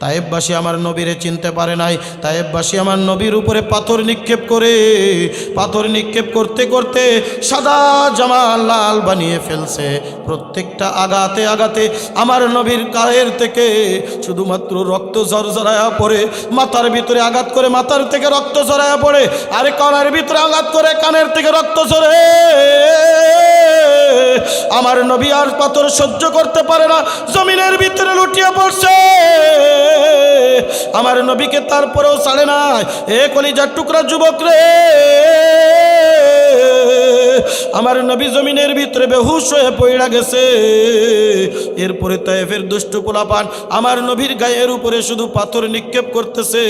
তায়েববাসী আমার নবীরে চিনতে পারে নাই। তায়েববাসী আমার নবীর উপরে পাথর নিক্ষেপ করে, পাথর নিক্ষেপ করতে করতে সাদা জামা লাল বানিয়ে ফেলছে। প্রত্যেকটা আঘাতে আঘাতে আমার নবীর গায়ের থেকে শুধুমাত্র রক্ত ঝরঝরায়া পড়ে। মাথার ভিতরে আঘাত করে মাথার থেকে রক্ত ঝরায়া পড়ে, আর কানের ভিতরে আঘাত করে কানের থেকে রক্ত ঝরে। আমার নবী আর পাথর সহ্য করতে পারে না, জমিনের ভিতরে লুটিয়ে পড়ছে। আমার নবীকে তারপরেও ছাড়ে না। এ কলিজার টুকরা যুবক রে, আমার নবী জমিনের ভিতরে বেহুশ হয়ে পড়ে গেছে। এরপরে তায়েফের দুষ্ট পোলাপান আমার নবীর গায়ের উপরে শুধু পাথর নিক্ষেপ করতেছে,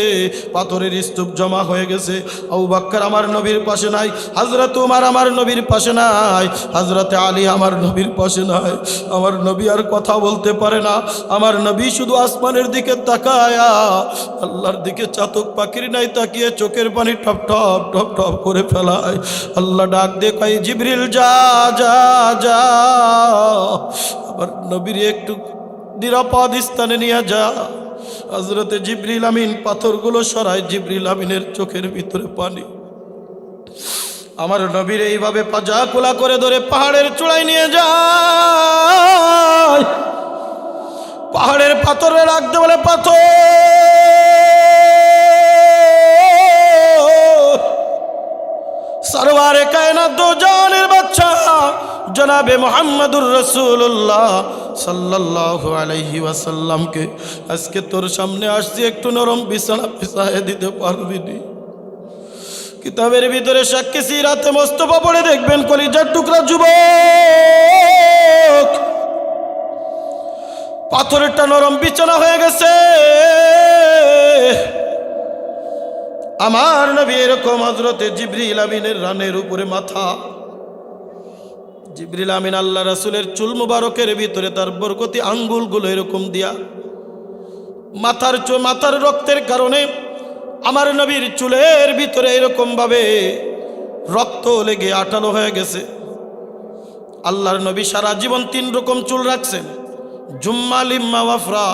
পাথরের স্তূপ জমা হয়ে গেছে। আবু বকর আমার নবীর পাশে নাই, হযরত উমর আমার নবীর পাশে নাই, হযরত আলী আমার নবীর পাশে নাই। আমার নবী আর কথা বলতে পারে না। আমার নবী শুধু আসমানের দিকে তাকায়া আল্লাহর দিকে চাতক পাখির নাই তাকিয়ে চোখের পানি টপ টপ টপ টপ করে ফেলায়। আল্লাহ ডাক দিয়ে কয়, জিবরিল যা যা যা, আবার নবীর একটু নিরাপদ স্থানে নিয়ে যা। হযরতে জিবরিল আমিন পাথরগুলো সরায়, জিবরিল আমিনের চোখের ভিতরে পানি। আমার নবীর এইভাবে পাজা কোলা করে ধরে পাহাড়ের চূড়ায় নিয়ে যায়। পাহাড়ের পাথরে রাখতে বলে, পাথর সরওয়ারে কায়নাত দো জানের বাদশা জনাবে মুহাম্মদুর রাসূলুল্লাহ সাল্লাল্লাহু আলাইহি ওয়াসাল্লামকে আজকে তোর সামনে আসছি, একটু নরম বিছানা বিছায়ে দিতে পারবি নি? কিতাবের ভিতরে সাক্ষী সিরাতে মোস্তফা পড়ে দেখবেন, কলিজার টুকরা যুবক, পাথরেরটা নরম বিছানা হয়ে গেছে। আমার নবী এরকম হযরতে জিবরিল আমিনের রানের উপরে মাথা। জিবরিল আমিন আল্লাহ রাসূলের চুল মুবারকের ভিতরে তার বরকতি আঙ্গুলগুলো এরকম দিয়া মাথার রক্তের কারণে আমার নবীর চুলের ভিতরে এরকম ভাবে রক্ত লেগে আঠালো হয়ে গেছে। আল্লাহর নবী সারা জীবন 3 রকম চুল রাখছেন, জুম্মা, লিম্মা, ওয়াফরা।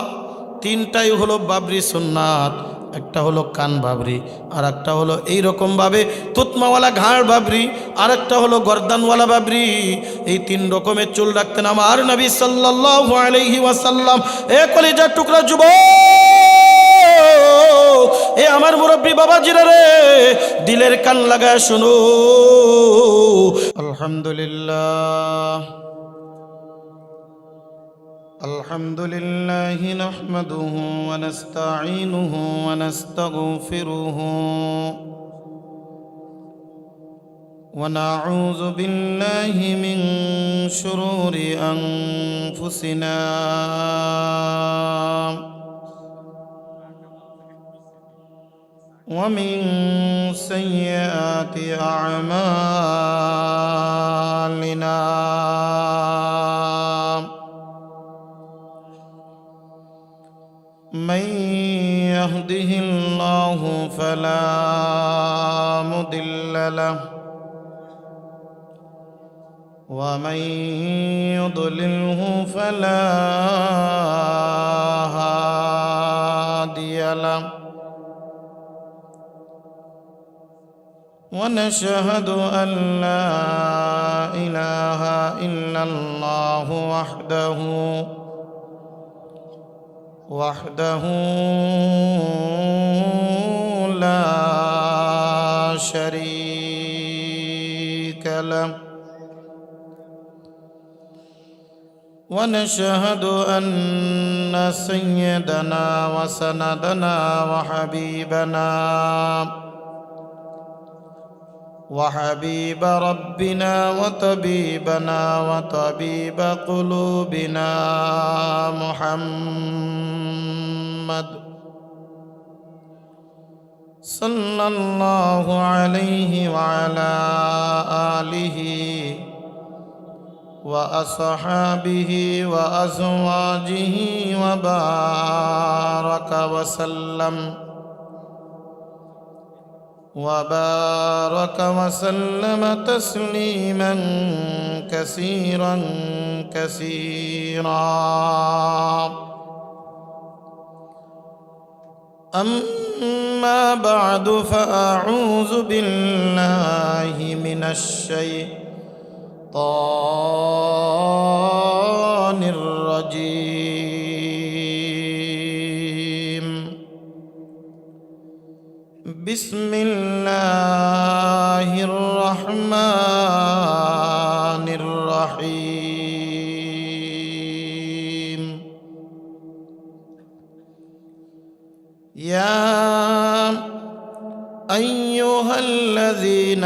3টাই হলো বাবরি সুন্নাত। একটা হলো কান বাবরি, আর একটা হলো এইরকম ভাবে তুতমাওয়ালা ঘাড় বাবরি, আর একটা হলো গর্দানওয়ালা বাবরি। এই 3 রকমের চুল রাখতেন আমার নবী সাল্লাল্লাহু আলাইহি ওয়াসাল্লাম। এ কলিজার টুকরা যুবক, এ আমার মুরব্বী বাবাজিরা রে, দিলের কান লাগায় শুনো। আলহামদুলিল্লাহ আলহামদুলিল্লাহি নাহমাদুহু ওয়া নাস্তাঈনুহু ওয়া নাস্তাগফিরুহু ওয়া নাউযু বিল্লাহি মিন শুরুরি আনফুসিনা ওয়া মিন সাইয়্যাতি আ'মালিনা। من يهده الله فلا مضل له ومن يضلله فلا هادي له ونشهد أن لا إله إلا الله وحده لا شريك له ونشهد أن سيدنا وسندنا وحبيب ربنا وطبيبنا وطبيب قلوبنا محمد صلى الله عليه وعلى آله وأصحابه وأزواجه وبارك وسلم تسليما كثيرا أما بعد فأعوذ بالله من الشيطان الرجيم بسم الله الرحمن الرحيم يا أيها الذين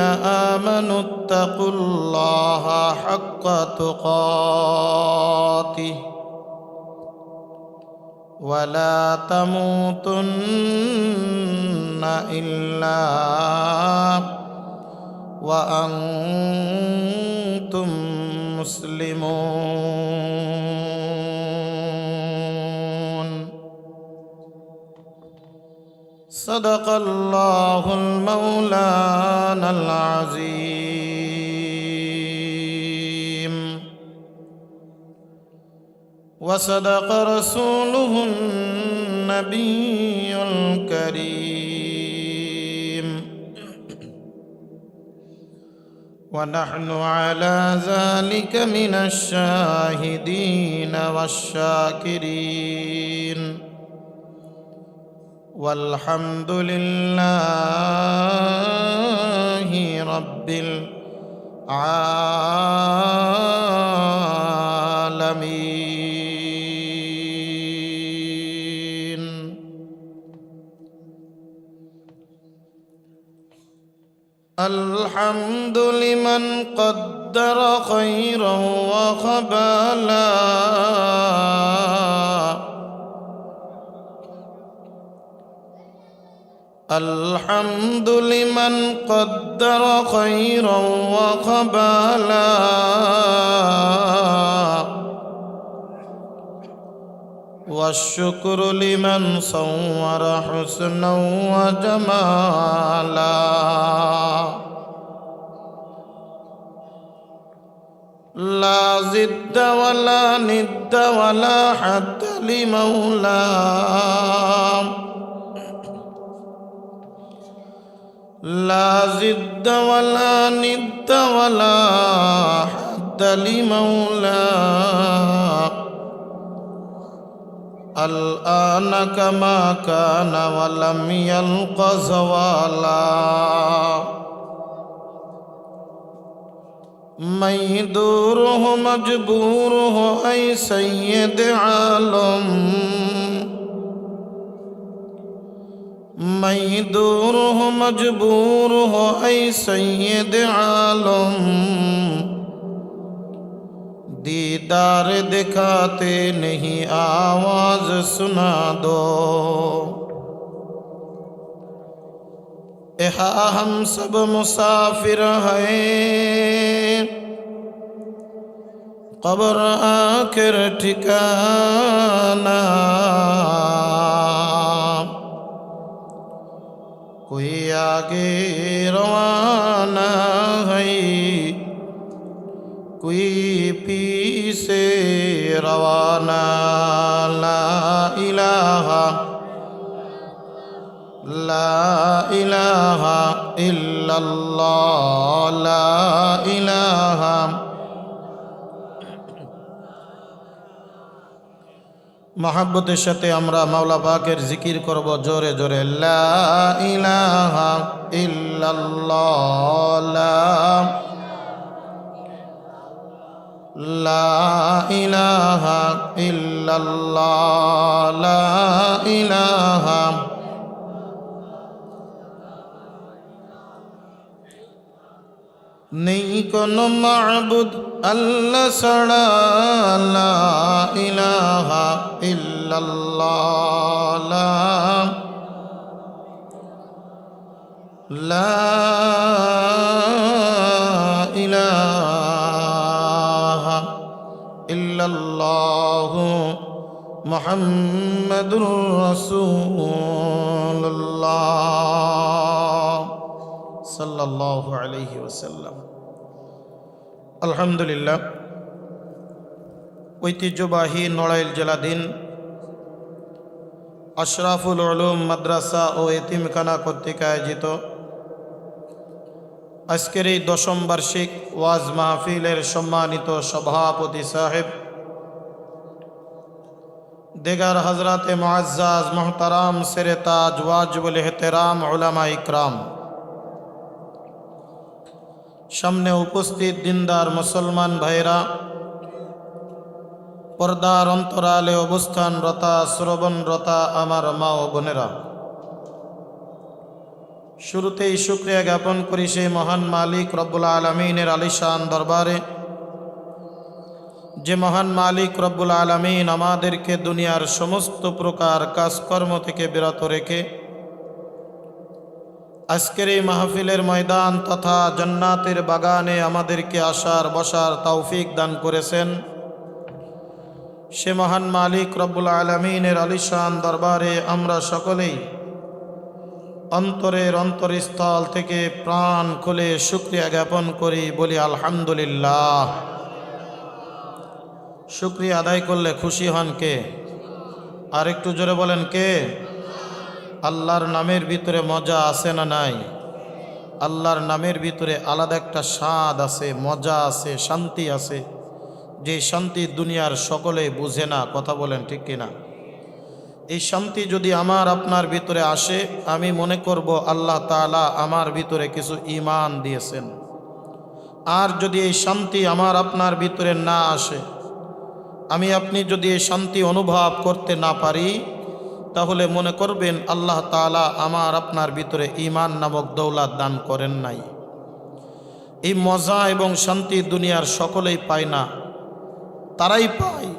آمنوا اتقوا الله حق تقاته ولا تموتن إلا وأنتم مسلمون صدق الله المولانا العظيم وصدق رسوله النبي الكريم ونحن على ذلك من الشاهدين والشاكرين والحمد لله رب العالمين الحمد لمن قدر خيرا وخبالا الحمد لمن قدر خيرا وقبالا والشكر لمن صور حسنا وجمالا لا ضد ولا ند ولا حد لمولاه لا ضد ولا ند ولا حد لمولاه الآن كما كان ولم يلق زوالا من يدوره مجبوره أي سيد عالم من يدوره مجبوره أي سید عالم دیدار دکھاتے نہیں آواز سنا دو یہاں ہم سب مسافر ہیں قبر آخر ٹھکانا کوئی آگے روانہ ہے کوئی پیچھے روانہ لا الہ الا اللہ لا الہ মহাব্বতের সাথে আমরা মাওলা পাকের জিকির করব জোরে জোরে লা ইলাহা ইল্লাল্লাহ লা ইলাহা ইল্লাল্লাহ লা ইলাহা নেই কোনো মাবুদ আল্লাহ ছাড়া লা ইলাহা ইল্লাল্লাহ লা ইলাহা ইল্লাল্লাহ মুহাম্মাদুর রাসূলুল্লাহ সাল্লাল্লাহু আলাইহি ওয়াসাল্লাম। আলহামদুলিল্লাহ, ঐতিহ্যবাহী নড়াইল জেলাধীন আশরাফুল উলুম মাদ্রাসা ও এতিমখানা কর্তৃক আয়োজিত আজকের এই 10ম বার্ষিক ওয়াজ মাহফিলের সম্মানিত সভাপতি সাহেব, দেগার হজরতে মুআজ্জাজ মোহতারাম সেরে তাজ ওয়াজিবুল এহতেরাম উলামা ইকরাম, সামনে উপস্থিত দিনদার মুসলমান ভাইরা, পর্দার অন্তরালে অবস্থানরতা শ্রবণরতা আমার মা ও বোনেরা, শুরুতেই শুকরিয়া জ্ঞাপন করি সেই মহান মালিক রব্বুল আলামিনের আলিশান দরবারে, যে মহান মালিক রব্বুল আলামিন আমাদেরকে দুনিয়ার সমস্ত প্রকার কাজকর্ম থেকে বিরত রেখে আজকের এই মাহফিলের ময়দান তথা জান্নাতের বাগানে আমাদেরকে আসার বসার তৌফিক দান করেছেন। সে মহান মালিক রব্বুল আলামিনের আলিশান দরবারে আমরা সকলেই অন্তরের অন্তরস্থল থেকে প্রাণ খুলে শুকরিয়া জ্ঞাপন করি, বলি আলহামদুলিল্লাহ। শুকরিয়া আদায় করলে খুশি হন কে? আর একটু জোরে বলেন কে? আল্লাহর নামের ভিতরে মজা আছে না নাই? আল্লাহর নামের ভিতরে আলাদা একটা স্বাদ আছে, মজা আছে, শান্তি আছে, যে শান্তি দুনিয়ার সকলেই বুঝে না। কথা বলেন ঠিক কিনা? এই শান্তি যদি আমার আপনার ভিতরে আসে, আমি মনে করব আল্লাহ তাআলা আমার ভিতরে কিছু ঈমান দিয়েছেন। আর যদি এই শান্তি আমার আপনার ভিতরে না আসে, আমি আপনি যদি এই শান্তি অনুভব করতে না পারি, তাহলে মনে করবেন আল্লাহ তাআলা আমার আপনার ভিতরে ঈমান নামক দৌলত দান করেন নাই। এই মজা এবং শান্তি দুনিয়ার সকলেই পায় না, তারাই পায়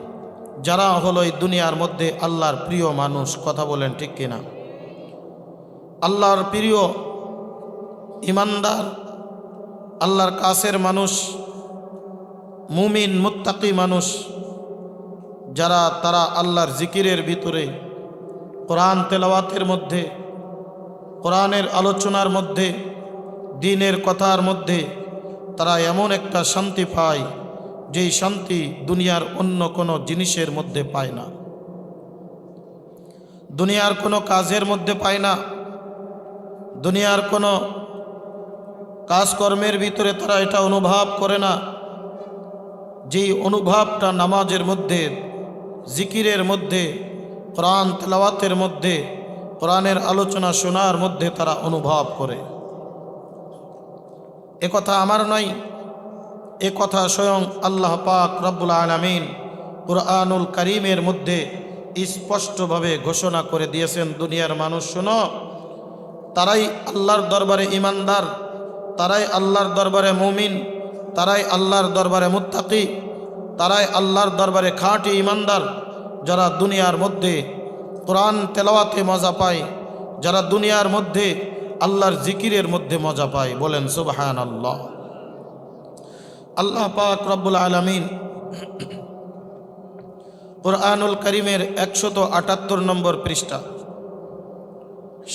যারা হলো এই দুনিয়ার মধ্যে আল্লাহর প্রিয় মানুষ। কথা বলেন ঠিক কিনা? আল্লাহর প্রিয় ঈমানদার, আল্লাহর কাছের মানুষ, মুমিন মুত্তাকি মানুষ যারা, তারা আল্লাহর জিকিরের ভিতরে, কোরআন তেলাওয়াতের মধ্যে, কোরআনের আলোচনার মধ্যে, দ্বীনের কথার মধ্যে তারা এমন একটা শান্তি পায় যেই শান্তি দুনিয়ার অন্য কোনো জিনিসের মধ্যে পায় না, দুনিয়ার কোনো কাজের মধ্যে পায় না, দুনিয়ার কোনো কাজকর্মের ভিতরে তারা এটা অনুভব করে না। যেই অনুভবটা নামাজের মধ্যে, জিকিরের মধ্যে, কোরআন তেলাওয়াতের মধ্যে, কোরআনের আলোচনা শোনার মধ্যে তারা অনুভব করে। এ কথা আমার নয়, এ কথা স্বয়ং আল্লাহ পাক রব্বুল আলামিন কুরআনুল কারীমের মধ্যে স্পষ্টভাবে ঘোষণা করে দিয়েছেন। দুনিয়ার মানুষ শোনো, তারাই আল্লাহর দরবারে ঈমানদার, তারাই আল্লাহর দরবারে মুমিন, তারাই আল্লাহর দরবারে মুত্তাকি, তারাই আল্লাহর দরবারে খাঁটি ঈমানদার, যারা দুনিয়ার মধ্যে কোরআন তেলাওয়াতে মজা পায়, যারা দুনিয়ার মধ্যে আল্লাহর জিকিরের মধ্যে মজা পায়। বলেন সুবহানাল্লাহ। আল্লাহ পাক রব্বুল আলামিন কুরআনুল কারীমের 178 নম্বর পৃষ্ঠা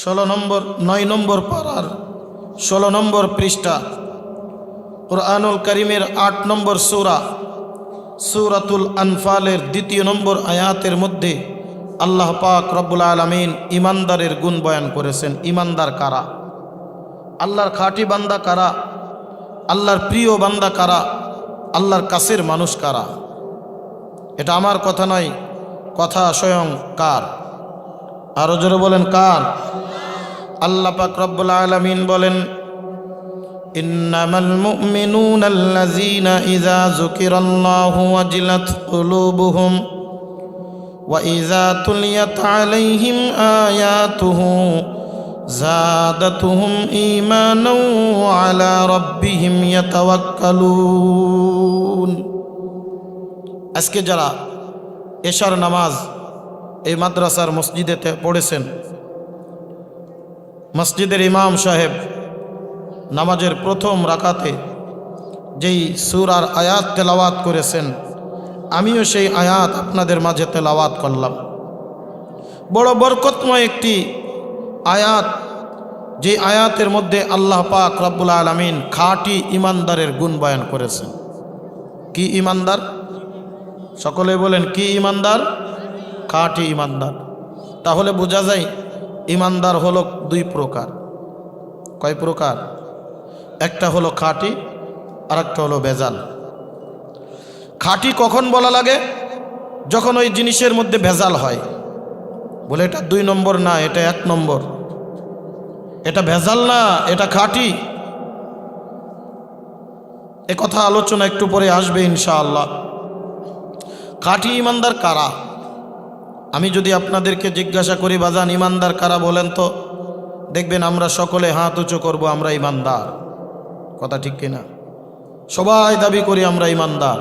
9 নম্বর পারার 16 নম্বর পৃষ্ঠা, কুরআনুল কারীমের 8 নম্বর সূরা, সূরাতুল আনফালের 2 নম্বর আয়াতের মধ্যে আল্লাহ পাক রব্বুল আলামিন ঈমানদারের গুণ বয়ান করেছেন। ঈমানদার কারা? আল্লাহর খাঁটি বান্দা কারা? আল্লাহর প্রিয় বান্দা কারা? আল্লাহর কাছের মানুষ কারা? এটা আমার কথা নয়, কথা স্বয়ং কার? আরো জোরে বলেন কার? আল্লাহ পাক রব্বুল আলামিন বলেন, ইন্নামাল মুমিনুনা আল্লাযীনা ইযা যুকিরাল্লাহু ওয়াজিলাত কুলুবুহুম ওয়া ইযা তুলিয়াত আলাইহিম আয়াতুহু যাদাতুহুম ঈমানাও ওয়া আলা রাব্বিহিম ইয়াতাওয়াক্কালুন। আজকে যারা এশার নামাজ এই মাদ্রাসার মসজিদেতে পড়েছেন, মসজিদের ইমাম সাহেব নামাজের প্রথম রাকাতে যেই সূরার আয়াত তেলাওয়াত করেছেন, আমিও সেই আয়াত আপনাদের মাঝে তেলাওয়াত করলাম। বড় বরকতময় একটি আয়াত, যে আয়াতের মধ্যে আল্লাহ পাক রব্বুল আলামিন খাঁটি ঈমানদারের গুণ বয়ান করেছেন। কি ঈমানদার? সকলে বলেন কি ঈমানদার? খাঁটি ঈমানদার। তাহলে বোঝা যায় ইমানদার হলো দুই প্রকার। কয় প্রকার? একটা হলো খাঁটি আর একটা হলো ভেজাল। খাঁটি কখন বলা লাগে? যখন ওই জিনিসের মধ্যে ভেজাল হয়, বলে এটা 2 নম্বর না, এটা 1 নম্বর, এটা ভেজাল না, এটা খাঁটি। এ কথা আলোচনা একটু পরে আসবে ইনশাআল্লাহ। খাঁটি ইমানদার কারা? আমি যদি আপনাদেরকে জিজ্ঞাসা করি, বাজান ইমানদার কারা বলেন তো, দেখবেন আমরা সকলে হাত উঁচু করব, আমরা ইমানদার। কথা ঠিক কিনা? সবাই দাবি করি আমরা ইমানদার।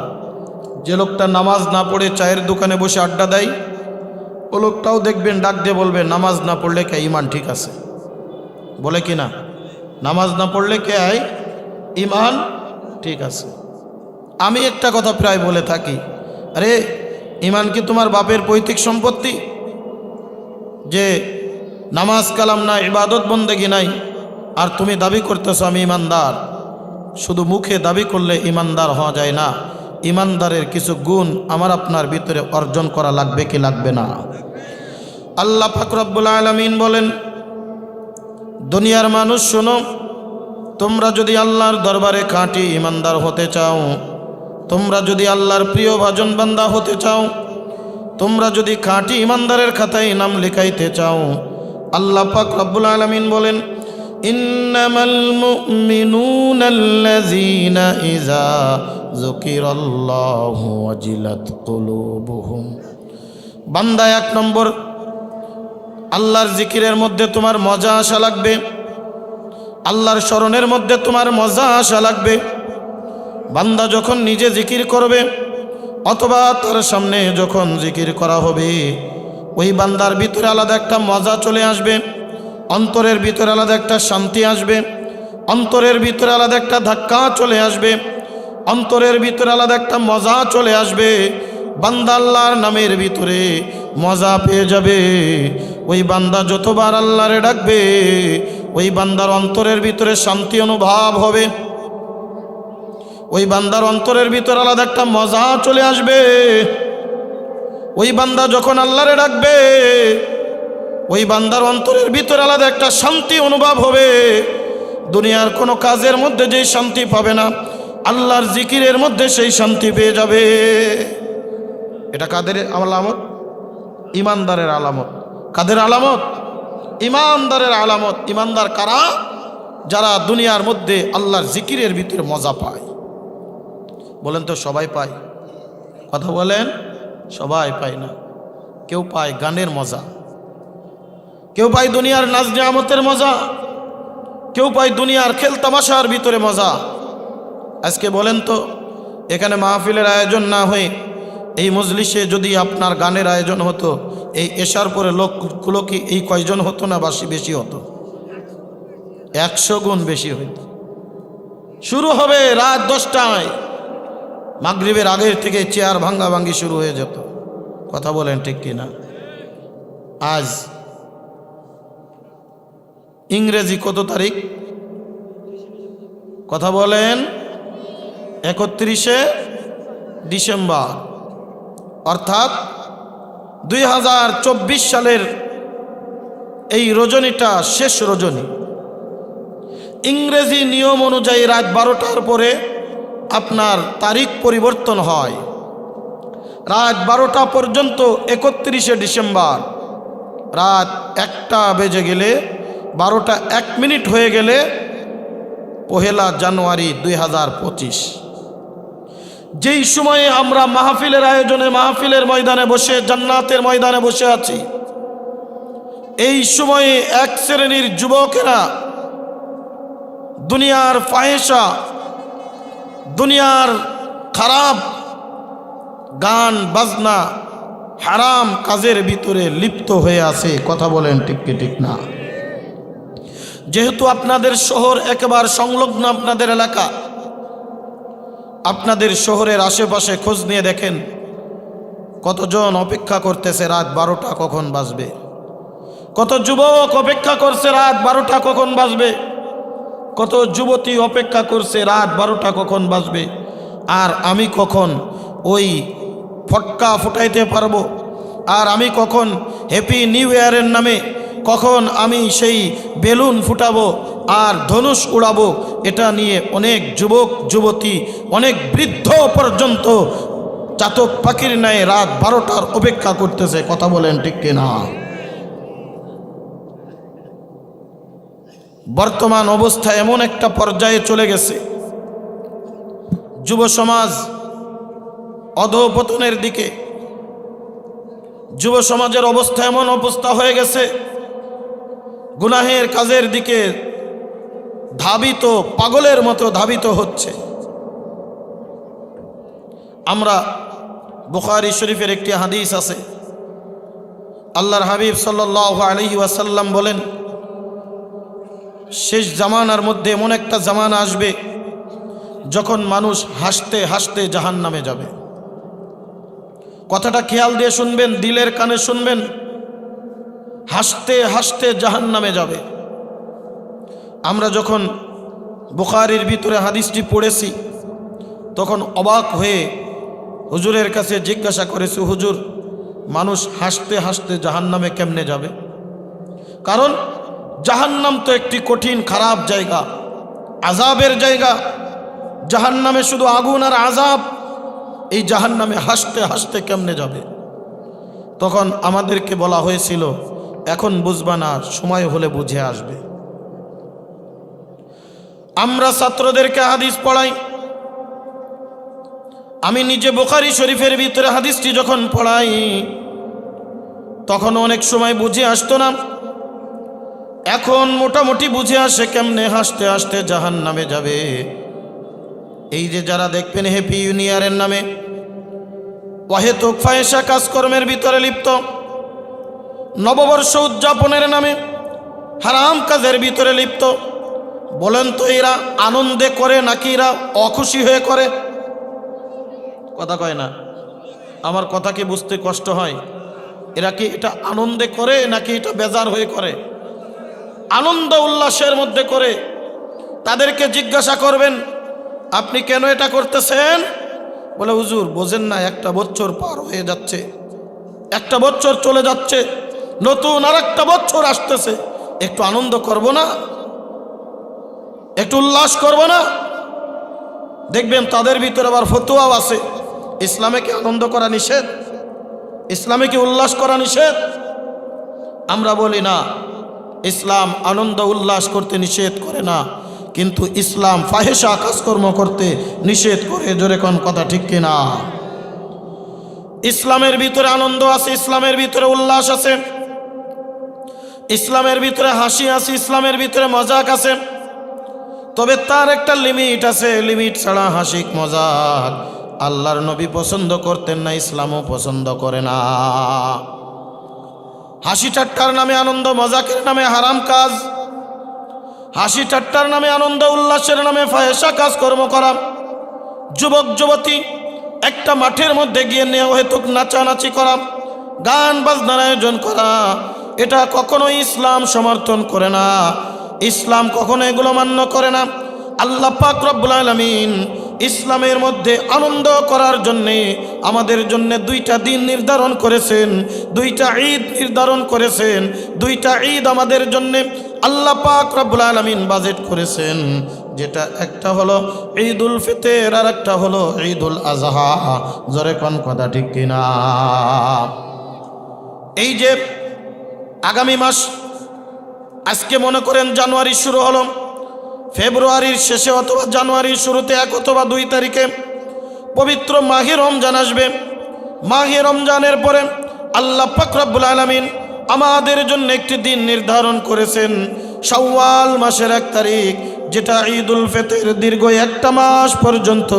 যে লোকটা নামাজ না পড়ে চায়ের দোকানে বসে আড্ডা দেয়, ও লোকটাও দেখবেন ডাক দিয়ে বলবে, নামাজ না পড়লে কে ইমান ঠিক আছে? বলে কি না? নামাজ না পড়লে কে আয় ইমান ঠিক আছে। আমি একটা কথা প্রায় বলে থাকি, আরে ইমান কি তোমার বাপের পৈতৃক সম্পত্তি? যে নামাজ কালাম নাই, ইবাদত বন্দেগী নাই, আর তুমি দাবি করতেছো আমি ইমানদার। শুধু মুখে দাবি করলে ইমানদার হওয়া যায় না। ইমানদারের কিছু গুণ আমার আপনার ভিতরে অর্জন করা লাগবে কি লাগবে না? আল্লাহ পাক রব্বুল আলামিন বলেন, দুনিয়ার মানুষ শোনো, তোমরা যদি আল্লাহর দরবারে খাঁটি ইমানদার হতে চাও, তোমরা যদি আল্লাহর প্রিয় ভাজন বান্দা হতে চাও, তোমরা যদি খাঁটি ইমানদারের খাতায় নাম লিখাইতে চাও, আল্লাহ পাক রব্বুল আলামিন বলেন, ইন্নামাল মুমিনুনাল্লাযীনা ইযা যুকিরাল্লাহু ওয়াজিলাত কুলুবুহুম। বান্দা 1 নম্বর, আল্লাহর জিকিরের মধ্যে তোমার মজা আসা লাগবে, আল্লাহর স্মরণের মধ্যে তোমার মজা আসা লাগবে। বান্দা যখন নিজে জিকির করবে অথবা তার সামনে যখন জিকির করা হবে, ওই বান্দার ভিতরে আলাদা একটা মজা চলে আসবে, অন্তরের ভিতরে আলাদা একটা শান্তি আসবে, অন্তরের ভিতরে আলাদা একটা ধাক্কা চলে আসবে, অন্তরের ভিতরে আলাদা একটা মজা চলে আসবে। বান্দা আল্লাহর নামের ভিতরে মজা পেয়ে যাবে। ওই বান্দা যতবার আল্লাহরে ডাকবে, ওই বান্দার অন্তরের ভিতরে শান্তি অনুভব হবে, ওই বান্দার অন্তরের ভিতরে আলাদা একটা মজা চলে আসবে। ওই বান্দা যখন আল্লাহরে ডাকবে, ওই বান্দার অন্তরের ভিতরে আলাদা একটা শান্তি অনুভব হবে। দুনিয়ার কোনো কাজের মধ্যে যেই শান্তি পাবে না, আল্লাহর জিকিরের মধ্যে সেই শান্তি পেয়ে যাবে। এটা কাদের আলামত? ইমানদারের আলামত। কাদের আলামত? ইমানদারের আলামত। ইমানদার কারা? যারা দুনিয়ার মধ্যে আল্লাহর জিকিরের ভিতরে মজা পায়। বলেন তো সবাই পায়? কথা বলেন, সবাই পায় না। কেউ পায় গানের মজা, কেউ পায় দুনিয়ার নাজ নিয়ামতের মজা, কেউ পায় দুনিয়ার খেল তামাশার ভিতরে মজা। আজকে বলেন তো, এখানে মাহফিলের আয়োজন না হয়ে এই মজলিসে যদি আপনার গানের আয়োজন হতো, এই এশার পরে লোকগুলো কি এই কয়জন হতো না বেশি হতো? 100 গুণ বেশি হইত। শুরু হবে রাত 10টায়, মাগরিবের আগের থেকে চেয়ার ভাঙ্গাভাঙ্গি শুরু হয়ে যেত। কথা বলেন ঠিক কিনা? আজ ইংরেজি কত তারিখ? কথা বলেন, 31শে ডিসেম্বর, অর্থাৎ 2024 সালের এই রজনীটা শেষ রজনী। ইংরেজি নিয়ম অনুযায়ী রাত 12টার পরে আপনার তারিখ পরিবর্তন হয়। রাত 12টা পর্যন্ত 31শে ডিসেম্বর। রাত 1টা বেজে গেলে, 12টা 1 মিনিট হয়ে গেলে 1 জানুয়ারি 2025। যেই সময়ে আমরা মাহফিলের আয়োজনে মাহফিলের ময়দানে বসে, জান্নাতের ময়দানে বসে আছি, এই সময়ে এক শ্রেণীর যুবকেরা দুনিয়ার ফাহেশা, দুনিয়ার খারাপ গান বাজনা, হারাম কাজের ভিতরে লিপ্ত হয়ে আছে। কথা বলেন ঠিক কি ঠিক না? যেহেতু আপনাদের শহর একেবারে সংলগ্ন আপনাদের এলাকা, আপনাদের শহরের আশেপাশে খোঁজ নিয়ে দেখেন কতজন অপেক্ষা করতেছে রাত 12টা কখন বাজবে। কত যুবক অপেক্ষা করছে রাত 12টা কখন বাজবে, কত যুবতী অপেক্ষা করছে রাত 12টা কখন বাজবে। আর আমি কখন ওই ফটকা ফুটাইতে পারবো, আর আমি কখন হ্যাপি নিউ ইয়ারের নামে কখন আমি সেই বেলুন ফুটাবো আর ধনুষ উড়াবো, এটা নিয়ে অনেক যুবক যুবতী, অনেক বৃদ্ধ পর্যন্ত চাতক পাখির ন্যায় রাত 12টার অপেক্ষা করতেছে। কথা বলেন ঠিক কিনা? বর্তমান অবস্থা এমন একটা পর্যায়ে চলে গেছে, যুব সমাজ অধঃপতনের দিকে, যুব সমাজের অবস্থা এমন অবস্থা হয়ে গেছে, গুনাহের কাজের দিকে ধাবিত, পাগলের মতো ধাবিত হচ্ছে। আমরা বুখারী শরীফের একটি হাদিস আছে, আল্লাহর হাবিব সাল্লাল্লাহু আলাইহি ওয়াসাল্লাম বলেন, শেষ জামানার মধ্যে এমন একটা জামানা আসবে যখন মানুষ হাসতে হাসতে জাহান্নামে যাবে। কথাটা খেয়াল দিয়ে শুনবেন, দিলের কানে শুনবেন, হাসতে হাসতে জাহান্নামে যাবে। আমরা যখন বুখারীর ভিতরে হাদিসটি পড়েছি তখন অবাক হয়ে হুজুরের কাছে জিজ্ঞাসা করেছি, হুজুর, মানুষ হাসতে হাসতে জাহান্নামে কেমনে যাবে? কারণ জাহান্নাম তো একটি কঠিন খারাপ জায়গা, আযাবের জায়গা। জাহান্নামে শুধু আগুন আর আযাব, এই জাহান্নামে হাসতে হাসতে কেমনে যাবে? তখন আমাদেরকে বলা হয়েছিল, এখন বুঝবা না, সময় হলে বুঝে আসবে। আমরা ছাত্রদেরকে হাদিস পড়াই। আমি নিজে বুখারী শরীফের ভিতরে হাদিসটি যখন পড়াই তখন অনেক সময় বুঝে আসতো না, এখন মোটামুটি বুঝে আসে কেমনে হাসতে হাসতে জাহান্নামে যাবে। এই যে যারা দেখবেন হ্যাপি নিউ ইয়ারের নামে অহেতুক ফাহিশা কাজকর্মের ভিতরে লিপ্ত, নববর্ষ উদযাপনের নামে হারাম কাজের ভিতরে লিপ্ত, বলেন তো এরা আনন্দে করে নাকি এরা অখুশি হয়ে করে? কথা কয় না? আমার কথা কি বুঝতে কষ্ট হয়? এরা কি এটা আনন্দে করে নাকি এটা বেজার হয়ে করে? আনন্দ উল্লাসের মধ্যে করে। তাদেরকে জিজ্ঞাসা করবেন, আপনি কেন এটা করতেছেন? বলে, হুজুর বোঝেন না, একটা বছর পার হয়ে যাচ্ছে, একটা বছর চলে যাচ্ছে, নতুন আর একটা বছর আসতেছে, একটু আনন্দ করব না? একটু উল্লাস করব না? দেখবেন তাদের ভিতরে আবার ফতোয়াও আছে, ইসলামে কি আনন্দ করা নিষেধ? ইসলামে কি উল্লাস করা নিষেধ? আমরা বলি না, ইসলাম আনন্দ উল্লাস করতে নিষেধ করে না, কিন্তু ইসলাম ফাহিশা কাজকর্ম করতে নিষেধ করে। জোরে কোন কথা ঠিক কিনা? ইসলামের ভিতরে আনন্দ আছে, ইসলামের ভিতরে উল্লাস আছে, ইসলামের ভিতরে হাসি আছে, ইসলামের ভিতরে মজাক আছে, তবে তার একটা লিমিট আছে। লিমিট ছাড়া হাসিক মজাক আল্লাহর নবী পছন্দ করতেন না, ইসলামও পছন্দ করে না। হাসি ঠাট্টার নামে আনন্দ, মজাকের নামে হারাম কাজ, হাসি ঠাট্টার নামে আনন্দ উল্লাসের নামে ফাহিশা কাজকর্ম করা, যুবক যুবতী একটা মাঠের মধ্যে গিয়ে নিয়ে হয়তো নাচানাচি করা, গান বাজনার আয়োজন করা, এটা কখনোই ইসলাম সমর্থন করে না। ইসলাম কখনো এগুলো মান্য করে না। আল্লাহ পাক রব্বুল আলামিন ইসলামের মধ্যে আনন্দ করার জন্যে আমাদের জন্য দুইটা দিন নির্ধারণ করেছেন, দুইটা ঈদ নির্ধারণ করেছেন। দুইটা ঈদ আমাদের জন্যে আল্লাহ পাক রব্বুল আলামিন বাজেট করেছেন, যেটা একটা হলো ঈদুল ফিতর আর একটা হলো ঈদুল আজহা। জোরে কোন কথা ঠিক কিনা? এই যে আগামী মাস, আজকে মনে করেন জানুয়ারি শুরু হলো, ফেব্রুয়ারির শেষে অথবা জানুয়ারির শুরুতে 1 অথবা 2 তারিখে পবিত্র মাহে রমজান আসবে। মাহে রমজানের পরে আল্লাহ পাক রব্বুল আলামিন আমাদের জন্য একটি দিন নির্ধারণ করেছেন, শাওয়াল মাসের 1 তারিখ, যেটা ঈদুল ফিতর। দীর্ঘ একটা মাস পর্যন্ত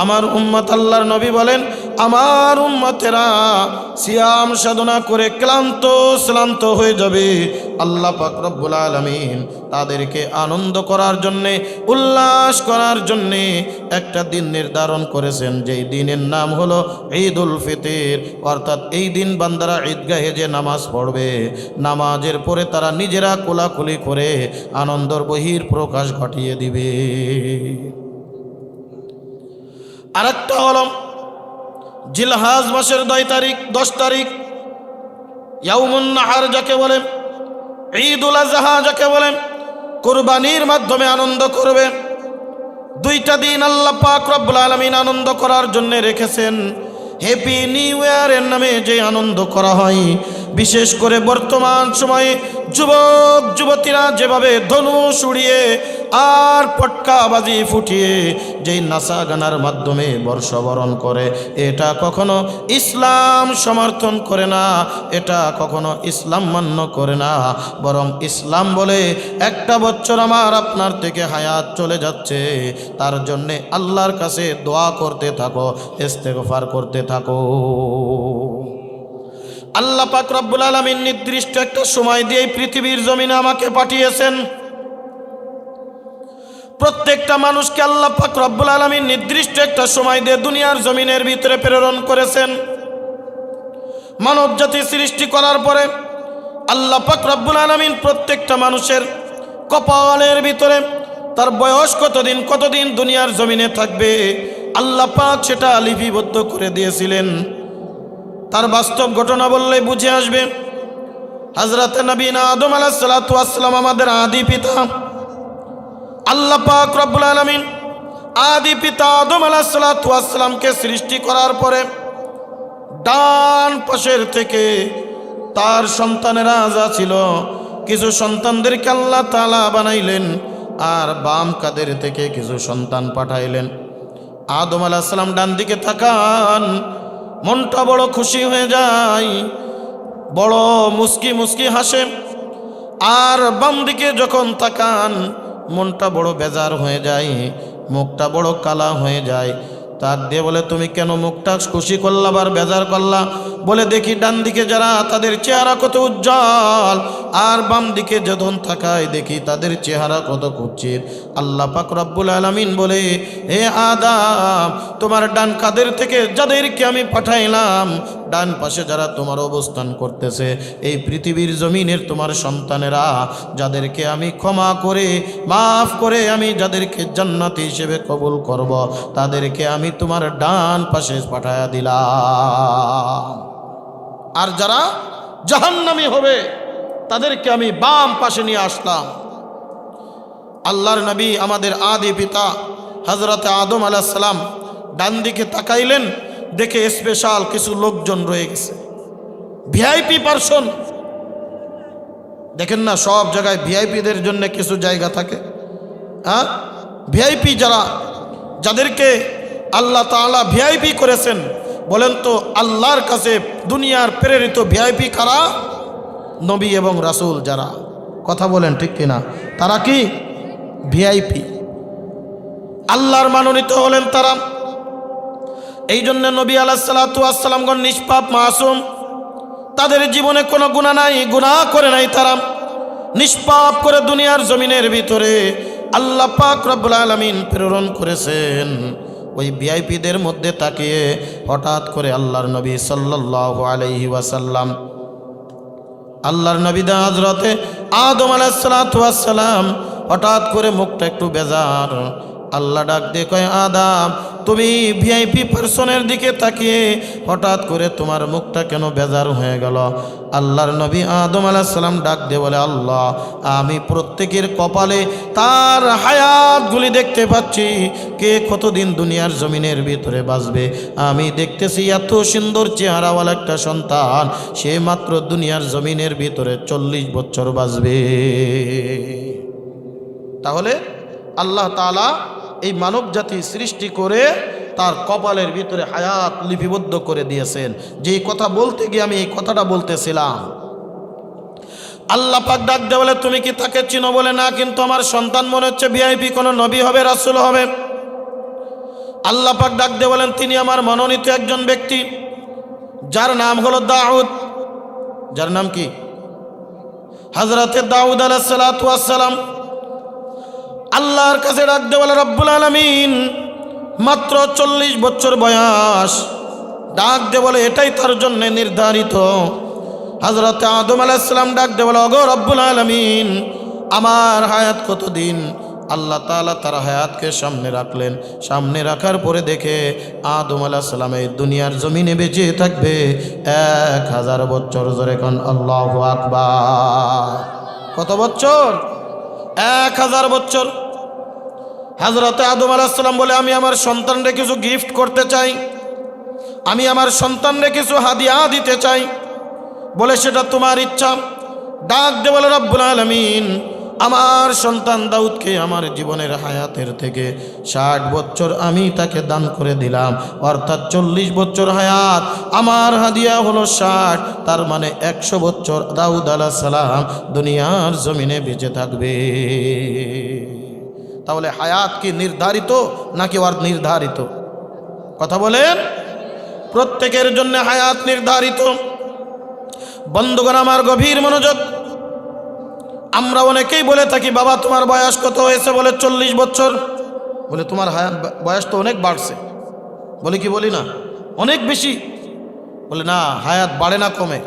আমার উম্মত, আল্লাহর নবী বলেন, আমার উম্মতেরা সিয়াম সাধনা করে ক্লান্ত হয়ে যাবে। আল্লাহ পাক রব্বুল আলামিন তাদেরকে আনন্দ করার জন্যে, উল্লাস করার জন্যে একটা দিন নির্ধারণ করেছেন, যেই দিনের নাম হলো ঈদুল ফিতর। অর্থাৎ এই দিন বান্দারা ঈদগাহে যে নামাজ পড়বে, নামাজের পরে তারা নিজেরা কোলাকুলি করে আনন্দর বহির প্রকাশ ঘটিয়ে দিবে। আরেকটা হলো জিলহজ মাসের 10 তারিখ ইয়াউমুন নাহার যাকে বলে, ঈদুল আযহা যাকে বলে, কুরবানির মাধ্যমে আনন্দ করবে। দুইটা দিন আল্লাহ পাক রব্বুল আলামিন আনন্দ করার জন্য রেখেছেন। হ্যাপি নিউ ইয়ারের নামে যে আনন্দ করা হয়, বিশেষ করে বর্তমান সময়ে যুবক যুবতীরা যেভাবে ধনুষ উড়িয়ে আর পটকাবাজি ফুটিয়ে যেই নাচা গানার মাধ্যমে বর্ষবরণ করে, এটা কখনো ইসলাম সমর্থন করে না, এটা কখনো ইসলাম মান্য করে না। বরং ইসলাম বলে একটা বছর আমার আপনার থেকে হায়াত চলে যাচ্ছে, তার জন্যে আল্লাহর কাছে দোয়া করতে থাকো, ইস্তেগফার করতে থাকো। আল্লাহ পাক রব্বুল আলামিন নির্দিষ্ট একটা সময় দিয়ে পৃথিবীর জমিনে আমাকে পাঠিয়েছেন। প্রত্যেকটা মানুষকে আল্লাহ পাক রব্বুল আলামিন নির্দিষ্ট একটা সময় দিয়ে দুনিয়ার জমিনের ভিতরে প্রেরণ করেছেন। মানব জাতি সৃষ্টি করার পরে আল্লাহ পাক রব্বুল আলামিন প্রত্যেকটা মানুষের কপালের ভিতরে তার বয়স কতদিন দুনিয়ার জমিনে থাকবে আল্লাহ পাক সেটা লিপিবদ্ধ করে দিয়েছিলেন। তার বাস্তব ঘটনা বললে বুঝে আসবে। হযরতে নবীনা আদম আলাইহিস সালাতু ওয়াস সালাম আমাদের আদি পিতা। আল্লাহ পাক রব্বুল আলামিন আদি পিতা আদম আলাইহিস সালাতু ওয়াস সালামকে সৃষ্টি করার পরে ডান পাশের থেকে তার সন্তানেরা যা ছিল কিছু সন্তানদেরকে আল্লাহ তাআলা বানাইলেন, আর বাম কাদের থেকে কিছু সন্তান পাঠাইলেন। আদম আলাইহিস সালাম ডান দিকে তাকান, মনটা বড় খুশি হয়ে যায়, বড় মুস্কি মুস্কি হাসে। আর বাম দিকে যখন তাকান মনটা বড় বেজার হয়ে যায়, মুখটা বড় কালা হয়ে যায়। তাক দিয়ে বলে, তুমি কেন মুখটা খুশি করলা আর বেজার করলা? বলে, দেখি ডান দিকে যারা তাদের চেহারা কত উজ্জ্বল, আর বাম দিকে যখন তাকায় দেখি তাদের চেহারা কত কুৎসিত। আল্লাহ পাক রব্বুল আলামিন বলে, হে আদম, তোমার ডান কাদের থেকে যাদেরকে আমি পাঠাইলাম, ডান পাশে যারা তোমার অবস্থান করতেছে, এই পৃথিবীর জমিনের তোমার সন্তানেরা, যাদেরকে আমি ক্ষমা করে মাফ করে আমি যাদেরকে জান্নাতি হিসেবে কবুল করব, তাদেরকে আমি তোমার ডান পাশে পাঠায়া দিলাম। আর যারা জাহান্নামী হবে তাদেরকে আমি বাম পাশে নিয়ে আসলাম। আল্লাহর নবী আমাদের আদি পিতা হযরতে আদম আলাইহিস সালাম ডান দিকে তাকাইলেন, দেখে স্পেশাল কিছু লোকজন রয়ে গেছে, ভিআইপি পারসন। দেখেন না, সব জায়গায় ভিআইপিদের জন্য কিছু জায়গা থাকে। হ্যাঁ, ভিআইপি যাদেরকে আল্লাহ তাআলা ভিআইপি করেছেন, বলেন তো আল্লাহর কাছে দুনিয়ার প্রেরিত ভিআইপি কারা? নবী এবং রাসূল যারা, কথা বলেন ঠিক কিনা? তারা কি ভিআইপি? আল্লাহর মনোনীত হলেন তারা। এই জন্য নবী আলাইহিস সালাতু ওয়াস সালামগণ নিষ্পাপ মাসুম, তাদের জীবনে কোনো গুনাহ নাই, গুনাহ করে নাই তারা। নিষ্পাপ করে দুনিয়ার জমিনের ভিতরে আল্লাহ পাক রব্বুল আলামিন প্রেরণ করেছেন। ওই ভিআইপিদের মধ্যে তাকিয়ে হঠাৎ করে আল্লাহর নবী সাল্লাল্লাহু আলাইহি ওয়াসাল্লাম, আল্লাহর নবী হযরতে আদম আলাইহিস সালাতু ওয়াস সালাম হঠাৎ করে মুখটা একটু বেজার। আল্লাহ ডাক দিয়ে কয়, আদম, তুমি ভিআইপি পারসনের দিকে তাকিয়ে হঠাৎ করে তোমার মুখটা কেন বেজার হয়ে গেল? আল্লাহর নবী আদম আলাইহিস সালাম ডাক দিয়ে বলে, আল্লাহ, আমি প্রত্যেকের কপালে তার হায়াতগুলি দেখতে পাচ্ছি, কে কতদিন দুনিয়ার জমিনের ভিতরে বাঁচবে। আমি দেখতেছি এত সুন্দর চেহারাওয়ালা একটা সন্তান, সে মাত্র দুনিয়ার জমিনের ভিতরে 40 বছর বাঁচবে। তাহলে আল্লাহ তাআলা এই মানব জাতি সৃষ্টি করে তার কপালের ভিতরে হায়াত লিপিবদ্ধ করে দিয়েছেন। যেই কথা বলতে গিয়ে আমি এই কথাটা বলতেছিলাম। আল্লাহ পাক ডাক দিয়ে বলে, তুমি কি তাকে চিনো? বলে, না, কিন্তু আমার সন্তান মনে হচ্ছে ভিআইপি, কোনো নবী হবে, রাসূল হবে। আল্লাহ পাক ডাক দিয়ে বলেন, তিনি আমার মনোনীত একজন ব্যক্তি, যার নাম হলো দাউদ। যার নাম কি? হযরতে দাউদ আলাইহিস সালাতু ওয়াস সালাম। আল্লাহর কাছে ডাক দিয়ে বলে, রব্বুল আলামিন, মাত্র 40 বছর বয়স। ডাক দিয়ে বলে, এটাই তার জন্য নির্ধারিত। হযরতে আদম আলাইহিস সালাম ডাক দিয়ে বলে, ওগো রব্বুল আলামিন, আমার হায়াত কতদিন? আল্লাহ তাআলা তার হায়াতকে সামনে রাখলেন। সামনে রাখার পরে দেখে আদম আলাইহিস সালাম এই দুনিয়ার জমিনে বেঁচে থাকবে 1000 বছর। জোরে কোন আল্লাহু আকবার। কত বছর? 1000 বছর। হযরত আদম আলাইহিস সালাম বলে, আমি আমার সন্তানকে কিছু গিফট করতে চাই, আমি আমার সন্তানকে কিছু হাদিয়া দিতে চাই। বলে, সেটা তোমার ইচ্ছা। ডাক দে বলে, রব্বুল আলামিন আমার সন্তান দাউদকে আমার জীবনের হায়াতের থেকে 60 বছর আমি তাকে দান করে দিলাম, অর্থাৎ 40 বছর হায়াত, আমার হাদিয়া হলো 60। তার মানে 100 বছর দাউদ আলাইহিস সালাম দুনিয়ার জমিনে বেঁচে থাকবে। তাহলে হায়াত কি নির্ধারিত নাকি অনির্ধারিত? কথা বলেন। প্রত্যেকের জন্য হায়াত নির্ধারিত। বন্ধুগণ আমার গভীর মনোযোগ। আমরা অনেকেই বলে থাকি, বাবা তোমার বয়স কত হয়েছে? বলে 40 বছর। বলে, তোমার বয়স তো অনেক বাড়ছে। বলে কি বলি না? অনেক বেশি। বলে, না, হায়াত বাড়ে না কমে।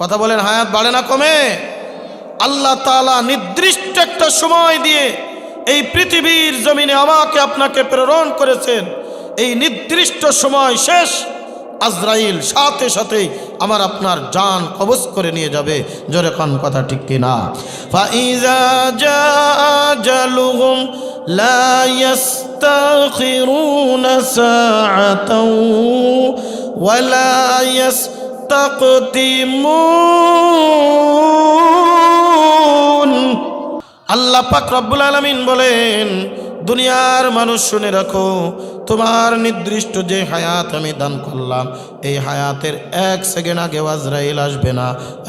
কথা বলেন, হায়াত বাড়ে না কমে। আল্লাহ তাআলা নির্দিষ্ট একটা সময় দিয়ে এই পৃথিবীর জমিনে আমাকে আপনাকে প্রেরণ করেছেন। এই নির্দিষ্ট সময় শেষ, আজরাইল সাথে সাথেই আমার আপনার জান কবজ করে নিয়ে যাবে। জোরে কোন কথা ঠিক কিনা? ফাইজা জাআ আজালুহুম লা ইস্তাখিরুনা সাআতাও ওয়া লা ইস্তাকদিমুন। আল্লাহ পাক রব্বুল আলামিন বলেন, দুনিয়ার মানুষ শুনে রাখো, তোমার নির্দিষ্ট যে হায়াত আমি দান করলাম, এই হায়াতের 1 সেকেন্ড আগে আজরাইল আসবে না,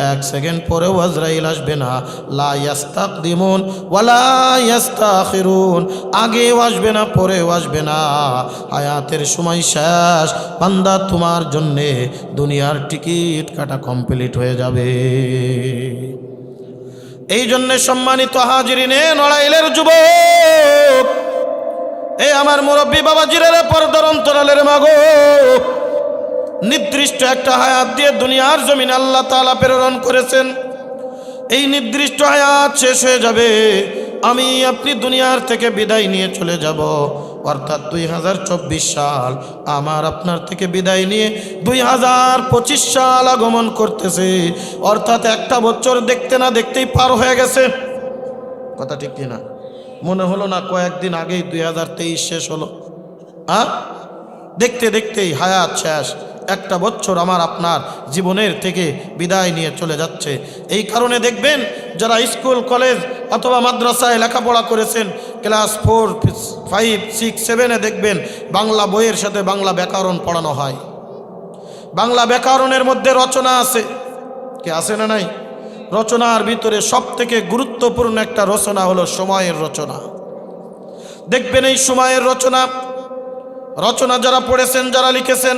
1 সেকেন্ড পরেও আজরাইল আসবে না। লা ইস্তাকদিমুন ওয়া লা ইস্তাখিরুন, আগেও আসবে না পরেও আসবে না। হায়াতের সময় শেষ, বান্দা তোমার জন্যে দুনিয়ার টিকিট কাটা কমপ্লিট হয়ে যাবে। এই জন্যে সম্মানিত হাজিরিনে নড়াইলের যুবক, এই আমার মুরব্বী বাবাজিরের পর্দার অন্তরালের মাগো, নির্দিষ্ট একটা হায়াত দিয়ে দুনিয়ার জমিন আল্লাহ তাআলা প্রেরণ করেছেন। এই নির্দিষ্ট হায়াত শেষ হয়ে যাবে, আমি আপনি দুনিয়ার থেকে বিদায় নিয়ে চলে যাব। অর্থাৎ 2024 সাল আমার আপনার থেকে বিদায় নিয়ে 2025 সাল আগমন করতেছে। অর্থাৎ একটা বছর দেখতে না দেখতেই পার হয়ে গেছে। কথা ঠিক কিনা? মনে হলো না কয়েকদিন আগেই 2023 শেষ হলো। দেখতে দেখতেই হায়াত শেষ। একটা বছর আমার আপনার জীবনের থেকে বিদায় নিয়ে চলে যাচ্ছে। এই কারণে দেখবেন, যারা স্কুল কলেজ অথবা মাদ্রাসায় লেখাপড়া করেছেন, ক্লাস 4, 5, 6, 7-এ দেখবেন বাংলা বইয়ের সাথে বাংলা ব্যাকরণ পড়ানো হয়। বাংলা ব্যাকরণের মধ্যে রচনা আছে, কি আছে না নাই? রচনার ভিতরে সবথেকে গুরুত্বপূর্ণ একটা রচনা হলো সময়ের রচনা। দেখবেন এই সময়ের রচনা যারা পড়েছেন, যারা লিখেছেন,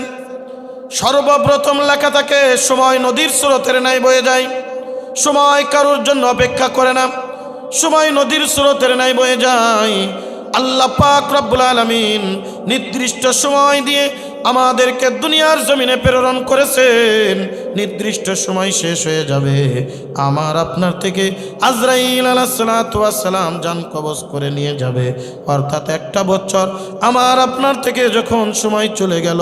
সর্বপ্রথম লেখা থাকে, সময় নদীর স্রোতের ন্যায় বয়ে যায়, সময় কারোর জন্য অপেক্ষা করে না, সময় নদীর স্রোতের ন্যায় বয়ে যায়। আল্লাহ পাক রব্বুল আলামিন নির্দিষ্ট সময় দিয়ে আমাদেরকে দুনিয়ার জমিনে প্রেরণ করেছেন। নির্দিষ্ট সময় শেষ হয়ে যাবে, আমার আপনার থেকে আজরাইল আলাইহিস সালাতু ওয়াস সালাম জান কবজ করে নিয়ে যাবে। অর্থাৎ একটা বছর আমার আপনার থেকে যখন সময় চলে গেল,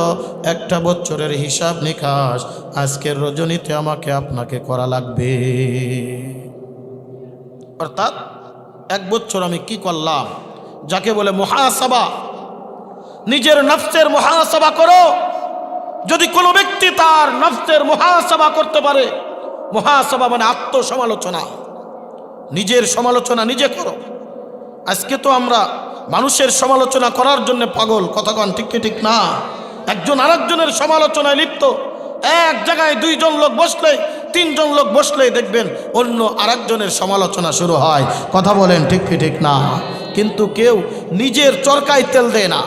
একটা বছরের হিসাব নিকাশ আজকের রজনীতে আমাকে আপনাকে করা লাগবে। অর্থাৎ 1 বছর আমি কি করলাম, যাকে বলে মুহাসাবা। নিজের নফসের মুহাসাবা করো। যদি কোনো ব্যক্তি তার নফসের মুহাসাবা করতে পারে, মুহাসাবা মানে আত্মসমালোচনা, নিজের সমালোচনা নিজে করো। আজকে তো আমরা মানুষের সমালোচনা করার জন্য পাগল। কথা কন ঠিক কি ঠিক না? একজন আরেকজনের সমালোচনায় লিপ্ত। এক জায়গায় 2 জন লোক বসলে, 3 জন লোক বসলেই দেখবেন অন্য আরেকজনের সমালোচনা শুরু হয়। কথা বলেন ঠিক কি ঠিক না? কিন্তু কেউ নিজের চরকায় তেল দেয় না।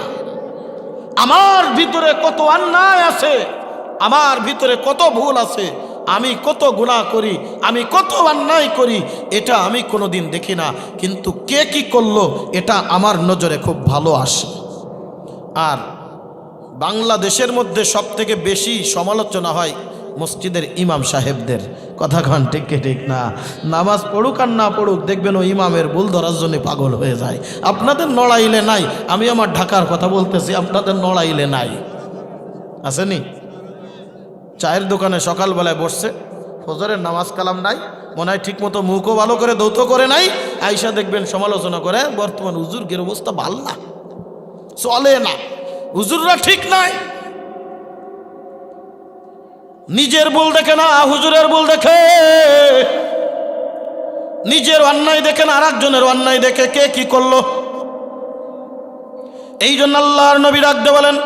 আমার ভিতরে কত অন্যায় আছে, আমার ভিতরে কত ভুল আছে, আমি কত গুনাহ করি, আমি কত অন্যায় করি, এটা আমি কোনোদিন দেখি না। কিন্তু কে কি করলো এটা আমার নজরে খুব ভালো আসে। আর বাংলাদেশের মধ্যে সবথেকে বেশি সমালোচনা হয় মসজিদের ইমাম সাহেবদের। কথা কন ঠিক কি ঠিক না? নামাজ পড়ুক আর না পড়ুক, দেখবেন ওই ইমামের ভুল ধরার জন্য পাগল হয়ে যায়। আপনাদের নড়াইলে নাই, আমি আমার ঢাকার কথা বলতেছি, আপনাদের নড়াইলে নাই। আসেনি? চায়ের দোকানে সকালবেলায় বসছে, ফজরের নামাজ কালাম নাই, মনে হয় ঠিক মতো মুখও ভালো করে দৌত করে নাই, আইসা দেখবেন সমালোচনা করে বর্তমান হুজুরগের অবস্থা ভাল না, চলে না, হুজুররা ঠিক নাই। নিজের ভুল দেখে না, হুজুরের ভুল দেখে। নিজের অন্যায় দেখে না, আর একজনের অন্যায় দেখে কে কি করলো। এই জন্য আল্লাহর নবী রাখতে বলেন,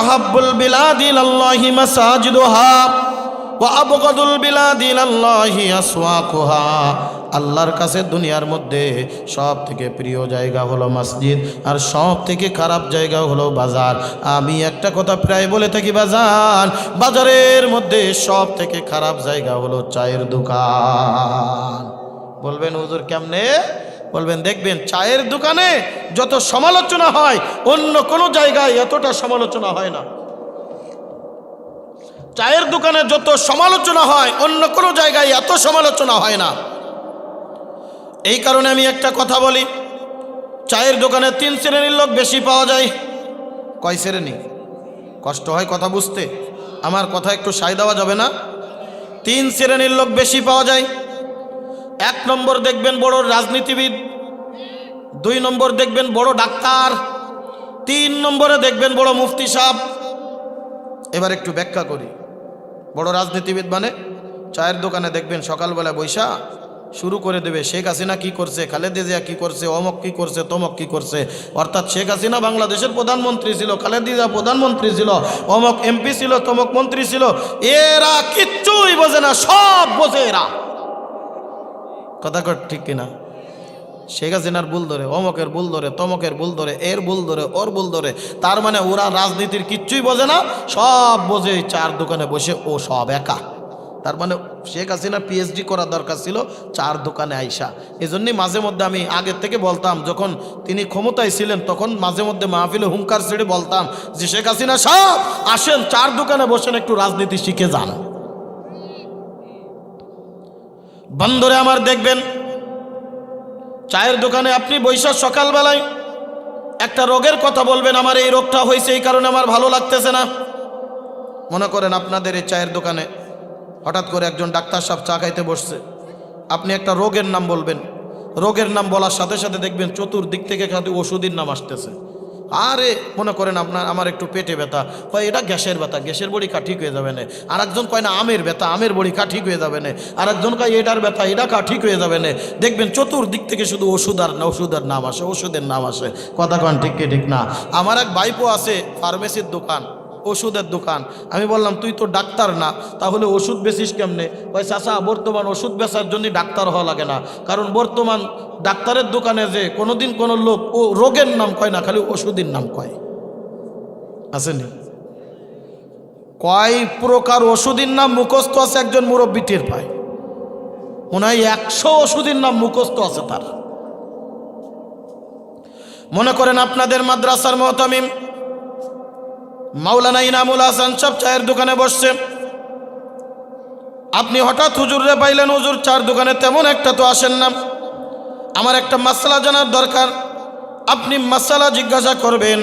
আহাব্বুল বিলাদি ইলাল্লাহি মাসাজিদুহা ওয়া আবগাদুল বিলাদি ইলাল্লাহি আসওয়াকুহা। আল্লাহর কাছে দুনিয়ার মধ্যে সব থেকে প্রিয় জায়গা হলো মসজিদ, আর সব থেকে খারাপ জায়গা হলো বাজার। আমি একটা কথা প্রায় বলে থাকি, বাজারের মধ্যে সব থেকে খারাপ জায়গা হলো চায়ের দোকান। বলবেন হুজুর কেমনে? বলবেন দেখবেন চায়ের দোকানে যত সমালোচনা হয় অন্য কোনো জায়গায় এতটা সমালোচনা হয় না। চায়ের দোকানে যত সমালোচনা হয় অন্য কোনো জায়গায় এত সমালোচনা হয় না। এই কারণে আমি একটা কথা বলি, চায়ের দোকানে 3 শ্রেণীর লোক বেশি পাওয়া যায়। কয় শ্রেণী? কষ্ট হয় কথা বুঝতে, আমার কথা একটু সায় দেওয়া যাবে না? 3 শ্রেণীর লোক বেশি পাওয়া যায়। 1 নম্বর দেখবেন বড় রাজনীতিবিদ, 2 নম্বর দেখবেন বড় ডাক্তার, 3 নম্বরে দেখবেন বড় মুফতি সাহেব। এবার একটু ব্যাখ্যা করি। বড় রাজনীতিবিদ মানে চায়ের দোকানে দেখবেন সকালবেলা বৈশা শুরু করে দেবে, শেখ হাসিনা কি করছে, খালেদা জিয়া কি করছে, অমক কি করছে, তমক কি করছে। অর্থাৎ শেখ হাসিনা বাংলাদেশের প্রধানমন্ত্রী ছিল, খালেদা জিয়া প্রধানমন্ত্রী ছিল, অমক এমপি ছিল, তমক মন্ত্রী ছিল। এরা কিচ্ছুই বোঝে না, সব বোঝে এরা। কথা ঠিক কিনা? শেখ হাসিনার ভুল ধরে, অমকের ভুল ধরে, তমকের ভুল ধরে, এর ভুল ধরে, ওর ভুল ধরে। তার মানে ওরা রাজনীতির কিচ্ছুই বোঝে না, সব বোঝে চার দোকানে বসে ও সব একা। তার মানে শেখ হাসিনা পিএইচডি করা দরকার ছিল চার দোকানে আইসা। এই জন্যই মাঝে মধ্যে আমি আগের থেকে বলতাম, যখন তিনি ক্ষমতায় ছিলেন তখন মাঝে মধ্যে মাহফিলে হুঙ্কার ছেড়ে বলতাম যে শেখ হাসিনা সাহেব আসেন চার দোকানে বসেন, একটু রাজনীতি শিখে যান। বন্ধুরে আমার দেখবেন চায়ের দোকানে আপনি বৈশাখ সকালবেলায় একটা রোগের কথা বলবেন, আমার এই রোগটা হয়েছে এই কারণে আমার ভালো লাগতেছে না। মনে করেন আপনাদের এই চায়ের দোকানে হঠাৎ করে একজন ডাক্তার সাহেব চা খাইতে বসছে, আপনি একটা রোগের নাম বলবেন, রোগের নাম বলার সাথে সাথে দেখবেন চতুর্দিক থেকে খালি ওষুধের নাম আসতেছে। আরে মনে করেন আমার একটু পেটে ব্যথা, কয় এটা গ্যাসের ব্যথা, গ্যাসের বড়ি খা ঠিক হয়ে যাবে না। আর একজন কয় না আমের ব্যথা, আমের বড়ি খা ঠিক হয়ে যাবে না। আর একজন কয় এটার ব্যথা, এটা খা ঠিক হয়ে যাবে না। দেখবেন চতুর্দিক থেকে শুধু ওষুধের নাম আসে, ওষুধের নাম আসে। কথা কন ঠিক কি ঠিক না? আমার এক ভাইপো আছে ফার্মেসির দোকান, ওষুধের দোকান। আমি বললাম তুই তো ডাক্তার না, তাহলে ওষুধ বেচিস কেমনে? ওই চাচা বর্তমান ওষুধ বেচার জন্য ডাক্তার হওয়া লাগে না, কারণ বর্তমান ডাক্তারের দোকানে যে কোনোদিন কোনো লোক ও রোগের নাম কয় না, খালি ওষুধের নাম কয়। আসেনি? কয় প্রকার ওষুধের নাম মুখস্থ আছে একজন মুরব্বী টের পায়, মনে হয় 100 ওষুধের নাম মুখস্থ আছে তার। মনে করেন আপনাদের মাদ্রাসার মুহতামিম মাওলানা ইনামুল হাসান সাহেব চায়ের দোকানে বসছে, আপনি হঠাৎ হুজুরে পাইলেন, হুজুর চার দোকানে তেমন একটা তো আসেন না, আমার একটা মাসআলা জানার দরকার। আপনি মাসআলা জিজ্ঞাসা করবেন,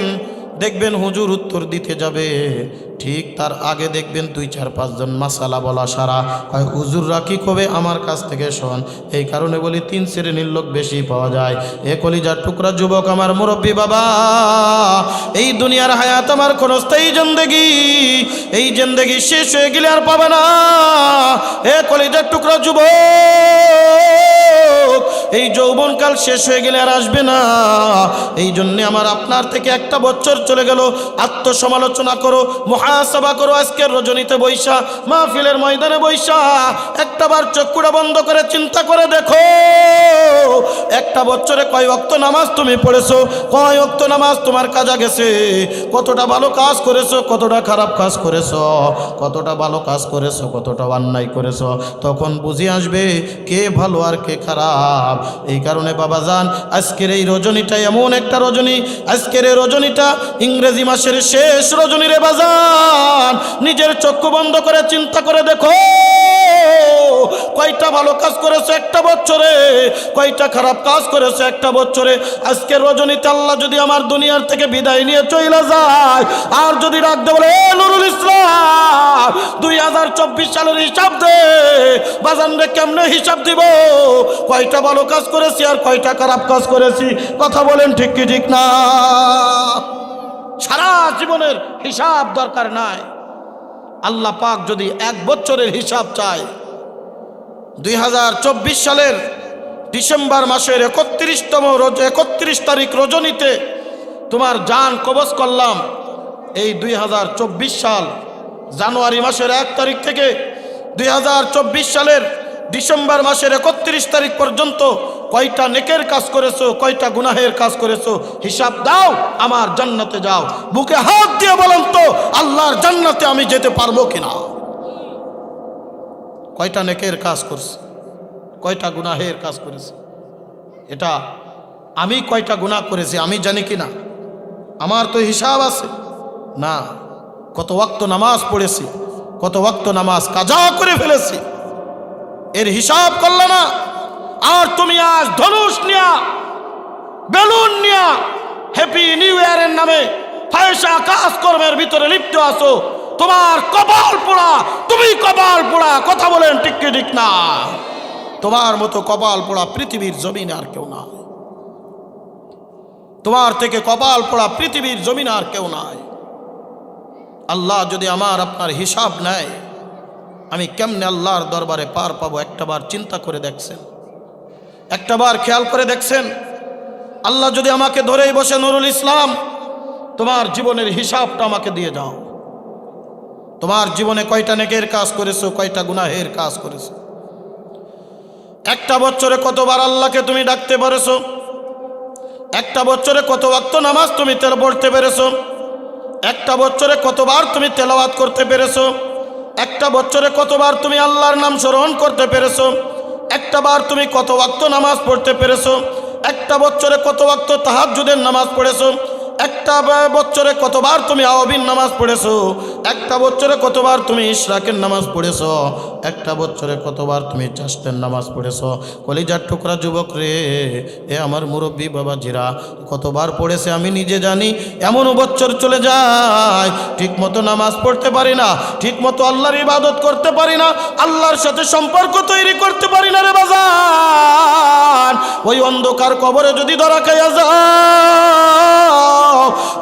দেখবেন হুজুর উত্তর দিতে যাবে, ঠিক তার আগে দেখবেন 2-4-5 জন মাসআলা বলা সারা হয় হুজুররা কি কবে আমার কাছ থেকে শোন। এই কারণে বলি 3 শ্রেণীর লোক বেশি পাওয়া যায়। এ কলিজার টুকরা যুবক আমার মুরব্বী বাবা, এই দুনিয়ার হায়াত আমার ক্ষণস্থায়ী জিন্দেগি, এই জিন্দেগি শেষ হয়ে গেলে আর পাবে না। এ কলিজার টুকরা যুবক, এই যৌবনকাল শেষ হয়ে গেলে আর আসবে না। এই জন্যে আমার আপনার থেকে 1 বছর চলে গেল, আত্মসমালোচনা করো, মুহাসাবা করো। আজকের রজনীতে বৈশা, মাহফিলের ময়দানে বৈশা একটাবার চক্ষুটা বন্ধ করে চিন্তা করে দেখো, একটা বছরে কয় ওয়াক্ত নামাজ তুমি পড়েছো, কয় ওয়াক্ত নামাজ তোমার কাজা গেছে, কতটা ভালো কাজ করেছো, কতটা খারাপ কাজ করেছো, কতটা ভালো কাজ করেছো, কতটা অন্যায় করেছো, তখন বুঝে আসবে কে ভালো আর কে খারাপ। এই কারণে বাবাজান আজকের এই রজনীটা এমন একটা রজনী, আজকের এই রজনীটা ইংরেজি মাসের শেষ রজনী রে বাজান। নিজের চক্ষু বন্ধ করে চিন্তা করে দেখো কয়টা ভালো কাজ করেছে একটা বছরে, কয়টা খারাপ কাজ করেছে একটা বছরে। আজকের রজনীতে আল্লাহ যদি আমার দুনিয়ার থেকে বিদায় নিয়ে চলে যায় আর যদি রাখতে বলে এ নুরুল ইসলাম 2024 সালের হিসাব দে, বাজান রে কেমনে হিসাব দিব, কয়টা ভালো কাজ করেছি আর কয়টা খারাপ কাজ করেছি, কথা বলেন ঠিক কি ঠিক না? সারা জীবনের হিসাব দরকার নাই। আল্লাহ পাক যদি এক বছরের হিসাব চায়, 2024 সালের ডিসেম্বর মাসের 31 তারিখ রজনীতে তোমার জান কবজ করলাম। এই 2024 সাল জানুয়ারি মাসের 1 তারিখ থেকে 2024 সালের ডিসেম্বর মাসের 31 তারিখ পর্যন্ত কয়টা নেকের কাজ করেছো, কয়টা গুনাহের কাজ করেছো, হিসাব দাও, আমার জান্নাতে যাও। বুকে হাত দিয়ে বলেন তো আল্লাহর জান্নাতে আমি যেতে পারবো কিনা? কয়টা নেকের কাজ করছে, কয়টা গুনাহের কাজ করেছে, এটা আমি কয়টা গুনাহ করেছি আমি জানি কিনা? আমার তো হিসাব আছে না। কত ওয়াক্ত নামাজ পড়েছি, কত ওয়াক্ত নামাজ কাজা করে ফেলেছি, এর হিসাব করলে না। আর তুমি আজ ধনুষ নিয়া, বেলুন নিয়া হ্যাপি নিউ ইয়ারের নামে ফায়সা কাজকর্মের ভিতরে লিপ্ত আছো। তোমার কপাল পোড়া, তুমি কপাল পোড়া, কথা বলেন ঠিক কি ঠিক না? তোমার মতো কপাল পোড়া পৃথিবীর জমিনে আর কেউ নাই। তোমার থেকে কপাল পোড়া পৃথিবীর জমিনে আর কেউ নাই। আল্লাহ যদি আমার আপনার হিসাব নেয়, আমি কেমনে আল্লাহর দরবারে পার পাবো? একটাবার চিন্তা করে দেখছেন? একটাবার খেয়াল করে দেখছেন? আল্লাহ যদি আমাকে ধরেই বসে, নুরুল ইসলাম তোমার জীবনের হিসাবটা আমাকে দিয়ে যাও, তোমার জীবনে কয়টা নেকের কাজ করেছো, কয়টা গুনাহের কাজ করেছো, একটা বছরে কতবার আল্লাহকে তুমি ডাকতে পেরেছো, একটা বছরে কত ওয়াক্ত নামাজ তুমি পড়তে পেরেছো, একটা বছরে কতবার তুমি তেলাওয়াত করতে পেরেছো, একটা বছরে কতবার তুমি আল্লাহর নাম স্মরণ করতে পেরেছো, একটা বার তুমি কত ওয়াক্ত নামাজ পড়তে পেরেছো, একটা বছরে কত ওয়াক্ত তাহাজ্জুদের নামাজ পড়েছো, একটা বছরে কতবার তুমি আওয়াবিন নামাজ পড়েছো, একটা বছরে কতবার তুমি ইশরাকের নামাজ পড়েছো, একটা বছরে কতবার তুমি চাষতের নামাজ পড়েছো। কলিজার টুকরা যুবক রে, এ আমার মুরব্বী বাবাজিরা, কতবার পড়েছে আমি নিজে জানি। এমনও বছর চলে যায় ঠিক মতো নামাজ পড়তে পারি না, ঠিক মতো আল্লাহর ইবাদত করতে পারি না, আল্লাহর সাথে সম্পর্ক তৈরি করতে পারি না রে বাজান। ওই অন্ধকার কবরে যদি ধরা খাইয়া যায়,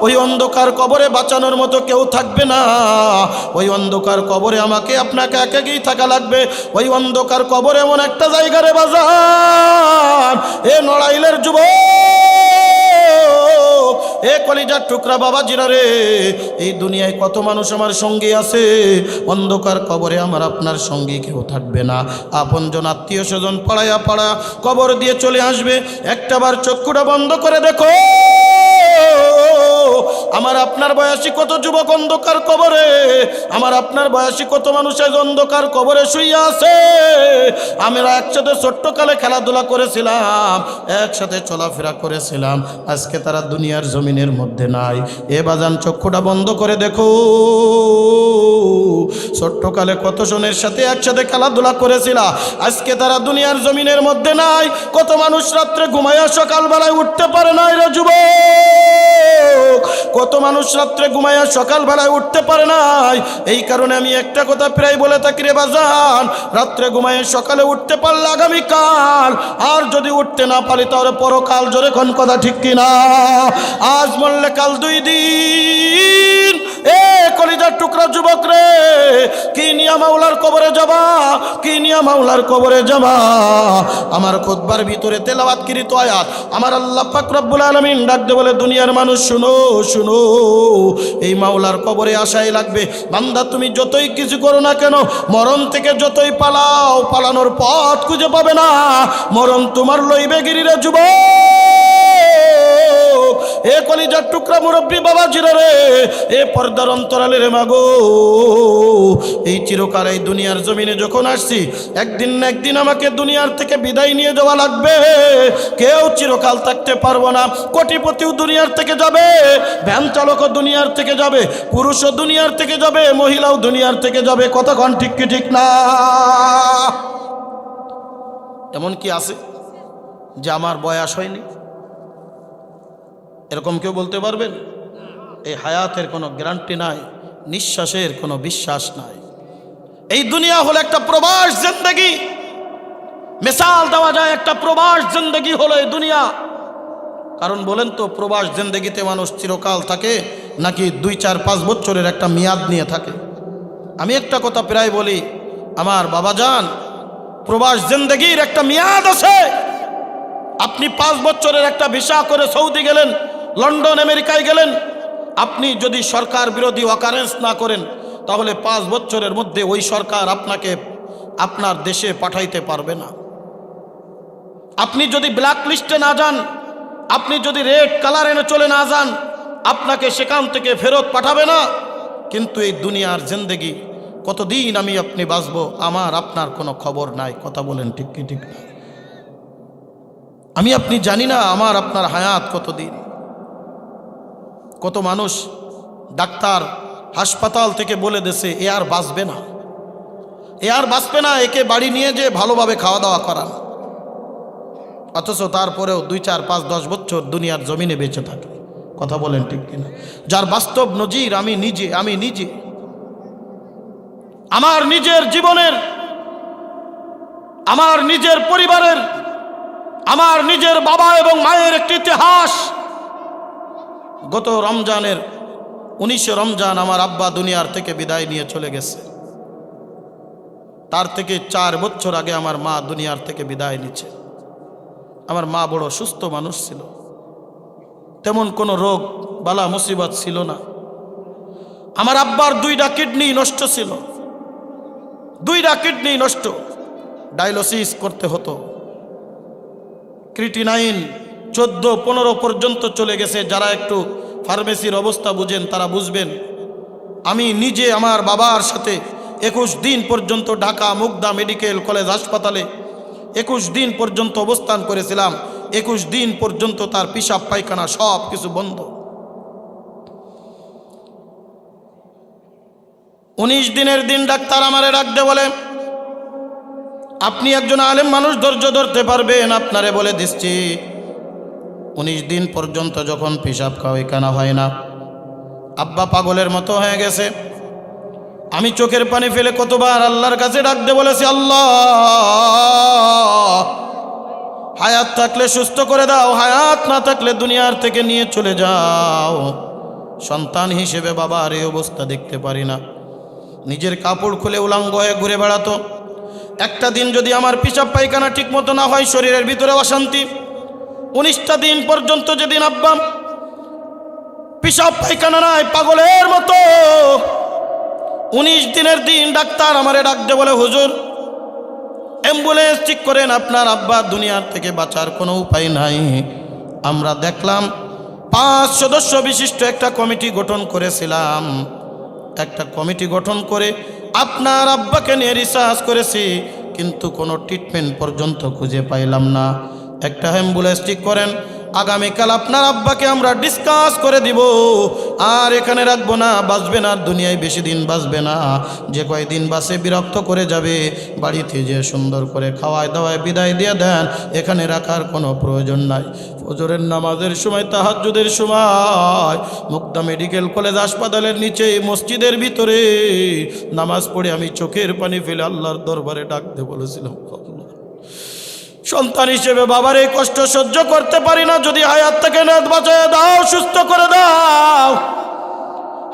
ওই অন্ধকার কবরে বাঁচানোর মতো কেউ থাকবে না। ওই অন্ধকার কবরে আমাকে আপনাকে একাই থাকা লাগবে। ওই অন্ধকার কবরে এমন একটা জায়গা রে বাজান, এ নড়াইলের যুবক, এ কলিজার টুকরা বাবাজিরা রে, এই দুনিয়ায় কত মানুষ আমার সঙ্গী আছে, অন্ধকার কবরে আমার আপনার সঙ্গী কেউ থাকবে না। আপনজন আত্মীয় স্বজন পাড়ায়া পাড়া কবর দিয়ে চলে আসবে। একটাবার চক্ষুটা বন্ধ করে দেখো, আমার আপনার বয়সী কত যুবক অন্ধকার কবরে, আমার আপনার বয়সী কত মানুষ অন্ধকার কবরে শুইয়া আছে। আমরা একসাথে ছোট্টকালে খেলাধুলা করেছিলাম, একসাথে চলাফেরা করেছিলাম, আজকে তারা দুনিয়ার জমিনের মধ্যে নাই। এ বাজান চক্ষুটা বন্ধ করে দেখো, ছোট্টকালে কত জনের সাথে একসাথে খেলাধুলা করেছিলাম, আজকে তারা দুনিয়ার জমিনের মধ্যে নাই। কত মানুষ রাত্রে ঘুমাইয়া সকালবেলায় উঠতে পারে না রে যুবক, কত মানুষ রাত্রে ঘুমাইয়া সকালবেলায় উঠতে পারে নাই। এই কারণে আমি একটা কথা প্রায় বলে থাকি রে বাজান, রাত্রে ঘুমাইয়া সকালে উঠতে পারলে আগামীকাল, আর যদি উঠতে না পারি তাহলে পরকাল। জোরে কোন কথা ঠিক কিনা? আজ মরলে কাল 2 দিন, এ কলিজার টুকরা যুবক রে, কি নিয়া মাওলার কবরে যাবা, কি নিয়া মাওলার কবরে যাবা? আমার খুতবার ভিতরে তেলাওয়াতকৃত আয়াত আমার আল্লাহ পাক রব্বুল আলামিন ডাক দিয়ে বলে, দুনিয়ার মানুষ শুনো শুনো, এই মাওলার কবরে আসাই লাগবে। বান্দা তুমি যতই কিছু করো না কেন, মরণ থেকে যতই পালাও, পালানোর পথ খুঁজে পাবে না। মরণ তোমার লইবে গিরিরে যুবক, এ কলিজার টুকরা মুরব্বী বাবা জিরা রে, এ পর্দার অন্তরালে রে মাগো, এই চিরকাল এই দুনিয়ার জমিনে যখন আসছি, একদিন না একদিন আমাকে দুনিয়ার থেকে বিদায় নিয়ে যাওয়া লাগবে। কেউ চিরকাল থাকতে পারবো না। কোটিপতিও দুনিয়ার থেকে যাবে, ভ্যান চালকও দুনিয়ার থেকে যাবে, পুরুষও দুনিয়ার থেকে যাবে, মহিলাও দুনিয়ার থেকে যাবে। কতক্ষণ ঠিক কি ঠিক না? এমন কি আছে যে আমার বয়স হয়নি? এরকম কেউ বলতে পারবেন? এই হায়াতের কোনো গ্যারান্টি নাই, নিঃশ্বাসের কোনো বিশ্বাস নাই। এই দুনিয়া হলো একটা প্রবাস জিন্দেগি। মিসাল দেওয়া যায়, একটা প্রবাস জিন্দেগি হলো এই দুনিয়া। কারণ বলেন তো, প্রবাস জিন্দেগিতে মানুষ চিরকাল থাকে নাকি 2-4-5 বছরের একটা মেয়াদ নিয়ে থাকে? আমি একটা কথা প্রায় বলি, আমার বাবাজান, প্রবাস জিন্দেগির একটা মেয়াদ আছে। আপনি 5 বছরের একটা ভিসা করে সৌদি গেলেন, লন্ডন আমেরিকায় গেলেন, আপনি যদি সরকার বিরোধী অকারেন্স না করেন, তাহলে 5 বছরের মধ্যে ওই সরকার আপনাকে আপনার দেশে পাঠাইতে পারবে না। আপনি যদি ব্ল্যাক লিস্টে না যান, আপনি যদি রেড কালার এনে চলে না যান, আপনাকে সেখান থেকে ফেরত পাঠাবে না। কিন্তু এই দুনিয়ার জিন্দেগি কতদিন আমি আপনি বাঁচবো, আমার আপনার কোনো খবর নাই। কথা বলেন ঠিক কি ঠিক না? আমি আপনি জানি না আমার আপনার হায়াত কতদিন। কত মানুষ ডাক্তার হাসপাতাল থেকে বলে দিয়েছে এ আর বাঁচবে না, এ আর বাঁচবে না, একে বাড়ি নিয়ে যে ভালোভাবে খাওয়া দাওয়া করান। অথচ তারপরেও 2-4-5-10 বছর দুনিয়ার জমিনে বেঁচে থাকে। কথা বলেন ঠিক কিনা? যার বাস্তব নজির আমি নিজে আমার নিজের জীবনের, আমার নিজের পরিবারের, আমার নিজের বাবা এবং মায়ের একটি ইতিহাস। গত রমজানের 19 রমজান আমার আব্বা দুনিয়ার থেকে বিদায় নিয়ে চলে গেছে। তার থেকে 4 বছর আগে আমার মা দুনিয়ার থেকে বিদায় নিচ্ছে। আমার মা বড় সুস্থ মানুষ ছিল, তেমন কোনো রোগ বালা মুসিবত ছিল না। আমার আব্বার 2টা কিডনি নষ্ট ছিল, 2টা কিডনি নষ্ট, ডায়ালিসিস করতে হতো। ক্রিটিনাইন 14-15 পর্যন্ত চলে গেছে। যারা একটু ফার্মেসির অবস্থা বুঝেন তারা বুঝবেন। আমি নিজে আমার বাবার সাথে 21 দিন পর্যন্ত ঢাকা মুগদা মেডিকেল কলেজ হাসপাতালে 21 দিন পর্যন্ত অবস্থান করেছিলাম। 21 দিন পর্যন্ত তার পিসাব পায়খানা সব কিছু বন্ধ। 19 দিনের দিন ডাক্তার আমারে ডাকতে বলে, আপনি একজন আলেম মানুষ, ধৈর্য ধরতে পারবেন, আপনারে বলে দিচ্ছি 19 দিন পর্যন্ত যখন পিসাব পায়খানা হয় না, আব্বা পাগলের মতো হয়ে গেছে। আমি চোখের পানি ফেলে কতবার আল্লাহর কাছে ডাকতে বলেছি, আল্লাহ হায়াত থাকলে সুস্থ করে দাও, হায়াত না থাকলে দুনিয়ার থেকে নিয়ে চলে যাও। সন্তান হিসেবে বাবার এই অবস্থা দেখতে পারি না। নিজের কাপড় খুলে উলঙ্গ হয়ে ঘুরে বেড়াতো। একটা দিন যদি আমার পিসাব পায়খানা ঠিক মতো না হয়, শরীরের ভিতরে অশান্তি। 19টা দিন পর্যন্ত যেদিন আব্বা পিসাব পায়খানা নাই, পাগলের মতো 19 দিনের দিন ডাক্তার আমারে ডাকতে বলে, হুজুর অ্যাম্বুলেন্স ঠিক করেন, আপনার আব্বা দুনিয়ার থেকে বাঁচার কোনো উপায় নাই। আমরা দেখলাম 5 সদস্য বিশিষ্ট একটা কমিটি গঠন করেছিলাম। একটা কমিটি গঠন করে আপনার আব্বাকে নিয়ে রিসার্চ করেছি, কিন্তু কোনো ট্রিটমেন্ট পর্যন্ত খুঁজে পাইলাম না। একটা অ্যাম্বুলেন্স ঠিক করেন, আগামীকাল আপনার আব্বাকে আমরা ডিসকাস করে দিব, আর এখানে রাখবো না, বাঁচবে না, দুনিয়ায় বেশি দিন বাঁচবে না। যে কয়দিন বাঁচে বিরক্ত করে যাবে, বাড়িতে যে সুন্দর করে খাওয়ায় দাওয়ায় বিদায় দিয়ে দেন, এখানে রাখার কোনো প্রয়োজন নাই। ফজরের নামাজের সময়, তাহাজ্জুদের সময় মুগদা মেডিকেল কলেজ হাসপাতালের নিচে মসজিদের ভিতরে নামাজ পড়ে আমি চোখের পানি ফেলে আল্লাহর দরবারে ডাকতে বলেছিলাম, সন্তান হিসেবে বাবার এই কষ্ট সহ্য করতে পারি না, যদি হায়াত থেকে নাত বাঁচায় দাও, সুস্থ করে দাও।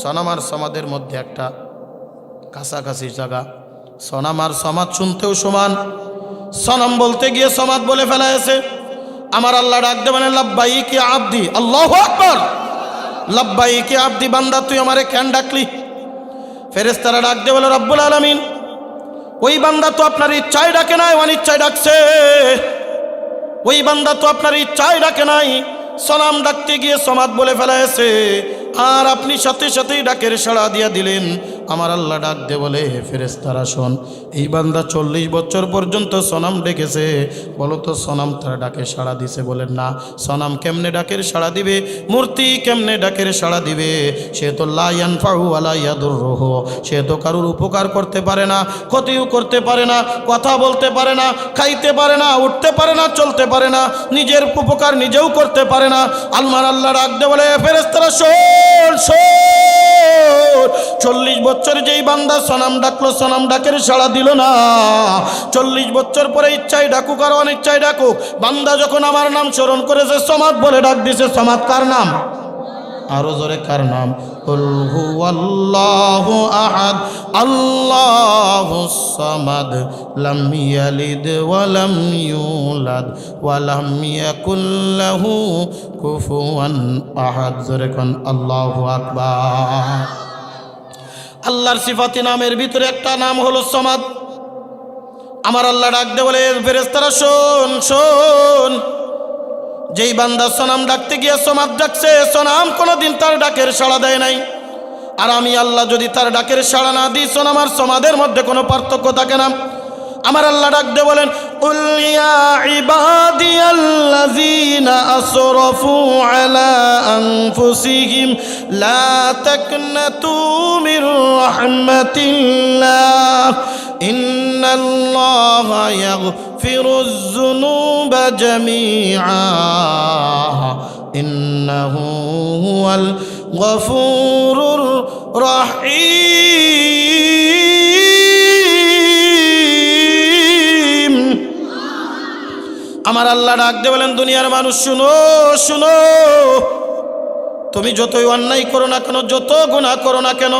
সনাম আর সমাদের মধ্যে একটা কাছাকাছি জায়গা। সনাম আর সমাদ শুনতেও সমান। সনাম বলতে গিয়ে সমাদ বলে ফেলাইছে। আমার আল্লাহ ডাক দে মানে লাব্বাইক ইয়া আব্দি, আল্লাহু আকবার, লাব্বাইক ইয়া আব্দি, বান্দা তুই আমারে কেন ডাকলি? ফেরেশতারা ডাক দে বলে রব্বুল আলামিন, ওই বান্দা তো আপনার ইচ্ছায় ডাকে নাই, অনিচ্ছায় ডাকছে। ওই বান্দা তো আপনার ইচ্ছায় ডাকে নাই, সনাম ডাকতে গিয়ে সমাদ বলে ফেলাইছে, আর আপনি সাথে সাথেই ডাকের সাড়া দিয়া দিলেন। আমার আল্লাহ ডাক দে বলে ফেরেশতারা শোন, এই বান্দা 40 বছর পর্যন্ত সনাম ডেকেছে, বলো তো সনাম তার ডাকে সাড়া দিছে? বলেন না। সনাম কেমনে ডাকের সাড়া দিবে? মূর্তি কেমনে ডাকের সাড়া দিবে? সে তো লা ইয়ানফাউ ওয়ালা ইয়াদুররুহু, সে তো কারোর উপকার করতে পারে না, ক্ষতিও করতে পারে না, কথা বলতে পারে না, খাইতে পারে না, উঠতে পারে না, চলতে পারে না, নিজের উপকার নিজেও করতে পারে না। আমার আল্লাহ ডাক দে বলে ফেরেশতারা শোন শোন, 40 বছর যেই বান্দা সনাম ডাকলো, সনাম ডাকের সাড়া দিল না, 40 বছর পরে ইচ্ছায় ডাকুক আর অনিচ্ছায় ডাকুক, বান্দা যখন আমার নাম স্মরণ করেছে, সমাদ বলে ডাক দিছে। সমাদ কার নাম? আরো জোরে কার নাম? কুল হুয়াল্লাহু আহাদ আল্লাহুস সামাদ লাম ইয়ালিদ ওয়া লাম ইউলাদ ওয়া লাম ইয়াকুল লাহু কুফুয়ান আহাদ। জোরে কোন আল্লাহু আকবার। আল্লাহর সিফাতি নামের ভিতরে একটা নাম হলো সমাদ। আমার আল্লাহ ডাক দে বলে ফেরেশতারা শোন শোন, যেই বান্দা সনাম ডাকতে গিয়ে সমাদ ডাকছে, সনাম কোনোদিন তার ডাকের সাড়া দেয় নাই। আর আমি আল্লাহ যদি তার ডাকের সাড়া না দিই, সনাম আর সমাদের মধ্যে কোনো পার্থক্য থাকে না। আমার আল্লাহ ডাক দে বলেন কুল ইয়া ইবাদিয়াল্লাযীনা আসরাফু আলা আনফুসিহিম লা তাকনাতু মির রাহমাতিল্লাহ ইন্নাল্লাহা ইয়াগফিরুয যুনুবা জামিআ ইন্নাহু হুয়াল গফুরুর রহিম। আমার আল্লাহ ডাক দে বলেন দুনিয়ার মানুষ শুনো শুনো, তুমি যতই অন্যায় করো না কেন, যত গুনাহ করো না কেন,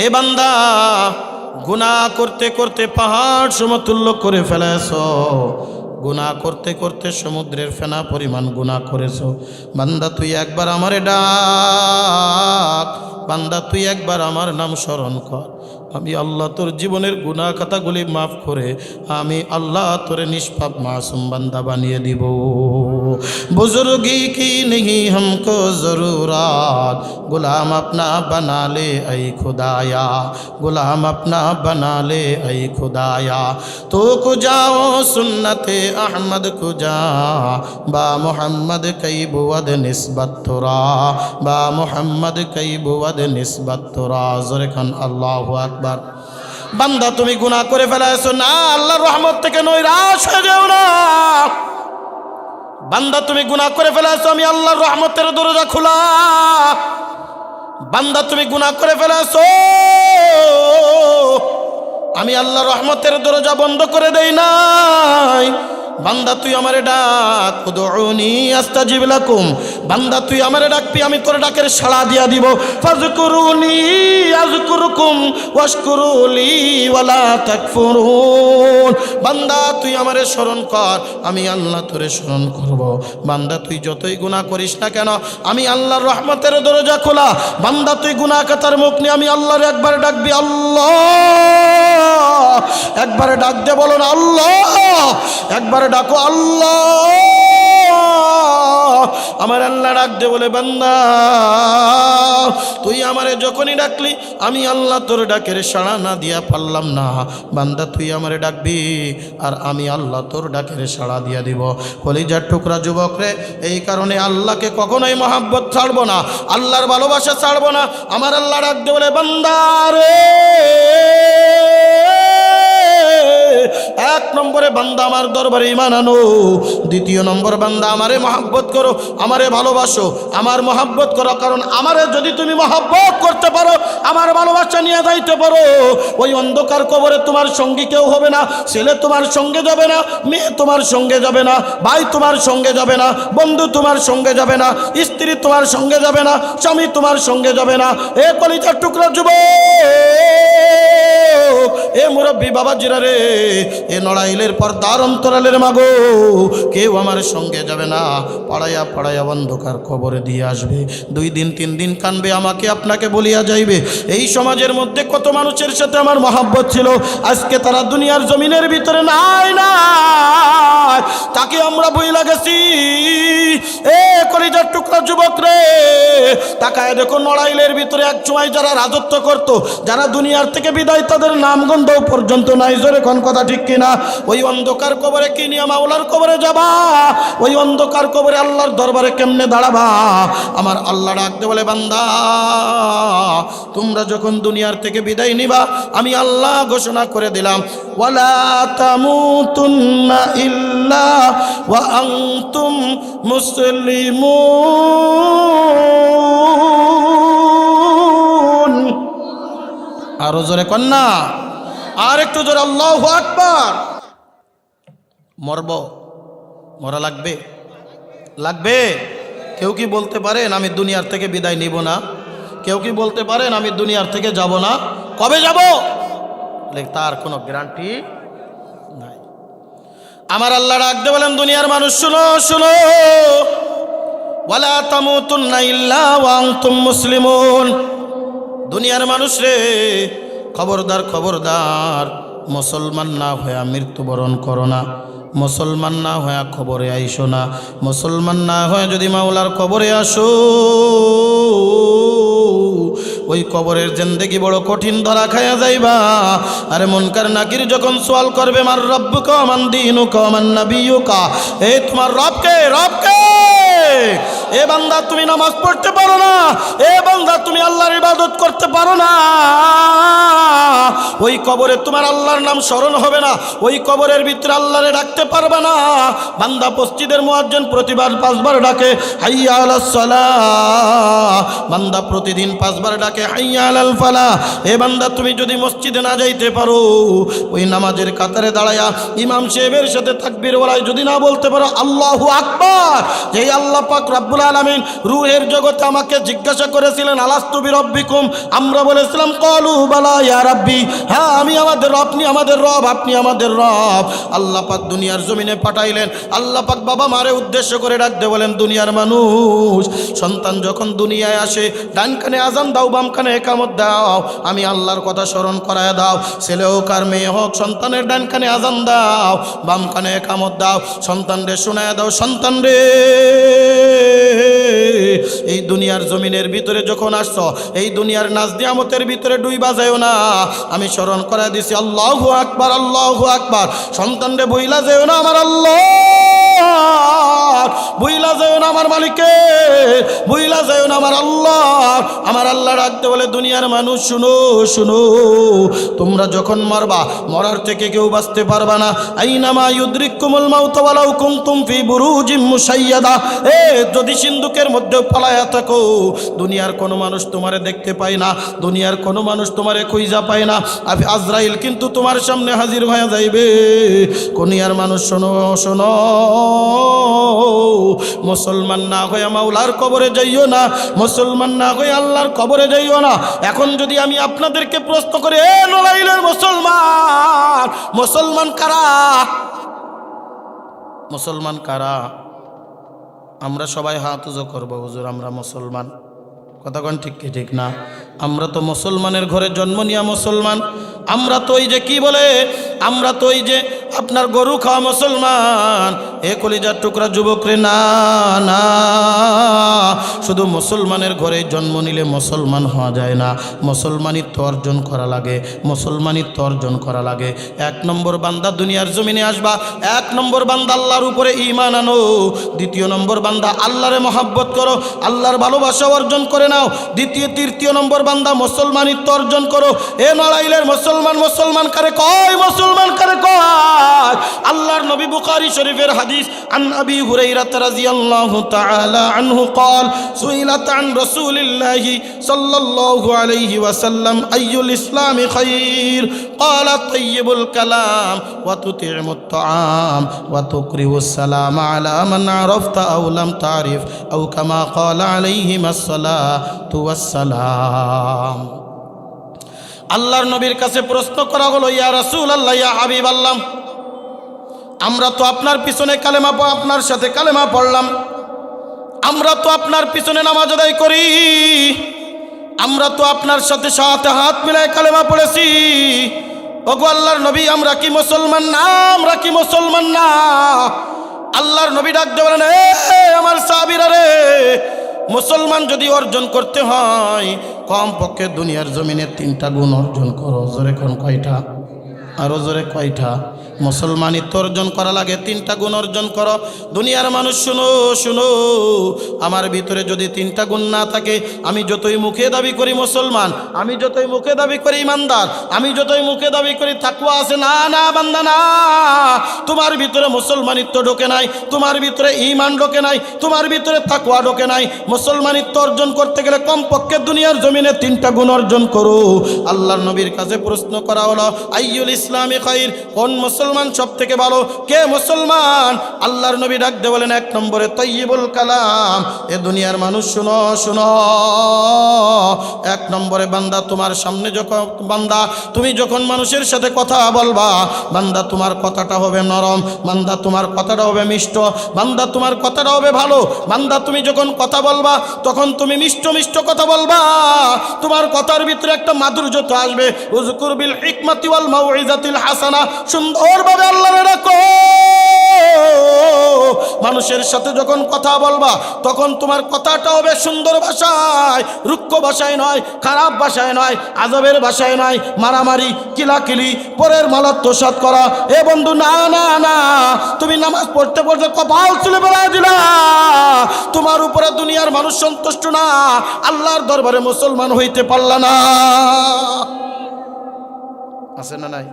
এ বান্দা গুনাহ করতে করতে পাহাড় সমতুল্য করে ফেলেছো, গুনাহ করতে করতে সমুদ্রের ফেনা পরিমাণ গুনাহ করেছো। বান্দা তুই একবার আমারে ডাক, বান্দা তুই একবার আমার নাম স্মরণ কর, আমি আল্লাহ তোর জীবনের গুনাহ খাতাগুলি মাফ করে আমি আল্লাহ তোরে নিষ্পাপ মাসুম বান্দা বানিয়ে দিব। বুজুর্গি কি नहीं हमको ज़रूरत, गुलाम अपना बना ले ऐ खुदाया, गुलाम अपना बना ले ऐ खुदाया, तो कुजाओ सुन्नते अहमद कुजा बा मोहम्मद कई बुवद निस्बत तुरा, बा मोहम्मद कई बुवद निस्बत तुरा। ज़ोरे खान अल्लाहु আকবার। বান্দা তুমি গুনাহ করে ফেলেছো না, আল্লাহর রহমত থেকে নৈরাশ হয়ে যাও না। বান্দা তুমি গুনাহ করে ফেলেছো, আমি আল্লাহর রহমতের দরজা খোলা। বান্দা তুমি গুনাহ করে ফেলেছো, আমি আল্লাহর রহমতের দরজা বন্ধ করে দেই নাই। বান্দা তুই আমারে ডাক, উদউনি আস্তাজিব লাকুম, বান্দা তুই আমারে ডাকবি, আমি তোর ডাকের সাড়া দিয়া দিব। ফাজকুরুনি আযকুরুকুম ওয়াশকুরুলি ওয়ালা তাকফুরুন, বান্দা তুই আমারে স্মরণ কর, আমি আল্লাহ তোরে স্মরণ করব। বান্দা তুই যতই গুনাহ করিস না কেন, আমি আল্লাহর রহমতের দরজা খোলা। বান্দা তুই গুনাহ কাতার মুখ নিয়ে আমি আল্লাহর একবার ডাকবি, আল্লাহ একবারে ডাক দে, বলো না আল্লাহ, একবারে ডাকো আল্লাহ। আমার আল্লাহ ডাক দে বলে বান্দা তুই আমারে যখনই ডাকলি, আমি আল্লাহ তোর ডাকের সাড়া না দিয়া পারলাম না। বান্দা তুই আমারে ডাকবি আর আমি আল্লাহ তোর ডাকের সাড়া দিয়া দিব। কলিজার টুকরা যুবক রে, এই কারণে আল্লাহকে কখনোই মহাব্বত ছাড়বো না, আল্লাহর ভালোবাসা ছাড়বো না। আমার আল্লাহ ডাক দে বলে বান্দা রে, এক নম্বরে বান্দা আমার দরবারে ঈমান আনো, দ্বিতীয় নম্বর বান্দা আমারে মহব্বত করো, আমারে ভালোবাসো, আমার মহব্বত করো। কারণ আমারে যদি তুমি মহব্বত করতে পারো, আমার ভালোবাসা নিয়ে যাইতে পারো, ওই অন্ধকার কবরে তোমার সঙ্গী কেউ হবে না। ছেলে তোমার সঙ্গে যাবে না, মেয়ে তোমার সঙ্গে যাবে না, ভাই তোমার সঙ্গে যাবে না, বন্ধু তোমার সঙ্গে যাবে না, স্ত্রী তোমার সঙ্গে যাবে না, স্বামী তোমার সঙ্গে যাবে না। এ কলিজার টুকরা যুবক, এ মুরব্বী বাবাজিরা রে, এ নড়াইলের পর্দার অন্তরালের মাগো, কেউ আমার সঙ্গে যাবে না। পাড়াইয়া পাড়াইয়া অন্ধকার কবরে দিয়ে আসবে, 2 দিন 3 দিন কানবে, আমাকে আপনাকে বলিয়া যাইবে এই সমাজের মধ্যে কত মানুষের সাথে আমার মহব্বত ছিল, আজকে তারা দুনিয়ার জমিনের ভিতরে নাই না, তাকে আমরা বইলা গেছি। এ কলিজার টুকরা যুবক রে, তাকায় দেখো নড়াইলের ভিতরে এক সময় যারা রাজত্ব করত, যারা দুনিয়ার থেকে বিদায়, তাদের নামগন্ধ পর্যন্ত নাই। জোরে কোন কথা ঠিক কিনা? ওই অন্ধকার কবরে কি নিয়ে মাওলার কবরে যাবা? ওই অন্ধকার কবরে আল্লাহর দরবারে কেমনে দাঁড়াবা? আমার আল্লাহ ডাকতে বলে, বান্দা তোমরা যখন দুনিয়ার থেকে বিদায় নিবা, আমি আল্লাহ ঘোষণা করে দিলাম, ওয়ালা তামুতুন্না ইল্লা ওয়া আনতুম মুসলিমুন। আরো জোরে কন্যা, আর একটু জোরে আল্লাহু আকবার। মরব, মরা লাগবে, লাগবে। কেউ কি বলতে পারেন আমি দুনিয়ার থেকে বিদায় নিব না? কেউ কি বলতে পারেন আমি দুনিয়ার থেকে যাব না? কবে যাব? তার কোনো গ্যারান্টি নাই। আমার আল্লাহ ডাকতে বলেন, দুনিয়ার মানুষ শুনো শুনো, ওয়ালা তামুতুন্না ইল্লা ওয়া আনতুম মুসলিমুন। দুনিয়ার মানুষ রে, খবরদার খবরদার, মুসলমান না হয়ে মৃত্যুবরণ করো না, মুসলমান না হয়ে কবরে আইসো না। মুসলমান না হয়ে যদি মাওলার কবরে আসো, ওই কবরের জিন্দেগি বড় কঠিন ধরা খায়া যাইবা। আরে মুনকার নাকির যখন সওয়াল করবে, মার রব্বুকা মান দীনুকা মান নাবিয়ুকা, এই তোমার রবকে, রবকে। এ বান্দা তুমি নামাজ পড়তে পারো না, এ বান্দা তুমি আল্লাহর ইবাদত করতে পারো না, ওই কবরে তোমার আল্লাহর নাম স্মরণ হবে না, ওই কবরের ভিতরে আল্লাহরে ডাকতে পারবে না। বান্দা মসজিদের মুয়াজ্জিন প্রতিবার 5 বার ডাকে হাইয়া আলাস সালাহ, বান্দা প্রতিদিন 5 বার ডাকে হাইয়া আলাল ফালাহ। এ বান্দা তুমি যদি মসজিদে না যাইতে পারো, ওই নামাজের কাতারে দাঁড়ায়া ইমাম সাহেবের সাথে তাকবীর ওয়ালাই যদি না বলতে পারো আল্লাহু আকবার, যেই আল্লাহ পাক রব্বুল আলামিন রূহের জগতে আমাকে জিজ্ঞাসা করেছিলেন, আলাস্তু বিরব্বিকুম, আমরা বলেছিলাম ক্বালু বালা ইয়া রাব্বি, হ্যাঁ আমি আমাদের রব, আপনি আমাদের রব, আপনি আমাদের রব। আল্লাহ পাক দুনিয়ার জমিনে পাঠাইলেন। আল্লাহ পাক বাবা মারে উদ্দেশ্য করে ডাকতে বলেন, দুনিয়ার মানুষ, সন্তান যখন দুনিয়ায় আসে, ডান কানে আজান দাও, বাম কানে ইকামত দাও, আমি আল্লাহর কথা স্মরণ করায় দাও। ছেলে হোক আর মেয়ে হোক, সন্তানের ডান কানে আজান দাও, বাম কানে ইকামত দাও, সন্তানরে শোনায় দাও, সন্তান রে এই দুনিয়ার জমিনের ভিতরে যখন আসছো, এই দুনিয়ার নাজ নিয়ামতের ভিতরে ডুইবা যায়ও না, আমি স্মরণ করায় দিছি আল্লাহু আকবার, আল্লাহু আকবার। সন্তানরে বইলা যায়ও না আমার আল্লাহ, বইলা যায়ও না আমার মালিকে, বইলা যায়ও না আমার আল্লাহ। আমার আল্লাহ ডাকতে বলে, দুনিয়ার মানুষ শুনো শুনো, তোমরা যখন মরবা, মরার থেকে কেউ বাঁচতে পারবা না। আইনামা ইউদরিকুমুল মাউত ওয়ালাউ কুনতুম ফি বুরুজিম মুশাইয়াদা, এ যদি সিন্ধুকের মধ্যে পালায়া থাকো, দুনিয়ার কোনো মানুষ তোমারে দেখতে পায় না, দুনিয়ার কোনো মানুষ তোমারে খুঁজা পায় না, আজরাইল কিন্তু তোমার সামনে হাজির হয়ে যাইবে। দুনিয়ার মানুষ শোনো শোনো, মুসলমান না হয়ে মাওলার কবরে যাইও না, মুসলমান না হয়ে আল্লাহর কবরে যাইও না। এখন যদি আমি আপনাদেরকে প্রশ্ন করি, এ নড়াইলের মুসলমান, মুসলমান কারা? মুসলমান কারা? আমরা সবাই হাত উঁচু করবো, হুজুর আমরা মুসলমান। কথা কোন ঠিক কি ঠিক না? আমরা তো মুসলমানের ঘরে জন্ম নিয়া মুসলমান। আমরা তো ওই যে কি বলে, আমরা তো ওই যে আপনার গরু খাওয়া মুসলমান। এ কলিজার টুকরা যুবক রে, না না, শুধু মুসলমানের ঘরে জন্ম নিলে মুসলমান হওয়া যায় না, মুসলমানিত্ব অর্জন করা লাগে, মুসলমানিত্ব অর্জন করা লাগে। এক নম্বর বান্দা দুনিয়ার জমিনে আসবা, এক নম্বর বান্দা আল্লাহর উপরে ঈমান আনো, দ্বিতীয় নম্বর বান্দা আল্লাহরে মহব্বত করো, আল্লাহর ভালোবাসা অর্জন করে নাও, তৃতীয় নম্বর বান্দা মুসলমানিত্ব অর্জন করো। এ নড়াইলের মুসলমান, মুসলমান কারে কয়, মুসলমান কারে কয়? আল্লাহর নবী বুখারী শরীফের হাদিস, আন আবি হুরায়রা রাদিয়াল্লাহু তাআলা আনহু قال سئلت عن رسول الله صلى الله عليه وسلم أي الإسلام خير قال طيب الكلام وتطعم الطعام وتقرئ السلام على من عرفت أو لم تعرف أو كما قال عليهما الصلاة والسلام। আল্লাহর নবীর কাছে প্রশ্ন করা হলো, ইয়া রাসূলুল্লাহ, ইয়া হাবিবাল্লাহ, আমরা তো আপনার পিছনে কালেমা আপনার সাথে কালেমা পড়লাম, আমরা তো আপনার পিছনে নামাজ আদায় করি, আমরা তো আপনার সাথে সাথে হাত মিলায় কালেমা পড়েছি, ওগো আল্লাহর নবী, আমরা কি মুসলমান না? আমরা কি মুসলমান না? আল্লাহর নবী ডাক দিয়ে বলেন, এ আমার সাহাবীরা রে, মুসলমান যদি অর্জন করতে হয় কমপক্ষে দুনিয়ার জমিনে 3টা গুণ অর্জন করো। জোরে কোন কয়টা? আরো জোরে কয়টা? মুসলমানিত্ব অর্জন করা লাগে 3টা গুণ অর্জন করো। দুনিয়ার মানুষ শুনো শুনো, আমার ভিতরে যদি 3টা গুণ না থাকে, আমি যতই মুখে দাবি করি মুসলমান, আমি যতই মুখে দাবি করি ইমানদার, আমি যতই মুখে দাবি করি তাকওয়া আছে, না না বান্দা না, তোমার ভিতরে মুসলমানিত্ব ঢোকে নাই, তোমার ভিতরে ঈমান ঢোকে নাই, তোমার ভিতরে তাকওয়া ঢোকে নাই। মুসলমানিত্ব অর্জন করতে গেলে কমপক্ষে দুনিয়ার জমিনে 3টা গুণ অর্জন করো। আল্লাহর নবীর কাছে প্রশ্ন করা হলো, আইয়ুল ইসলামি খায়র, কোন মুসলমান সব থেকে ভালো? কে মুসলমান? আল্লাহর নবী ডাক দিয়ে বলেন, 1 নম্বরে তাইয়িবুল কালাম। এ দুনিয়ার মানুষ শুনো শুনো, 1 নম্বরে বান্দা তোমার সামনে যখন, বান্দা তুমি যখন মানুষের সাথে কথা বলবা, বান্দা তোমার কথাটা হবে নরম, বান্দা তোমার কথাটা হবে মিষ্ট, বান্দা তোমার কথাটা হবে ভালো। বান্দা তুমি যখন কথা বলবা তখন তুমি মিষ্ট মিষ্ট কথা বলবা, তোমার কথার ভিতরে একটা মাধুর্যতা আসবে। উযকুর বিল হিকমাতি ওয়াল মাউইজাতিল হাসানা, সুন্দরভাবে আল্লাহরে রাখো। মানুষের সাথে যখন কথা বলবা তখন তোমার কথাটা হবে সুন্দর ভাষায়, রুক্ষ ভাষায় নয়, খারাপ ভাষায় নয়, আজবের ভাষায় নয়, মারামারি কিলাকিলি পরের মালাত্মসাৎ করা। এ বন্ধু, না না না, তুমি নামাজ পড়তে পড়তে কপাল চুলে বেড়ায় দিলা, তোমার উপরে দুনিয়ার মানুষ সন্তুষ্ট না, আল্লাহর দরবারে মুসলমান হইতে পারলা না। আছে না নাই?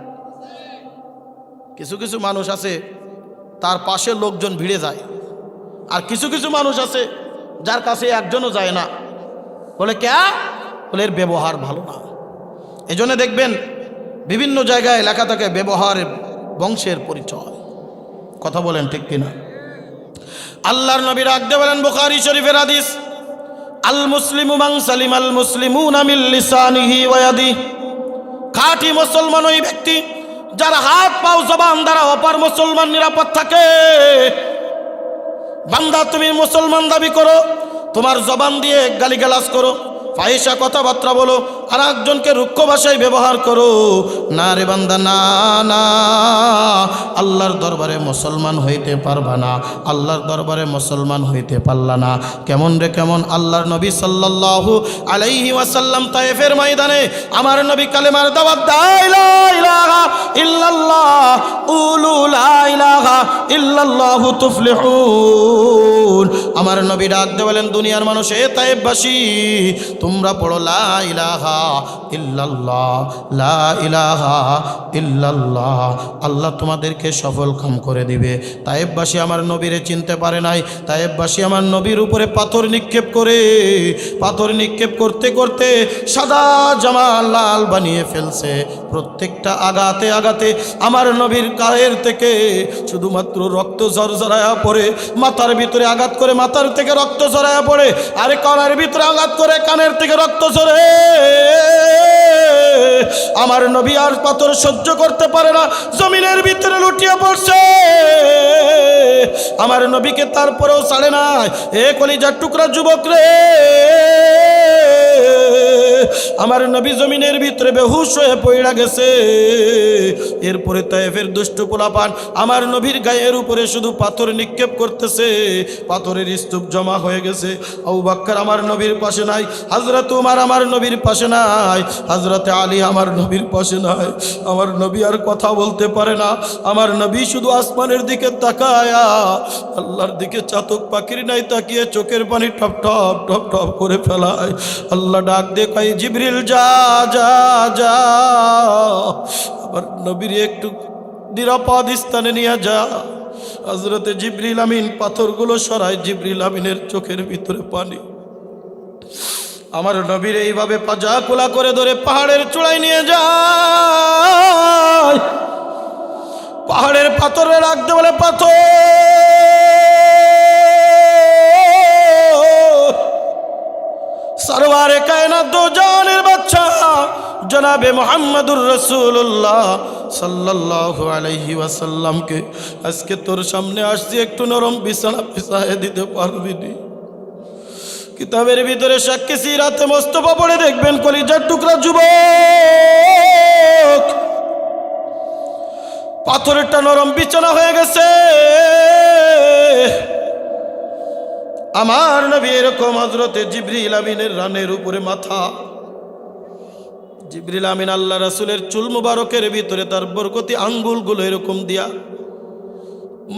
কিছু কিছু মানুষ আছে তার পাশে লোকজন ভিড়ে যায়, আর কিছু কিছু মানুষ আছে যার কাছে একজনও যায় না। বলে কে? বলে এর ব্যবহার ভালো না। এই জন্য দেখবেন বিভিন্ন জায়গায় লেখা থাকে ব্যবহারের বংশের পরিচয়। কথা বলেন ঠিক কিনা? আল্লাহর নবী রাখতে বলেন, বুখারী শরীফের হাদিস, আল মুসলিমু মান সালিমাল মুসলিমুনা মিন লিসানিহি ওয়া ইয়াদিহি, খাঁটি মুসলমান ওই ব্যক্তি যার হাত পাও জবান দ্বারা অপর মুসলমান নিরাপদ থাকে। বান্দা তুমি মুসলমান দাবি করো, তোমার জবান দিয়ে গালিগালাজ করো, ফাহিশা কথাবার্তা বলো, আর একজনকে রুক্ষ ভাষায় ব্যবহার করো, না রে বান্দা, না না, আল্লাহর দরবারে মুসলমান হইতে পারবা না, আল্লাহর দরবারে মুসলমান হইতে পারলা না। কেমন রে কেমন? আল্লাহর নবী সাল্লাল্লাহু আলাইহি ওয়াসাল্লাম তায়েফের ময়দানে আমার নবী কালেমার দাওয়াত দেয়, লা ইলাহা ইল্লাল্লাহ, কুলু লা ইলাহা ইল্লাল্লাহু তুফলিহুন। আমার নবী ডাক দিয়ে বলেন, দুনিয়ার মানুষ, এ তায়েফবাসী, তোমরা পড়ো লা ইলাহা ইল্লাল্লাহ, লা ইলাহা ইল্লাল্লাহ, আল্লাহ তোমাদেরকে সফল কাম করে দিবে। তায়েফবাসী আমার নবীরে চিনতে পারে নাই, তায়েফবাসী আমার নবীর উপরে পাথর নিক্ষেপ করে, পাথর নিক্ষেপ করতে করতে সাদা জামা লাল বানিয়ে ফেলছে। প্রত্যেকটা আঘাতে আঘাতে আমার নবীর গায়ের থেকে শুধুমাত্র রক্ত ঝরঝরায়া পড়ে, মাথার ভিতরে আঘাত করে মাথার থেকে রক্ত ঝরায়া পড়ে, আরে কানের ভিতরে আঘাত করে কানের থেকে রক্ত ঝরে। আমার নবী আর পাথর সহ্য করতে পারে না, জমিনের ভিতরে লুটিয়ে পড়ছে। আমার নবীকে তারপরেও ছাড়ে না। এ কলিজার টুকরা যুবক রে, আমার নবী জমিনের ভিতরে বেহুশ হয়ে পড়ে গেছে। এরপরে তায়েফের দুষ্ট পোলাপান আমার নবীর গায়ের উপরে শুধু পাথর নিক্ষেপ করতেছে, পাথরের স্তূপ জমা হয়ে গেছে। আবু বকর আমার নবীর পাশে নাই, হযরত উমর আমার নবীর পাশে নাই, হযরত আলী আমার নবীর পাশে নাই। আমার নবী আর কথা বলতে পারে না। আমার নবী শুধু আসমানের দিকে তাকায়া আল্লাহর দিকে চাতক পাখির নাই তাকিয়ে চোখের পানি টপ টপ টপ টপ করে ফেলায়। আল্লাহ ডাক দিয়ে কয়, জিবরিল যা যা যা, আমার নবীর একটু নিরাপদ স্থানে নিয়ে যা। হযরতে জিবরিল আমিন পাথরগুলো সরায়, জিবরিল আমিনের চোখের ভিতরে পানি। আমার নবীর এইভাবে পাজা কোলা করে ধরে পাহাড়ের চূড়ায় নিয়ে যায়। পাহাড়ের পাথরে রাখতে বলে, পাথর সরওয়ারে কায়নাত দো জানের বাদশা জনাবে মুহাম্মদুর রাসূলুল্লাহ সাল্লাল্লাহু আলাইহি ওয়াসাল্লামকে আজকে তোর সামনে আসছি, একটু নরম বিছানা বিছায়ে দিতে পারবি নি? কিতাবের ভিতরে সাক্ষী সিরাতে মোস্তফা পড়ে দেখবেন, কলিজার টুকরা যুবক, পাথরেরটা নরম বিছানা হয়ে গেছে। আমার নবী এরকম হযরতে জিবরিল আমিনের রানের উপরে মাথা। জিবরিল আমিন আল্লাহ রাসূলের চুল মুবারকের ভিতরে তার বরকতি আঙ্গুলগুলো এরকম দিয়া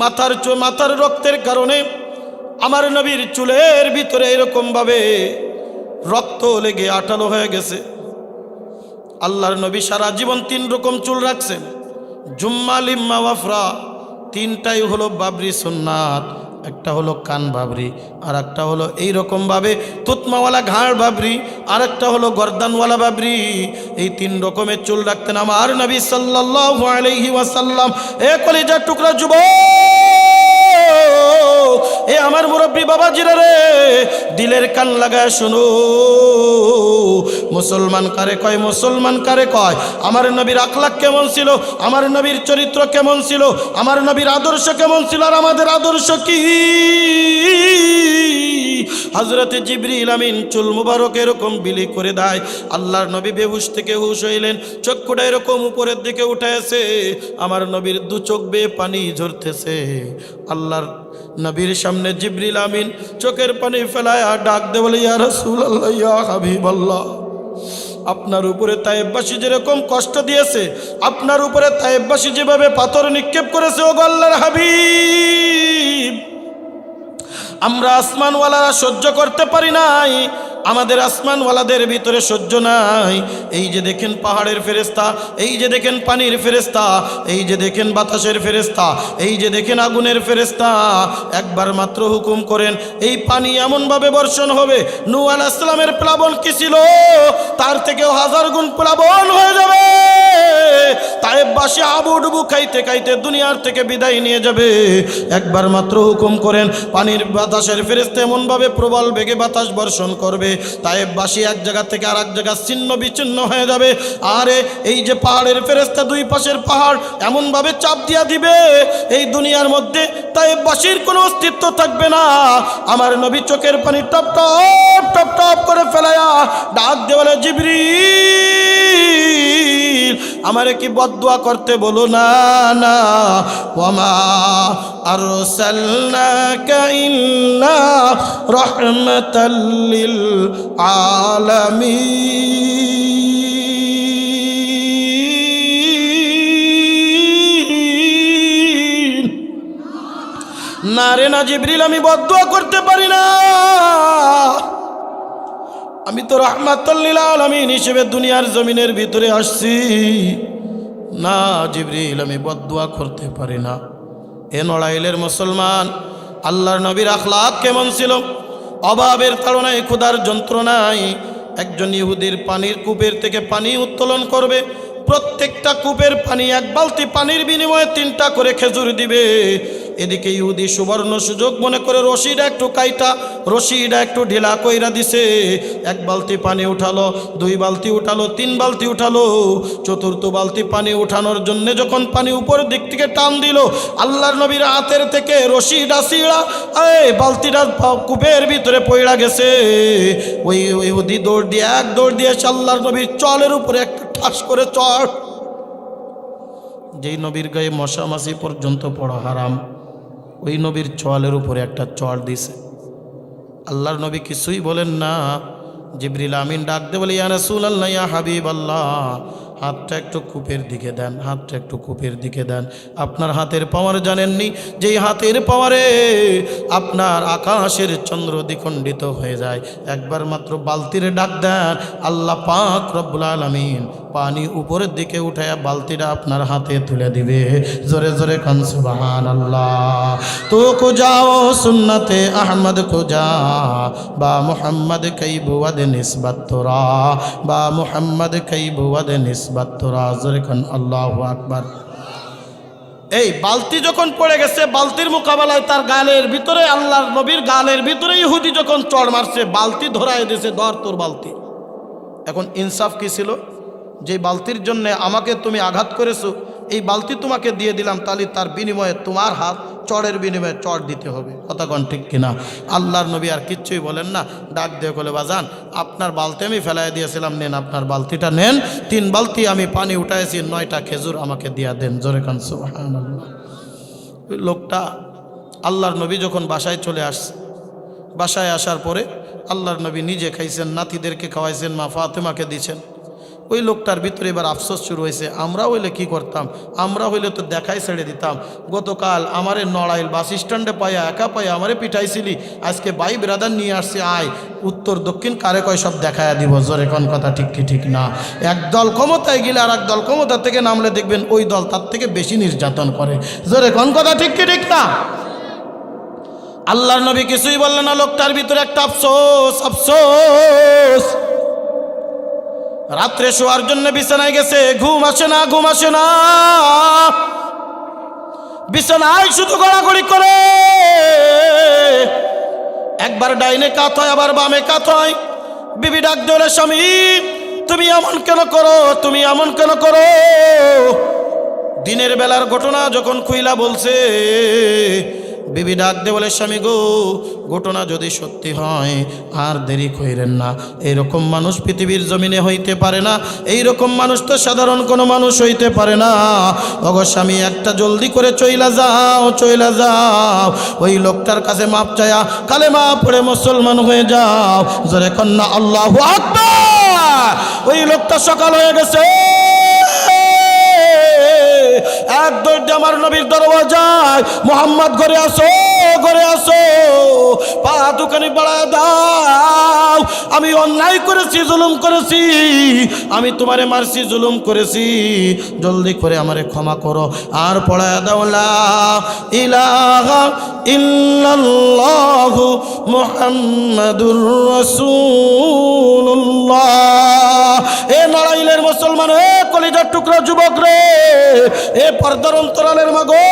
মাথার রক্তের কারণে আমার নবীর চুলের ভিতরে এরকম ভাবে রক্ত লেগে আঠালো হয়ে গেছে। আল্লাহর নবী সারা জীবন 3 রকম চুল রাখছেন, জুম্মা, লিম্মা, ওয়াফরা। 3টাই হলো বাবরি সুন্নাত। একটা হলো কান বাবরি, আর একটা হলো এইরকম ভাবে তুতমাওয়ালা ঘাড় বাবরি, আর একটা হলো গর্দানওয়ালা বাবরি। এই 3 রকমের চুল রাখতেন আমার নবী সাল্লাল্লাহু আলাইহি ওয়াসাল্লাম। এ কলিজার টুকরা যুবক, এ আমার মুরব্বী বাবাজিরা রে, দিলের কান লাগায় শুনো। মুসলমান কারে কয়, মুসলমান কারে কয়? আমার নবীর আখলাক কেমন ছিল, আমার নবীর চরিত্র কেমন ছিল, আমার নবীর আদর্শ কেমন ছিল, আর আমাদের আদর্শ কি? হযরতে জিবরিল আমিন চুল মুবারক এরকম বিলি করে দেয়। আল্লাহর নবী বেহুশ থেকে হুশ হইলেন, চক্ষুটা এরকম উপরের দিকে উঠেছে। আমার নবীর 2 চোখ বেয়ে পানি ঝরতেছে। আল্লাহর নবীর সামনে জিবরিল আমিন চোখের পানি ফেলায়া ডাক দে বলে, ইয়া রাসূলুল্লাহ, ইয়া হাবিবাল্লাহ, আপনার উপরে তায়েববাসী যেরকম কষ্ট দিয়েছে, আপনার উপরে তায়েববাসী যেভাবে পাথর নিক্ষেপ করেছে, ও আল্লাহর হাবিব, আমরা আসমানওয়ালারা সহ্য করতে পারি নাই, আমাদের আসমানওয়ালাদের ভিতরে সহ্য নাই। এই যে দেখেন পাহাড়ের ফেরেশতা, এই যে দেখেন পানির ফেরেশতা, এই যে দেখেন বাতাসের ফেরেশতা, এই যে দেখেন আগুনের ফেরেশতা, একবার মাত্র হুকুম করেন, এই পানি এমনভাবে বর্ষণ হবে, নূহ আলাইহিস সালামের প্লাবন কি ছিল তার থেকেও 1000 গুণ প্লাবন হয়ে যাবে। তায়েববাসী আবুডুবু খাইতে খাইতে দুনিয়ার থেকে বিদায় নিয়ে যাবে। একবার মাত্র হুকুম করেন, পানির বাতাসের ফেরেশতা এমনভাবে প্রবল বেগে বাতাস বর্ষণ করবে, তায়েববাসী এক জায়গা থেকে আর এক জায়গা ছিন্ন বিচ্ছিন্ন হয়ে যাবে। আরে এই যে পাহাড়ের ফেরেশতা 2 পাশের পাহাড় এমনভাবে চাপ দিয়া দিবে, এই দুনিয়ার মধ্যে তায়েববাসীর কোনো অস্তিত্ব থাকবে না। আমার নবী চোখের পানি টপ টপ টপ টপ করে ফেলায়া ডাক দিয়ে বলে, জিবরিল, আমারে কি বদদুয়া করতে বলো না? না, ওয়ামা আরসালনাকা ইল্লা রাহমাতাল লিল আলামিন। না রে না জিবরিল, আমি বদদুয়া করতে পারি না, আমি তো রাহমাতুল লিল আলামিন হিসেবে দুনিয়ার জমিনের ভিতরে আসছি। না জিবরিল, আমি বদদুয়া করতে পারি না। এ নড়াইলের মুসলমান, আল্লাহর নবীর আখলাক কেমন ছিল? অভাবের তাড়নায়, ক্ষুধার যন্ত্রণায় একজন ইহুদির পানির কূপের থেকে পানি উত্তোলন করবে, প্রত্যেকটা কূপের পানি 1 বালতি পানির বিনিময়ে 3টা করে খেজুর দিবে। এদিকে ইহুদি সুবর্ণ সুযোগ মনে করে রশিটা একটু কাইটা, রশিটা একটু ঢিলা কইরা দিছে। 1 বালতি পানি উঠালো, 2 বালতি উঠালো, 3 বালতি উঠালো। 4র্থ বালতি পানি উঠানোর জন্য যখন পানি উপরের দিক থেকে টান দিল, আল্লাহর নবীর হাতের থেকে রশিটা ছিঁড়া বালতিটা কূপের ভিতরে পড়া গেছে। ওই ইহুদি দৌড় দিয়ে আল্লাহর নবীর চলের উপরে একটা ঠাস করে চড়, যেই নবীর গায়ে মশা মাছি পর্যন্ত পড়া হারাম, ওই নবীর চলের উপরে একটা চড় দিছে। আল্লাহর নবী কিছুই বলেন না। জিবরিল আমিন ডাক দে বলে, ইয়া রাসূলুল্লাহ, ইয়া হাবিবাল্লাহ, হাতটা একটু কূপের দিকে দেন, হাতটা একটু কূপের দিকে দেন। আপনার হাতের পাওয়ার জানেননি, যেই হাতের পাওয়ারে আপনার আকাশের চন্দ্র দ্বিখণ্ডিত হয়ে যায়। একবার মাত্র বালতিরে ডাক দেন, আল্লাহ পাক রব্বুল আলামিন পানি উপরের দিকে উঠায়া বালতিটা আপনার হাতে তুলে দিবে। জোরে জোরে কান সুবহানাল্লাহ। তো কো যাও সুন্নতে আহমদ কো যা, বা মুহাম্মদ কই বুয়াদ নিসবত তোরা, বা মুহাম্মদ কই বুয়াদ নিসবত তোরা। জোরে কান আল্লাহু আকবার। এই বালতি যখন পড়ে গেছে, বালতির মোকাবেলায় তার গালের ভিতরে, আল্লাহর নবীর গালের ভিতরে ইহুদি যখন চড় মারছে, বালতি ধরায় দিয়েছে, ধর তোর বালতি। এখন ইনসাফ কি ছিল? যে বালতির জন্য আমাকে তুমি আঘাত করেছো, এই বালতি তোমাকে দিয়ে দিলাম, তাহলে তার বিনিময়ে তোমার হাত চড়ের বিনিময়ে চড় দিতে হবে। কথা কোন ঠিক কিনা? আল্লাহর নবী আর কিচ্ছুই বলেন না, ডাক দিয়ে বলে, বাজান আপনার বালতি আমি ফেলাই দিয়েছিলাম, নেন আপনার বালতিটা নেন। 3 বালতি আমি পানি উঠাইছি, 9টা খেজুর আমাকে দিয়া দেন। জোরে কান সুবহানাল্লাহ। ওই লোকটা আল্লাহর নবী যখন বাসায় চলে আসছে, বাসায় আসার পরে আল্লাহর নবী নিজে খাইছেন, নাতিদেরকে খাওয়াইছেন, মা ফাতেমাকে দিয়েছেন। ওই লোকটার ভিতরে এবার আফসোস শুরু হয়েছে, আমরা হইলে কি করতাম, আমরা হইলে তো দেখাই ছেড়ে দিতাম। গতকাল আমারে নড়াইল বাস স্ট্যান্ডে পাইয়া, একা পাইয়া আমারে পিঠাইছিলি, আজকে ভাই ব্রাদার নিয়ে আসছে, আয় উত্তর দক্ষিণ কারে কয় সব দেখায়া দিব। জোরে কোন কথা ঠিক কি ঠিক না? একদল ক্ষমতায় গেলে আর একদল ক্ষমতা থেকে নামলে দেখবেন ওই দল তার থেকে বেশি নির্যাতন করে। জোরে কোন কথা ঠিক কি ঠিক না? আল্লাহর নবী কিছুই বললেন না, লোকটার ভিতরে একটা আফসোস, আফসোস। রাত্রে শোয়ার জন্য বিছানায় গেছে, ঘুম আসে না, ঘুম আসে না, বিছানায় শুধু গড়াগড়ি করে। একবার ডাইনে কাত হয়, আবার বামে কাত হয়। বিবি ডাক ধরে, স্বামী তুমি এমন কেন করো, তুমি এমন কেন করো? দিনের বেলার ঘটনা যখন খুইলা বলছে, বিবি ডাক দে বলে, স্বামী গো, ঘটনা যদি সত্যি হয় আর দেরি কইরেন না। এইরকম মানুষ পৃথিবীর জমিনে হইতে পারে না, এইরকম মানুষ তো সাধারণ কোনো মানুষ হইতে পারে না। ওগো স্বামী, একটা জলদি করে চইলা যাও, চইলা যাও, ওই লোকটার কাছে মাপ চায়া কালেমা পড়ে মুসলমান হয়ে যাও। জোরে কন্যা আল্লাহু আকবার। ওই লোকটা সকাল হয়ে গেছে, এক দৌড়ে আমার নবীর দরওয়াজায়, মোহাম্মদ ঘরে আসো, ঘরে আসো, পা দুখানি বাড়ায় দাও, আমি অন্যায় করেছি, জুলুম করেছি, আমি তোমারে মারছি, জুলুম করেছি, জলদি করে আমারে ক্ষমা করো। আর পড়ায় দাও লা ইলাহা ইল্লাল্লাহু মুহাম্মাদুর রাসূলুল্লাহ। এ নড়াইলের মুসলমান, এ কলিজার টুকরা যুবক রে, এ পর্দার অন্তরালের মাগো,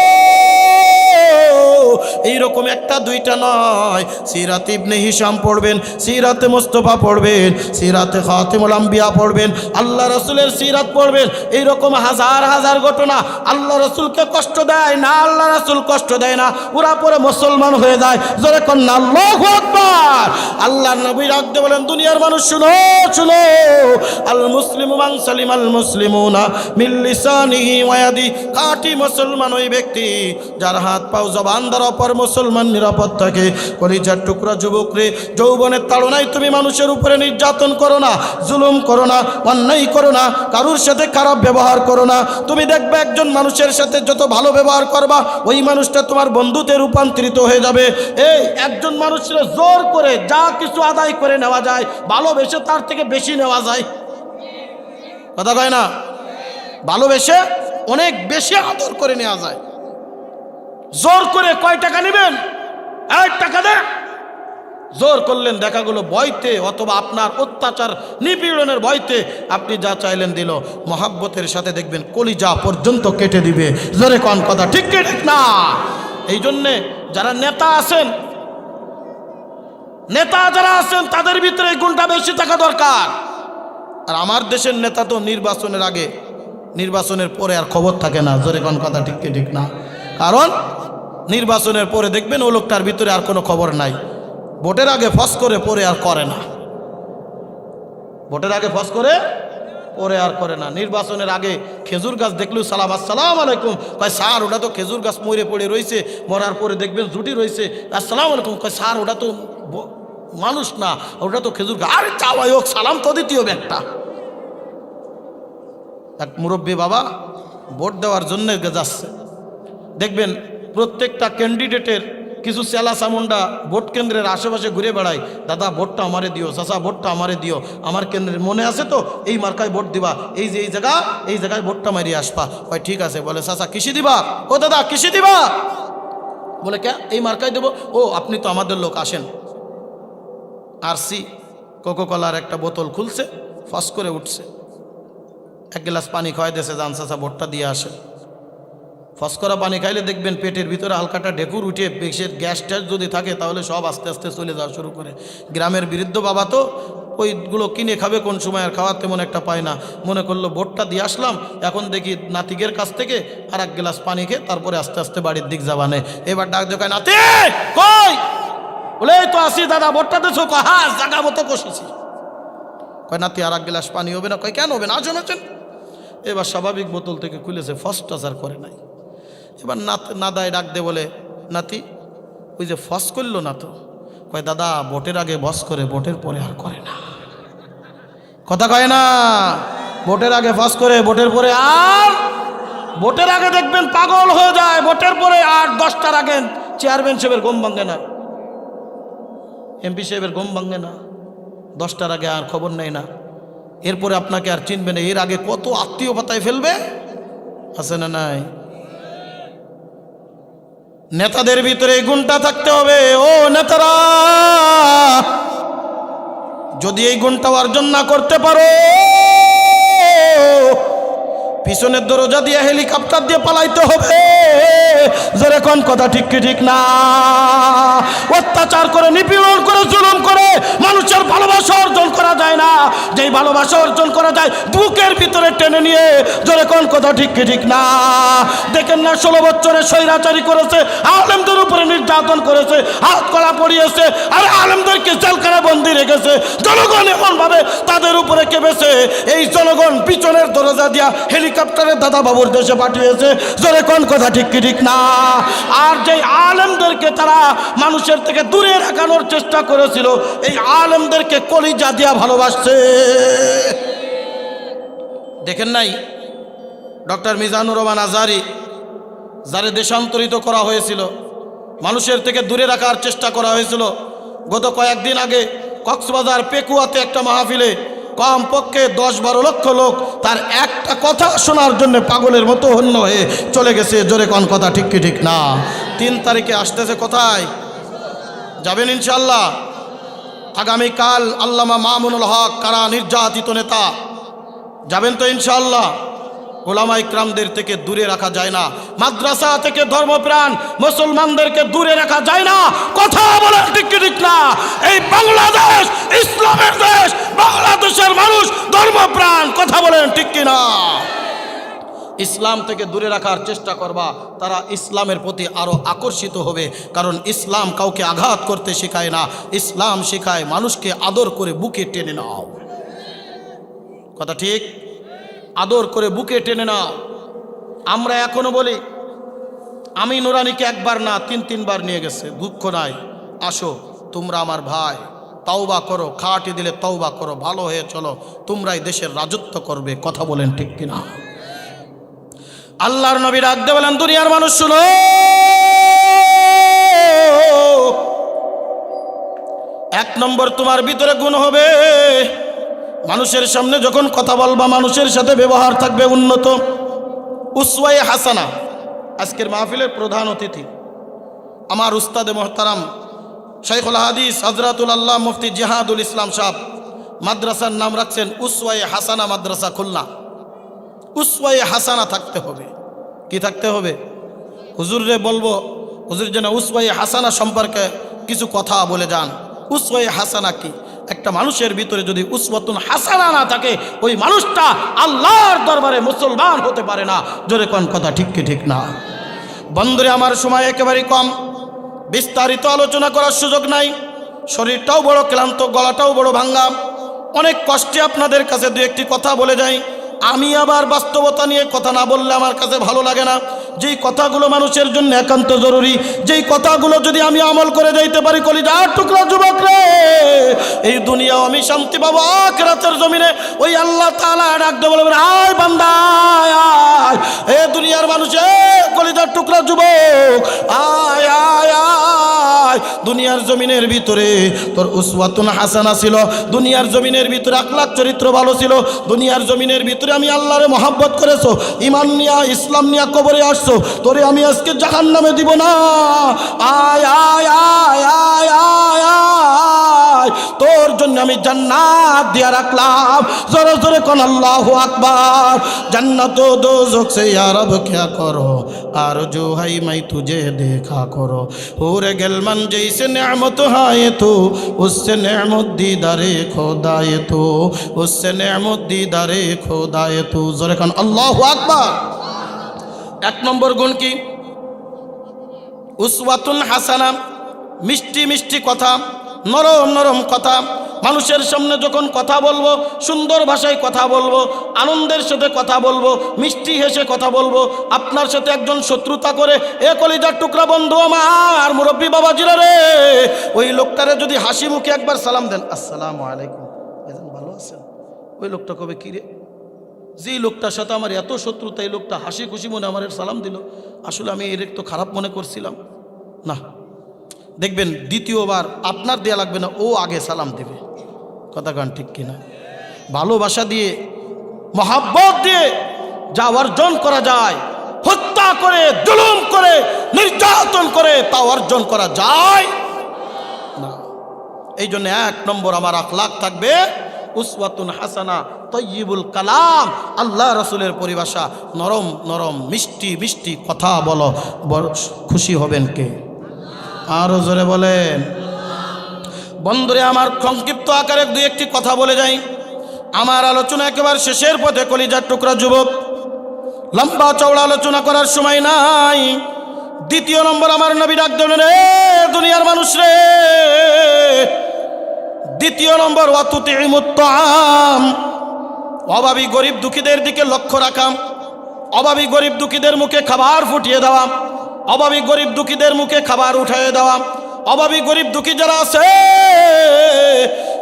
এইরকম একটা দুইটা নয়, সিরাত ইবনে হিশাম পড়বেন, সিরাতে মুস্তাফা পড়বেন, সিরাতে খাতিমুল আম্বিয়া পড়বেন, আল্লাহ রাসূলের সিরাত পড়বেন। এইরকম হাজার হাজার ঘটনা আল্লাহ রাসূলকে কষ্ট দেয় না, আল্লাহ রাসূল কষ্ট দেয় না, ওরা পরে মুসলমান হয়ে যায়। জোরে কন্না আল্লাহু আকবার। আল্লাহর নবী রাখতে বলেন, দুনিয়ার মানুষ শুনো, শুনো, আল মুসলিমু মান সালিমাল মুসলিমুনা মিন লিসানিহি ওয়া ইয়াদি। খাঁটি মুসলমান ওই ব্যক্তি যার হাত পাও জবান দ্বারা অপর মুসলমান নিরাপদ থাকে। কলিজার টুকরা যুবক রে, যৌবনের তাড়নায় তুমি মানুষের উপরে নির্যাতন করো না, জুলুম করো না, অন্যায় করো না, কারুর সাথে খারাপ ব্যবহার করো না। তুমি দেখবে একজন মানুষের সাথে যত ভালো ব্যবহার করবা, ওই মানুষটা তোমার বন্ধুতে রূপান্তরিত হয়ে যাবে। এই একজন মানুষের জোর করে যা কিছু আদায় করে নেওয়া যায়, ভালোবেসে তার থেকে বেশি নেওয়া যায়। কথা কয় না? ভালোবেসে অনেক বেশি আদর করে নেওয়া যায়। জোর করে কয় টাকা নেবেন, 1 টাকা দে, জোর করলেন, দেখাগুলো ভয়তে অথবা আপনার অত্যাচার নিপীড়নের ভয়তে আপনি যা চাইলেন দিল। মহাব্বতের সাথে দেখবেন কলিজা পর্যন্ত কেটে দিবে। জোরে কোন কথা ঠিক কি ঠিক না? এই জন্যে যারা নেতা আছেন, নেতা যারা আছেন তাদের ভিতরে এই গুণটা বেশি থাকা দরকার। আর আমার দেশের নেতা তো নির্বাচনের আগে, নির্বাচনের পরে আর খবর থাকে না। জোরে কোন কথা ঠিক কি ঠিক না? কারণ নির্বাচনের পরে দেখবেন ও লোকটার ভিতরে আর কোনো খবর নাই। ভোটের আগে ফস করে পরে আর করে না, ভোটের আগে ফস করে পরে আর করে না। নির্বাচনের আগে খেজুর গাছ দেখলেও সালাম আসসালাম আলাইকুম কয়, স্যার ওটা তো খেজুর গাছ মরে পড়ে রয়েছে, মরার পরে দেখবেন জুটি রয়েছে, আসসালাম আলাইকুম কয়, স্যার ওটা তো মানুষ না, ওটা তো খেজুর গাছ। আরে চাওয়াই হোক, সালাম তো দিতে হবে একটা। এক মুরব্বী বাবা ভোট দেওয়ার জন্য যাচ্ছে, দেখবেন প্রত্যেকটা ক্যান্ডিডেটের কিছু চেলা চামুন্ডা ভোট কেন্দ্রের আশেপাশে ঘুরে বেড়ায়, দাদা ভোটটা আমারে দিও, চাচা ভোটটা আমারে দিও, আমার কেন্দ্রের মনে আছে তো, এই মার্কায় ভোট দিবা, এই যে এই জায়গায় ভোটটা মারিয়ে আসবা। কয় ঠিক আছে। বলে চাচা কৃষি দিবা? ও দাদা কৃষি দিবা? বলে কে? এই মার্কায় দেবো। ও আপনি তো আমাদের লোক, আসেন। আরসি কোকোকলার একটা বোতল খুলছে, ফস করে উঠছে, এক গ্লাস পানি খাওয়াই দিয়েছে, জান চাচা ভোটটা দিয়ে আসে। ফস করা পানি খাইলে দেখবেন পেটের ভিতরে হালকাটা ঢেকুর উঠে, পেশের গ্যাস ট্যাস যদি থাকে তাহলে সব আস্তে আস্তে চলে যাওয়া শুরু করে। গ্রামের বৃদ্ধ বাবা তো ওইগুলো কিনে খাবে কোন সময়, আর খাওয়ার তেমন একটা পায় না। মনে করলো ভোটটা দিয়ে আসলাম, এখন দেখি নাতিকের কাছ থেকে আর এক গ্লাস পানি খেয়ে তারপরে আস্তে আস্তে বাড়ির দিক যাবানে। এবার ডাক দেখায়, নাতি কই? বলে এই তো আসি দাদা, ভোটটা দেছো? কয় হ্যাঁ, জাগা মতো বসেছি। কয় নাতি আর এক গ্লাস পানি হবে না? কয় কেন হবে না, জমেছেন। এবার স্বাভাবিক বোতল থেকে খুলেছে, ফার্স্ট টাচার করে নাই। এবার নাদায় ডাক দে, বলে নাতি ওই যে ফস করলো না তো? কয় দাদা ভোটের আগে বস করে, ভোটের পরে আর করে না। কথা কয় না? ভোটের আগে ফস করে, ভোটের পরে আর, ভোটের আগে দেখবেন পাগল হয়ে যায়, ভোটের পরে আর 10টার আগে চেয়ারম্যান সাহেবের ঘুম ভাঙে না, এমপি সাহেবের ঘুম ভাঙে না, 10টার আগে আর খবর নেই না। এরপরে আপনাকে আর চিনবে না, এর আগে কত আত্মীয় পাতায় ফেলবে, আছে না নাই? নেতাদের ভিতরে এই গুণটা থাকতে হবে। ও নেতারা, যদি এই গুণটা অর্জন না করতে পারো, পিছনের দরজা দিয়ে হেলিকপ্টার দিয়ে পালাইতে হবে। যেরকম কথা ঠিক কি ঠিক না? অত্যাচার করে, নিপীড়ন করে, জুলুম করে মানুষের ভালোবাসা অর্জন করা যায় না। যেই ভালোবাসা অর্জন করা যায় বুকের ভিতরে টেনে নিয়ে, যেরকম কথা ঠিক কি ঠিক না? দেখেন না 16 বছরে স্বৈরাচারী করেছে, আলেমদের উপরে নির্যাতন করেছে, হাত কড়া পড়িয়েছে, আর আলেমদেরকে জেলখানা বন্দি রেখেছে। জনগণ এমনভাবে তাদের উপরে কেঁপেছে, এই জনগণ পিছনের দরজা দিয়া হেলিকপ্টারে দাদা বাবুর দেশে পাঠিয়েছে। যেরকম কথা ঠিক কি ঠিক না? আর যে আলেমদেরকে তারা মানুষের থেকে দূরে রাখানোর চেষ্টা করেছিল, এই আলেমদেরকে কলিজা দিয়া ভালোবাসছে। দেখেন নাই ডক্টর মিজানুর রহমান আজহারি, যারে দেশান্তরিত করা হয়েছিল, মানুষের থেকে দূরে রাখার চেষ্টা করা হয়েছিল। গত কয়েকদিন আগে কক্সবাজার পেকুয়াতে একটা মাহফিলে কমপক্ষে 10-12 লক্ষ লোক তার একটা কথা শোনার জন্য পাগলের মতো হন্য হয়ে চলে গেছে। জোরে কোন কথা ঠিক কি ঠিক না? 3 তারিখে আসতেছে, কোথায় যাবেন ইনশাল্লাহ? আগামীকাল আল্লামা মামুনুল হক, কারা নির্যাতিত নেতা, যাবেন তো ইনশাল্লাহ? ওলামা ইকরামদের থেকে দূরে রাখা যায় না, মাদ্রাসা থেকে ধর্মপ্রাণ মুসলমানদেরকে দূরে রাখা যায় না। কথা বলেন ঠিক কি ঠিক না? এই বাংলাদেশ ইসলামের দেশ, বাংলাদেশের মানুষ ধর্মপ্রাণ, কথা বলেন ঠিক কি না? ইসলাম থেকে দূরে রাখার চেষ্টা করবা, তারা ইসলামের প্রতি আরো আকর্ষিত হবে। কারণ ইসলাম কাউকে আঘাত করতে শেখায় না, ইসলাম শেখায় মানুষকে আদর করে বুকে টেনে নাও। কথা ঠিক? আদর করে বুকে টেনে নাও। আমরা এখনো বলি, আমি নুরানিকে একবার না 3 বার নিয়ে গেছে, দুঃখ নাই, আসো তোমরা আমার ভাই, তওবা করো, খাটি দিলে তওবা করো, ভালো হয়ে চলো, তোমরাই দেশের রাজত্ব করবে। কথা বলেন ঠিক কিনা? আল্লাহর নবী ডাক দিয়ে বলেন, দুনিয়ার মানুষ শুনো, এক নম্বর তোমার ভিতরে গুণ হবে, মানুষের সামনে যখন কথা বলবা, মানুষের সাথে ব্যবহার থাকবে উন্নত। উসওয়ায়ে হাসানা। আজকের মাহফিলের প্রধান অতিথি আমার উস্তাদে মোহতারাম শাইখুল হাদিস হযরতুল আল্লাহ মুফতি জিহাদুল ইসলাম সাহেব, মাদ্রাসার নাম রাখছেন উসওয়ায়ে হাসানা মাদ্রাসা খুলনা। উসওয়ায়ে হাসানা থাকতে হবে। কি থাকতে হবে? হুজুররে বলবো, হুজুর যেন উসওয়ায়ে হাসানা সম্পর্কে কিছু কথা বলে যান। উসওয়ায়ে হাসানা কি? একটা মানুষের ভিতরে যদি উসওয়াতুন হাসানা না থাকে, ওই মানুষটা আল্লাহর দরবারে মুসলমান হতে পারে না। জোরে কোন কথা ঠিক কি ঠিক না? বন্ধুরে আমার সময় একেবারেই কম, বিস্তারিত আলোচনা করার সুযোগ নাই। শরীরটাও বড় ক্লান্ত, গলাটাও বড় ভাঙ্গা। অনেক কষ্টে আপনাদের কাছে দু একটি কথা বলে যাই। আমি আবার বাস্তবতা নিয়ে কথা না বললে আমার কাছে ভালো লাগে না। যেই কথাগুলো মানুষের জন্য একান্ত জরুরি, যেই কথাগুলো যদি আমি আমল করে যাইতে পারি, কলিজার টুকরা যুবক রে, এই দুনিয়াও আমি শান্তি পাবো, আখিরাতের জমিনে ওই আল্লাহ তাআলা ডাক দিয়ে বলবেন, আয় বান্দা আয়। এ দুনিয়ার মানুষ, এ কলিজার টুকরা যুবক, আয় আয় আয়। দুনিয়ার জমিনের ভিতরে তোর উসওয়াতুন হাসানা ছিল, দুনিয়ার জমিনের ভিতরে আখলাক চরিত্র ভালো ছিল, দুনিয়ার জমিনের ভিতরে আমি আল্লাহরে মহব্বত করেছো, ঈমান নিয়া ইসলাম নিয়া কবরে আসছো, তোরে আমি আজকে জাহান্নামে দিব না। আয় আয় আয় আয় আয় আয়, তোর জন্য আমি জান্নাত দিয়া রাখলাম। জোরে জোরে কোন আল্লাহু আকবার। জান্নাত ও দোজখ से या रब क्या करो, आरज़ू है मैं तुझे देखा करो, होरे गलमन जैसे नेमत है तो उससे नेमत दीदारे खुदाए तो, उससे नेमत दीदारे खुदाए तो। জোরে কোন আল্লাহু আকবার। এক নম্বর গুণ কি? উসওয়াতুন হাসানা, মিষ্টি মিষ্টি কথা, নরম নরম কথা। মানুষের সামনে যখন কথা বলবো, সুন্দর ভাষায় কথা বলবো, আনন্দের সাথে কথা বলবো, মিষ্টি হেসে কথা বলবো। আপনার সাথে একজন শত্রুতা করে, এ কলিজার টুকরা বন্ধু আমার, মুরব্বী বাবাজিরা রে, ওই লোকটারে যদি হাসি মুখে একবার সালাম দেন, আসসালামু আলাইকুম ভাইজান, ভালো আছেন, ওই লোকটা কবে কি রে, যেই লোকটার সাথে আমার এত শত্রুতা, এই লোকটা হাসি খুশি মনে আমার সালাম দিল, আসলে আমি এর একটু খারাপ মনে করছিলাম না। দেখবেন দ্বিতীয়বার আপনার দেয়া লাগবে না, ও আগে সালাম দেবে। কথা গান ঠিক কিনা? ভালোবাসা দিয়ে, মহাব্বত দিয়ে যা অর্জন করা যায়, হত্যা করে, জুলুম করে, নির্যাতন করে তা অর্জন করা যায় না। এই জন্য এক নম্বর আমার আখলাক থাকবে উসওয়াতুন হাসানা, তয়্যিবুল কালাম। আল্লাহ রাসূলের পরিভাষা, নরম নরম মিষ্টি মিষ্টি কথা বলো, খুশি হবেন কে? আরো জোরে বলেন। বন্ধুরে আমার, সংক্ষিপ্ত আকারে দুই একটি কথা বলে যাই। আমার আলোচনা একেবারে শেষের পথে, কলিজার টুকরা যুবক, লম্বা চওড়া আলোচনা করার সময় নাই। দ্বিতীয় নম্বর আমার নবী ডাক দেন, রে দুনিয়ার মানুষ রে, দ্বিতীয় নম্বর ওয়াতুতিমুত তাআম, অভাবী গরিব দুঃখীদের দিকে লক্ষ্য রাখা, অভাবী গরিব দুঃখীদের মুখে খাবার ফুটিয়ে দেওয়া, অভাবী গরিব দুঃখীদের মুখে খাবার উঠিয়ে দেওয়া। অভাবী গরিব দুঃখী যারা আছে,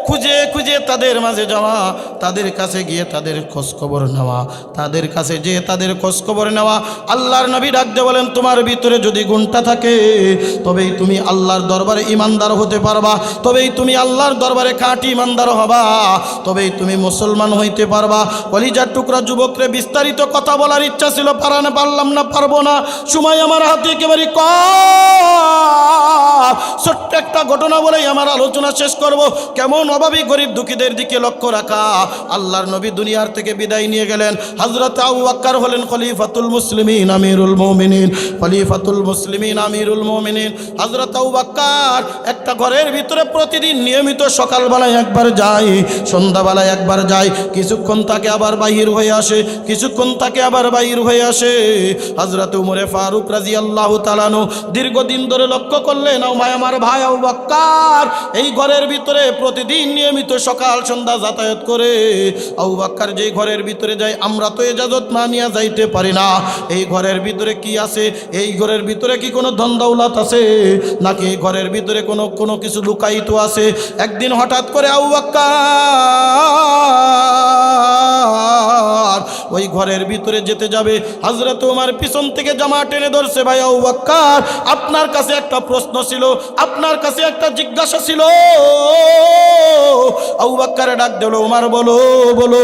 খুঁজে খুঁজে তাদের মাঝে যাওয়া, তাদের কাছে গিয়ে তাদের খোঁজখবর নেওয়া, তাদের কাছে যেয়ে তাদের খোঁজখবর নেওয়া। আল্লাহর নবী ডাক দিয়ে বলেন, তোমার ভিতরে যদি গুণটা থাকে, তবেই তুমি আল্লাহর দরবারে ইমানদার হতে পারবা, তবেই তুমি আল্লাহর দরবারে খাঁটি ইমানদার হবা, তবেই তুমি মুসলমান হইতে পারবা। কলিজার টুকরা যুবকরে, বিস্তারিত কথা বলার ইচ্ছা ছিল, পারলাম না, পারবো না, সময় আমার হাতে একেবারে কম। ছোট্ট একটা ঘটনা বলেই আমার আলোচনা শেষ করব। কেমন অভাবী গরিব দুঃখীদের দিকে লক্ষ্য রাখা। আল্লাহর নবী দুনিয়ার থেকে বিদায় নিয়ে গেলেন। হযরত আবু বকর হলেন খলিফাতুল মুসলিমিন, আমিরুল মুমিনিন, খলিফাতুল মুসলিমিন, আমিরুল মুমিনিন। হযরত আবু বকর একটা ঘরের ভিতরে প্রতিদিন নিয়মিত সকালবেলায় একবার যায়, সন্ধ্যাবেলায় একবার যায়, কিছুক্ষণ থাকে আবার বাহির হয়ে আসে, কিছুক্ষণ থাকে আবার বাহির হয়ে আসে। হযরত উমরে ফারুক রাদিয়াল্লাহু তাআলা আনহু দীর্ঘদিন ধরে লক্ষ্য করলেন, আমার ভাই আবু বকর এই ঘরের ভিতরে প্রতিদিন নিয়মিত সকাল সন্ধ্যা যাতায়াত করে। আবু বকর যেই ঘরের ভিতরে যায়, আমরা তো ইজাজত না নিয়ে যাইতে পারি না। এই ঘরের ভিতরে কি আছে? এই ঘরের ভিতরে কি কোনো ধন দৌলত আছে, নাকি এই ঘরের ভিতরে কোনো কিছু লুকায়িত আছে? একদিন হঠাৎ করে আবু বকর ওই ঘরের ভিতরে যেতে যাবে, হযরত ওমর পিছন থেকে জামা টেনে ধরছে, ভাই আবু বকর, আপনার কাছে একটা প্রশ্ন ছিল, আপনার কাছে একটা জিজ্ঞাসা ছিল। আবু বকর ডাক দিল, ওমর বলো বলো,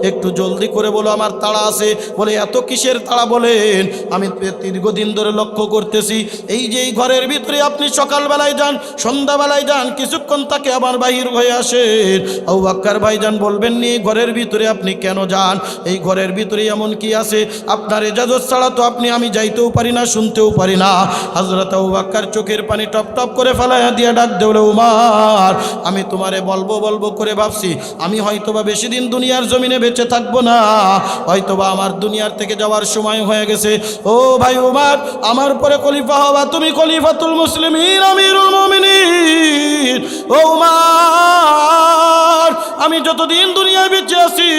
একটু জলদি করে বলো, আমার তাড়া আছে। বলে এত কিসের তাড়া বলেন? আমি দীর্ঘদিন ধরে লক্ষ্য করতেছি, এই যে এই ঘরের ভিতরে আপনি সকালবেলায় যান, সন্ধ্যাবেলায় যান, কিছুক্ষণ তাকে আবার বাহির হয়ে আসেন। আবু বকর ভাইজান বলবেন নি, ঘরের ভিতরে আপনি কেন যান? এই ঘরের ভিতরে এমন কি আছে? আপনার ইজাজত ছাড়া তো আমি যাইতেও পারি না, শুনতেও পারি না। হযরত আবু বকর চোখের পানি টপ টপ করে ফেলাইয়া দিয়া ডাক দেওয়া, উমার, আমি তোমারে বলবো বলবো করে ভাবছি, আমি হয়তোবা বেশি দিন দুনিয়ার জমিনে বেঁচে থাকবো না, হয়তোবা আমার দুনিয়ার থেকে যাওয়ার সময় হয়ে গেছে। ও ভাই উমার, আমার পরে খলিফা হবা তুমি, খলিফাতুল মুসলিমিন, আমিরুল মুমিনিন। ও উমার, আমি যতদিন দুনিয়ায় বেঁচে আছি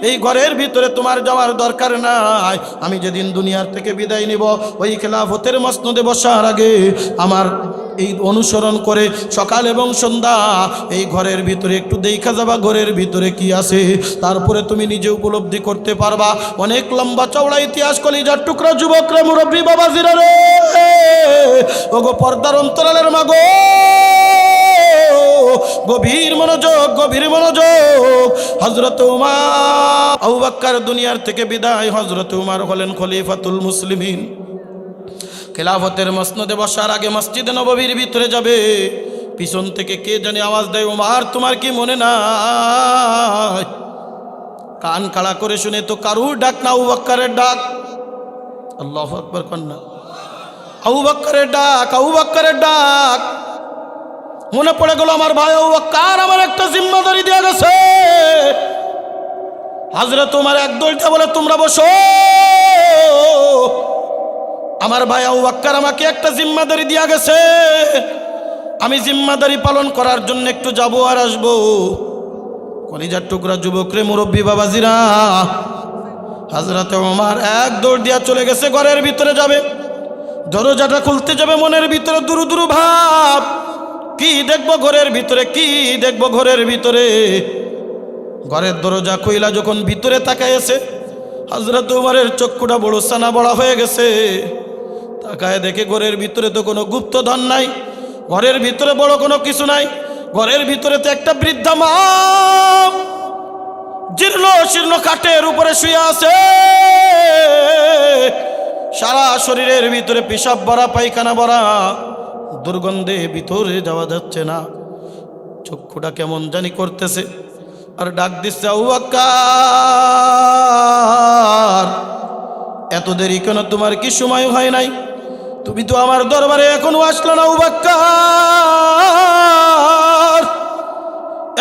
এই ঘরের ভিতরে তোমার যাওয়ার দরকার নাই। আমি যেদিন দুনিয়ার থেকে বিদায় নিব, ওই খেলাফতের মসনদে বসার আগে আমার এই অনুসরণ করে সকাল এবং সন্ধ্যা এই ঘরের ভিতরে একটু দেখা যাবা ঘরের ভিতরে কি আছে, তারপরে তুমি নিজে উপলব্ধি করতে পারবা। অনেক লম্বা চওড়া ইতিহাস, কলিজার টুকরা যুবকরা, মুরব্বী বাবাজিরা রে, ওগো পর্দার অন্তরালের মাগো, গভীর মনোযোগ, গভীর মনোযোগ। হযরত উমর, আবু বকর দুনিয়ার থেকে বিদায়, হযরত উমর হলেন খলিফাতুল মুসলিমিন। খেলাফতের মসনদে বসার আগে মসজিদে নববীর ভিতরে যাবে, পিছন থেকে কে জানি আওয়াজ দেয়, উমর তোমার কি মনে নাই? কান কাড়া করে শুনে তো কারুর ডাক না, আবু বকরের ডাক। আল্লাহু আকবার কন্যা, আবু বকরের ডাক, আবু বকরের ডাক। মনে পড়ে গেল আমার ভাই আবু বকর আমার একটা জিম্মাদারি দিয়ে গেছে। হযরত উমর এক দলটা বলে, তোমরা বসো, আমার ভাই আবু বকর আমাকে একটা জিম্মাদারি দিয়া গেছে, আমি জিম্মাদারি পালন করার জন্য একটু যাব আর আসবো। কলিজার টুকরা যুবকরে, মুরব্বী বাবাজিরা, হযরত উমর এক দৌড় দিয়া চলে গেছে ঘরের ভিতরে যাবে। দরজাটা খুলতে যাবে, মনের ভিতরে দুরু দুরু ভাব, কি দেখবো ঘরের ভিতরে, কি দেখবো ঘরের ভিতরে। ঘরের দরজা কইলা যখন ভিতরে তাকাইছে, হযরত উমরের চক্ষুটা বড় সানা বড়া হয়ে গেছে। তাকায় দেখে ঘরের ভিতরে তো কোনো গুপ্তধন নাই, ঘরের ভিতরে বড় কোনো কিছু নাই। ঘরের ভিতরে তো একটা বৃদ্ধা মা জীর্ণ শীর্ণ কাঠের উপরে শুয়ে আছে, সারা শরীরের ভিতরে পেশাব ভরা, পায়খানা ভরা, দুর্গন্ধে ভিতরে যাওয়া যাচ্ছে না। চক্ষুটা কেমন জানি করতেছে, আর ডাক দিচ্ছে, আবু বকর এত দেরি কেন? তোমার কি সময় হয় নাই? তুমি তো আমার দরবারে এখনো আসলো না। আবু বকর,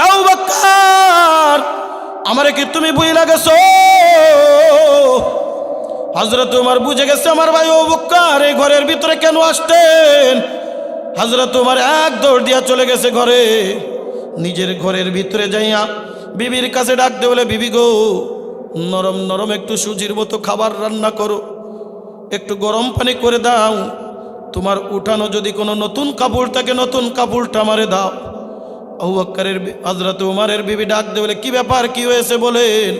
আবু বকর, আমারে কি তুমি ভুইলা গেছো? হযরত উমর বুঝে গেছে আমার ভাই আবু বকর এই ঘরের ভিতরে কেন আসতেন। হযরত উমর এক দৌড় দিয়া চলে গেছে ঘরে। নিজের ঘরের ভিতরে যাইয়া বিবির কাছে ডাকতে বলে, বিবি গো, নরম নরম একটু সুজির মতো খাবার রান্না করো, একটু গরম পানি করে দাও, তোমার উঠানো যদি কোনো নতুন কাপড় থাকে নতুন কাপড়টা আমারে দাও। আবু বকরের, হযরত উমরের বিবি ডাকতে বলে, কি ব্যাপার, কি হয়েছে বলেন?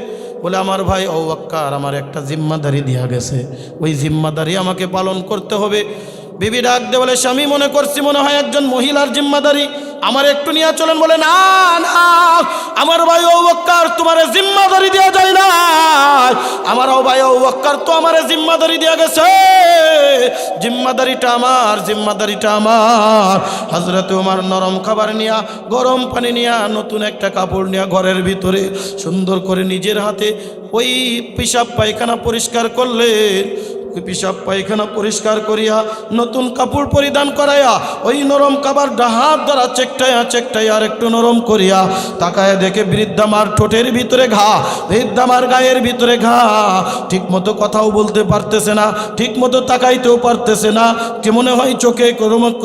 বলে, আমার ভাই আবু বকর আমার একটা জিম্মাদারি দেয়া গেছে, ওই জিম্মাদারি আমাকে পালন করতে হবে। বিবি ডাকতে বলে, স্বামী মনে করছি মনে হয় একজন মহিলার জিম্মাদারি, আমার একটু নিয়ে চলেন। বলে, না না, আমার ভাই আবু বকর তোমার জিম্মাদারি দেওয়া যায় না, আমার ভাই আবু বকর তো আমার জিম্মাদারি দেওয়া গেছে, জিম্মাদারিটা আমার, জিম্মাদারিটা আমার। হযরত ওমর নরম খাবার নিয়া, গরম পানি নিয়া, নতুন একটা কাপড় নিয়া ঘরের ভিতরে সুন্দর করে নিজের হাতে ওই পেশাব পায়খানা পরিষ্কার করলেন। পেশাব পায়খানা পরিষ্কার করিয়া নতুন কাপড় পরিধান করাইয়া ওই নরম কাবার হাত দ্বারা চেকটাইয়া আর একটু নরম করিয়া তাকায় দেখে বৃদ্ধামার ঠোঁটের ভিতরে ঘা, বৃদ্ধামার গায়ের ভিতরে ঘা, ঠিক মতো কথাও বলতে পারতেছে না, ঠিক মতো তাকাইতেও পারতেছে না, যে মনে হয় চোখে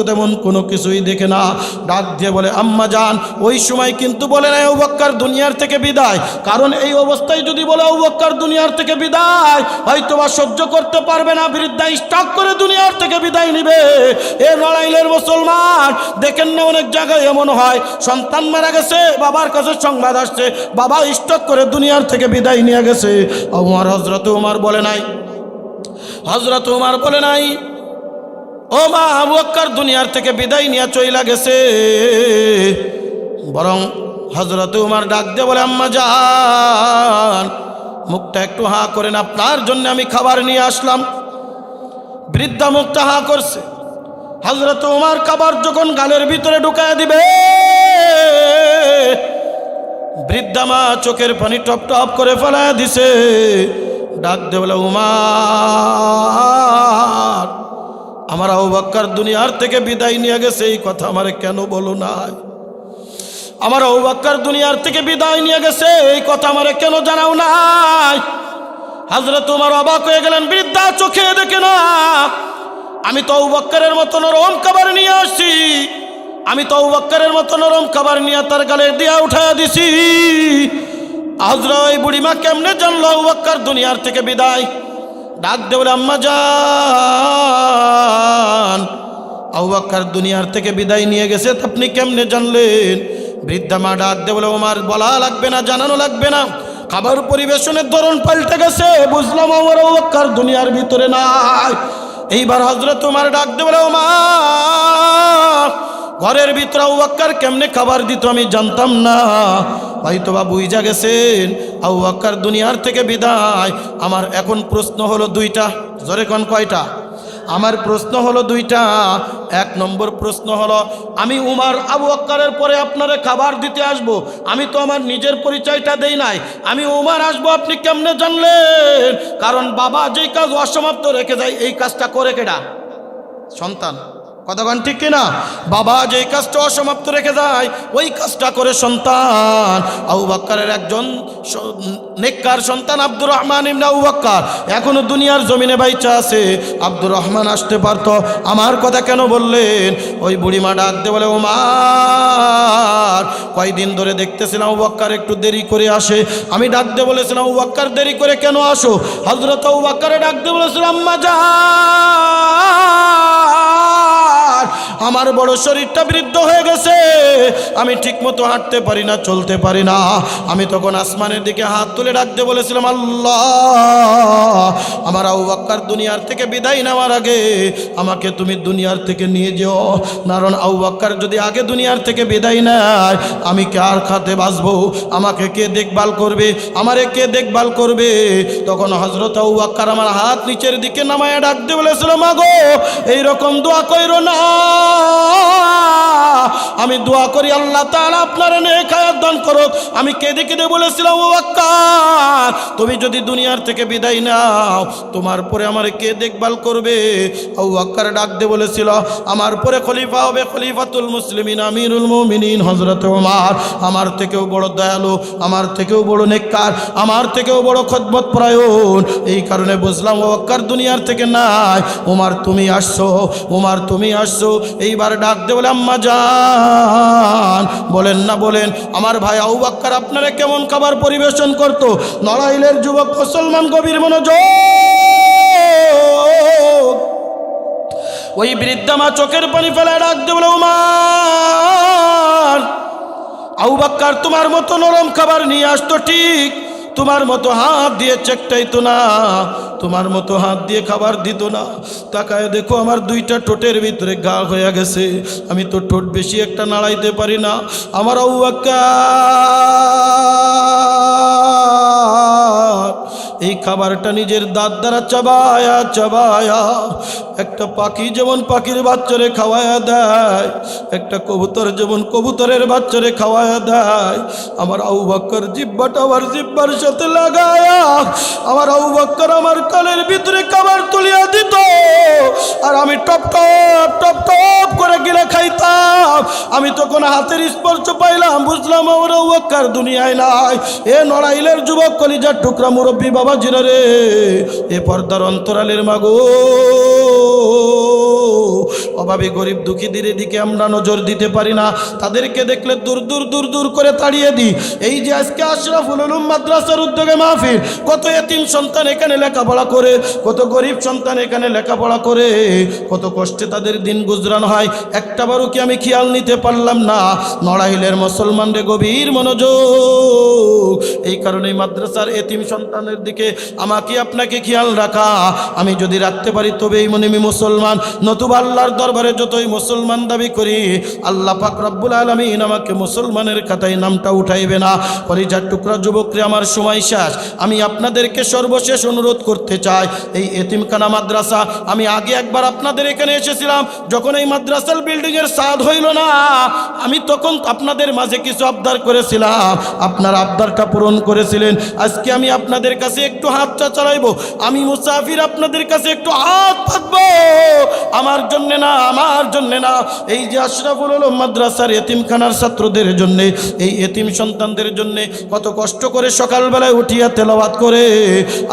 তেমন কোনো কিছুই দেখে না। ডাক দিয়ে বলে, আম্মা জান, ওই সময় কিন্তু বলে না আবু বকর দুনিয়ার থেকে বিদায়, কারণ এই অবস্থায় যদি বলে আবু বকর দুনিয়ার থেকে বিদায় হয়তো বা সহ্য করতে পারবে না, বৃদ্ধা স্টক করে দুনিয়ার থেকে বিদায় নিবে। এ লড়াইলের মুসলমান দেখেন না, অনেক জায়গায় এমন হয়, সন্তান মারা গেছে, বাবার কাছে সংবাদ আসছে, বাবা স্টক করে দুনিয়ার থেকে বিদায় নিয়ে গেছে। হযরত ওমর বলে নাই, হযরত ওমর বলে নাই, ও মা, আবু বকর দুনিয়ার থেকে বিদায় নিয়ে চইলা গেছে, বরং হযরত উমর ডাক দিয়ে বলে, আম্মা জান, মুখটা একটু হা করেন, আপনার জন্য আমি খাবার নিয়ে আসলাম। বৃদ্ধা মুখটা হা করছে। হযরত উমর খাবার যখন গালের ভিতরে ঢুকায় দিবে, বৃদ্ধা মা চোখের পানি টপ টপ করে ফেলায় দিছে। ডাক দিয়ে বলে, উমর, আমার আবু বকর দুনিয়ার থেকে বিদায় নিয়ে গেছে, এই কথা আমারে কেন বলো নাই? আমার আবু বকর দুনিয়ার থেকে বিদায় নিয়ে গেছে, এই কথা আমারে কেন জানাও নাই? হযরত উমর অবাক হয়ে গেলেন। বৃদ্ধা চোখে দেখে না, আমি তো আবু বকরের মতো নরম খাবার নিয়ে আসছি, আমি তো আবু বকরের মতো নরম খাবার নিয়ে তার গালে দিয়া উঠাইয়া দিছি। হযরত ওই বুড়িমা কেমনে জানলো আবু বকর দুনিয়ার থেকে বিদায়? ডাক দিয়ে বলে, আম্মা জান, আবু বকর দুনিয়ার থেকে বিদায় নিয়ে গেছে, আপনি কেমনে জানলেন? বৃদ্ধা মা ডাক দিয়ে বলে, ওমর বলা লাগবে না, জানানো লাগবে না, খাবার পরিবেশনের ধরন পাল্টে গেছে, বুঝলাম আমার আবু বকর দুনিয়ার ভিতরে নাই। এইবার হযরত উমর ডাক দিয়ে বলে, ওমর, ঘরের ভিতরে আবু বকর কেমনে খাবার দিত আমি জানতাম না, হয়তো বা বুঝা গেছেন আবু বকর দুনিয়ার থেকে বিদায়। আমার এখন প্রশ্ন হলো দুইটা। জোরে কোন কয়টা? আমার প্রশ্ন হলো দুইটা। এক নম্বর প্রশ্ন হলো, আমি উমর আবু বকরের পরে আপনারে খাবার দিতে আসব, আমি তো আমার নিজের পরিচয়টা দেই নাই, আমি উমর আসবো, আপনি কেমনে জানলেন? কারণ বাবা যেই কাজ অসমাপ্ত রেখে যায়, এই কাজটা করে কেডা? সন্তান। কতক্ষণ ঠিক কিনা? বাবা যেই কাজটা অসমাপ্ত রেখে যায়, ওই কাজটা করে সন্তান। আবু বকরের একজন নেককার সন্তান আব্দুর রহমান ইবনে আবু বকর এখনো দুনিয়ার জমিনে বাইচা আছে। আব্দুর রহমান আসতে পারতো, আমার কথা কেন বললেন? ওই বুড়িমা ডাক দিয়ে বলে, ওমর, কয়দিন ধরে দেখতেছিলাম আবু বকর একটু দেরি করে আসে, আমি ডাক দিয়ে বলেছিলাম আবু বকর দেরি করে কেন আসো? হযরত আবু বকর ডাক দিয়ে বলেছিলাম, আম্মা জান, আমার বড় শরীরটা বৃদ্ধ হয়ে গেছে, আমি ঠিক মতো হাঁটতে পারি না, চলতে পারি না। আমি তখন আসমানের দিকে হাত তুলে ডাকতে বলেছিলাম, আল্লাহ, আমার আবু বকর দুনিয়ার থেকে বিদায় নেওয়ার আগে আমাকে তুমি দুনিয়ার থেকে নিয়ে যেও, কারণ আবু বকর যদি আগে দুনিয়ার থেকে বিদায় নেয়, আমি কার খাতে বাঁচবো? আমাকে কে দেখভাল করবে? আমারে কে দেখভাল করবে? তখন হযরত আবু বকর আমার হাত নিচের দিকে নামায় ডাকতে বলেছিল, মাগো, এইরকম দোয়া কইরো না, আমি দোয়া করি আল্লাহ তাআলা আপনার নেক হায়াত দান করুক। আমি কেঁদে কেঁদে বলেছিলাম, আবু বকর, তুমি যদি দুনিয়ার থেকে বিদায় নাও, তোমার পরে আমার কে দেখভাল করবে? আবু বকর ডাক দিয়ে বলেছিল, আমার পরে খলিফা হবে খলিফাতুল মুসলিমিন আমিরুল মুমিনিন হযরত ওমর, আমার থেকেও বড় দয়ালু, আমার থেকেও বড় নেককার, আমার থেকেও বড় খিদমত পরায়ণ। এই কারণে বুঝলাম আবু বকর দুনিয়ার থেকে নাই, ওমর তুমি আসছো, ওমর তুমি আসছো। এইবার ডাক দিয়ে বলে, আম্মা জান, বলেন না বলেন, আমার ভাই আবু বকর আপনারা কেমন খাবার পরিবেশন করতো? নড়াইলের যুবক মুসলমান গভীর মনোযোগ। ওই বৃদ্ধা মা চোখের পানি ফেলে ডাক দিয়ে বলে, উমর, আবু বকর তোমার মতো নরম খাবার নিয়ে আসতো ঠিক, তোমার মতো হাত দিয়ে চেকটাইতো না, তোমার মতো হাত দিয়ে খাবার দিত না। তাকায় দেখো, আমার দুইটা ঠোঁটের ভিতরে গা হয়ে গেছে, আমি তো ঠোঁট বেশি একটা নাড়াইতে পারি না। আমার আবু বকর এই খাবারটা নিজের দাঁত দ্বারা চাবায়া চাবায়া, একটা পাখি যেমন পাখির বাচ্চারে খাওয়ায়া দেয়, একটা কবুতর যেমন কবুতরের বাচ্চারে খাওয়ায়া দেয়, আমার আবু বকর জিহ্বাটা আমার জিহ্বার সাথে লাগায়া, আমার আবু বকর আমার কানের ভিতরে খাবার তুলিয়া দিত, আর আমি টপ টপ টপ টপ করে গিলে খাইতাম। আমি তখন হাতের স্পর্শ পাইলাম, বুঝলাম আমার আবু বকর দুনিয়ায় নাই। এ নড়াইলের যুবক কলিজার টুকরা মুরব্বী বাবা জিরা রে, এ পর্দার অন্তরালের মাগো, অভাবী গরিব দুঃখীদের দিকে আমরা নজর দিতে পারি না, তাদেরকে দেখলে দূর দূর দূর দূর করে তাড়িয়ে দিই। এই যে আজকে আশরাফুল উলুম মাদ্রাসার উদ্যোগে মাহফিল, কত এতিম সন্তান এখানে লেখাপড়া করে, কত গরিব সন্তান এখানে লেখাপড়া করে, কত কষ্টে তাদের দিন গুজরান হয়, একটাবারও কি আমি খেয়াল নিতে পারলাম না? নড়াইলের মুসলমানদের গভীর মনোযোগ। এই কারণে মাদ্রাসার এতিম সন্তানের দিকে আমাকে আপনাকে খেয়াল রাখা, আমি যদি রাখতে পারি তবেই মনে আমি মুসলমান, নতুবা আল্লাহ আল্লাহর দরবারে যতই মুসলমান দাবি করি, আল্লাহ পাক রব্বুল আলামিন আমাকে মুসলমানের খাতায় নামটা উঠাইবে না। কলিজার টুকরা যুবকরে, আমার সময় শেষ। আমি আপনাদেরকে সর্বশেষ অনুরোধ করতে চাই, এই এতিমখানা মাদ্রাসা, আমি আগে একবার আপনাদের এখানে এসেছিলাম, যখন এই মাদ্রাসার বিল্ডিংয়ের সাদ হইল না, আমি তখন আপনাদের মাঝে কিছু আবদার করেছিলাম, আপনার আবদারটা পূরণ করেছিলেন। আজকে আমি আপনাদের কাছে একটু হাতটা চালাইবো, আমি মুসাফির, আপনাদের কাছে একটু হাত পাতবো, আমার জন্যে না, আমার জন্যে না, এই যে আশরাফুল উলুম মাদ্রাসার এতিমখানার ছাত্রদের জন্যে, এই এতিম সন্তানদের জন্যে কত কষ্ট করে সকালবেলায় উঠিয়া তেলাওয়াত করে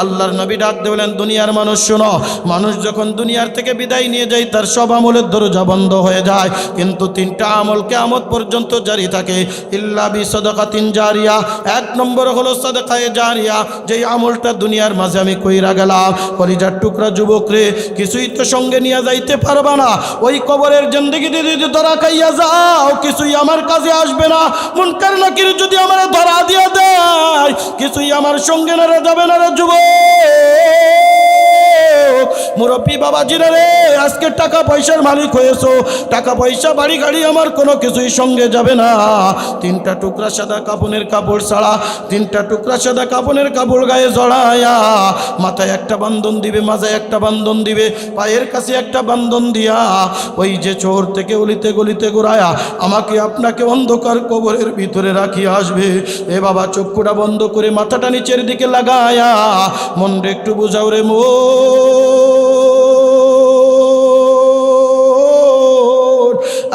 আল্লাহর নবী ডাক দেবেন, দুনিয়ার মানুষ শোনো, মানুষ যখন দুনিয়ার থেকে বিদায় নিয়ে যায় তার সব আমলের দরজা বন্ধ হয়ে যায়, কিন্তু তিনটা আমল কিয়ামত পর্যন্ত জারি থাকে, ইল্লা বিসাদাকাতিন জারিয়া। এক নম্বর হলো সাদাকায়ে জারিয়া, যেই আমলটা দুনিয়ার মাঝে আমি কইরা গেলাম। কলিজার টুকরা যুবক রে, কিছুই তো সঙ্গে নিয়ে যাইতে পারবা না, ওই কবরের জিন্দেগি যদি ধরা খাইয়া যাও, কিছুই আমার কাজে আসবে না। মুনকার নাকির যদি আমার ধরা দিয়া দেয়, কিছুই আমার সঙ্গে না যাবে না রে যুবক। মুরব্বী বাবাজিরা রে, আজকে টাকা পয়সার মালিক হয়েছো, টাকা পয়সা বাড়ি গাড়ি আমার কোনো কিছুই সঙ্গে যাবে না। তিনটা টুকরা সাদা কাপড়ের কাপড় ছাড়া, তিনটা টুকরা সাদা কাপড়ের কাপড় গায়ে জড়ায়া, মাথায় একটা বান্ধন দিবে, মাথায় একটা বান্ধন দিবে, পায়ের কাছে একটা বান্ধন দিয়া, ওই যে চোর থেকে অলিতে গলিতে ঘুরায়া আমাকে আপনাকে অন্ধকার কবরের ভিতরে রাখিয়া আসবে। এ বাবা, চক্ষুটা বন্ধ করে মাথাটা নিচের দিকে লাগায়া মনটা একটু বুঝাও রে মো।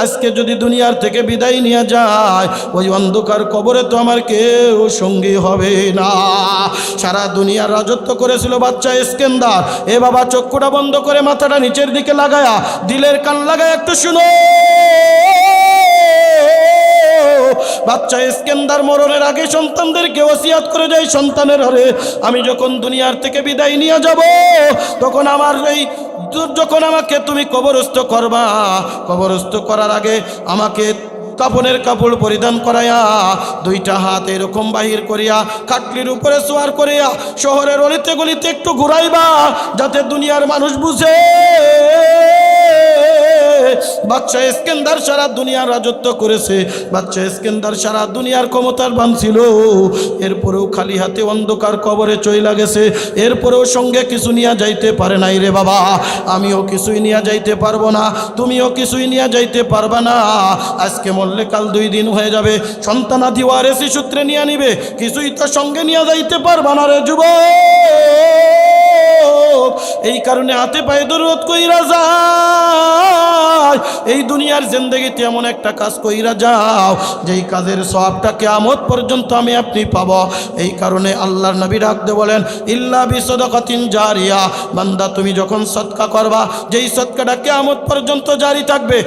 আজকে যদি দুনিয়ার থেকে বিদায় নিয়ে যায়, ওই অন্ধকার কবরে তো আমার কেউ সঙ্গী হবে না। সারা দুনিয়ার রাজত্ব করেছিল বাচ্চা ইস্কেন্দার। এ বাবা, চক্ষুটা বন্ধ করে মাথাটা নিচের দিকে লাগায়া, দিলের কান লাগায় একটু শুনো। বাচ্চা ইস্কেন্দার মরণের আগে সন্তানদেরকে ওসিয়াত করে যায়, সন্তানের হরে আমি যখন দুনিয়ার থেকে বিদায় নিয়ে যাব, তখন আমার যখন আমাকে তুমি কবরস্থ করবা, কবরস্থ করার আগে আমাকে কাপনের কাপড় পরিধান করাইয়া, দুইটা হাত এরকম বাহির করিয়া খাটলির উপরে সোয়ার করিয়া শহরের অলিতে গলিতে একটু ঘুরাইবা, যাতে দুনিয়ার মানুষ বুঝে বাচ্চা ইস্কেন্দার সারা দুনিয়ার রাজত্ব করেছে, বাচ্চা ইস্কেন্দার সারা দুনিয়ার ক্ষমতার বান ছিল, এরপরেও খালি হাতে অন্ধকার কবরে চইলা গেছে, এরপরেও সঙ্গে কিছু নিয়ে যাইতে পারে নাই রে বাবা। আমিও কিছুই নিয়ে যাইতে পারবো না, তুমিও কিছুই নিয়ে যাইতে পারবা না। আজকে মরলে কাল 2 দিন হয়ে যাবে, সন্তানাদি ওয়ারেসি সূত্রে নিয়ে নিবে, কিছুই তো সঙ্গে নিয়ে যাইতে পারবা না রে যুবক। এই কারণে হাতে পায়ে দরদ কইরা যায়, এই দুনিয়ার জিন্দেগিতে এমন একটা কাজ কইরা যাও যেই কাজের সওয়াবটা কিয়ামত পর্যন্ত আমি আপনি পাবো। এই কারণে আল্লাহর নবী ডাকতে বলেন, ইল্লা বিসাদাকাতিন জারিয়া, বান্দা তুমি যখন সদকা করবা, যেই সদকাটা কিয়ামত পর্যন্ত জারি থাকবে,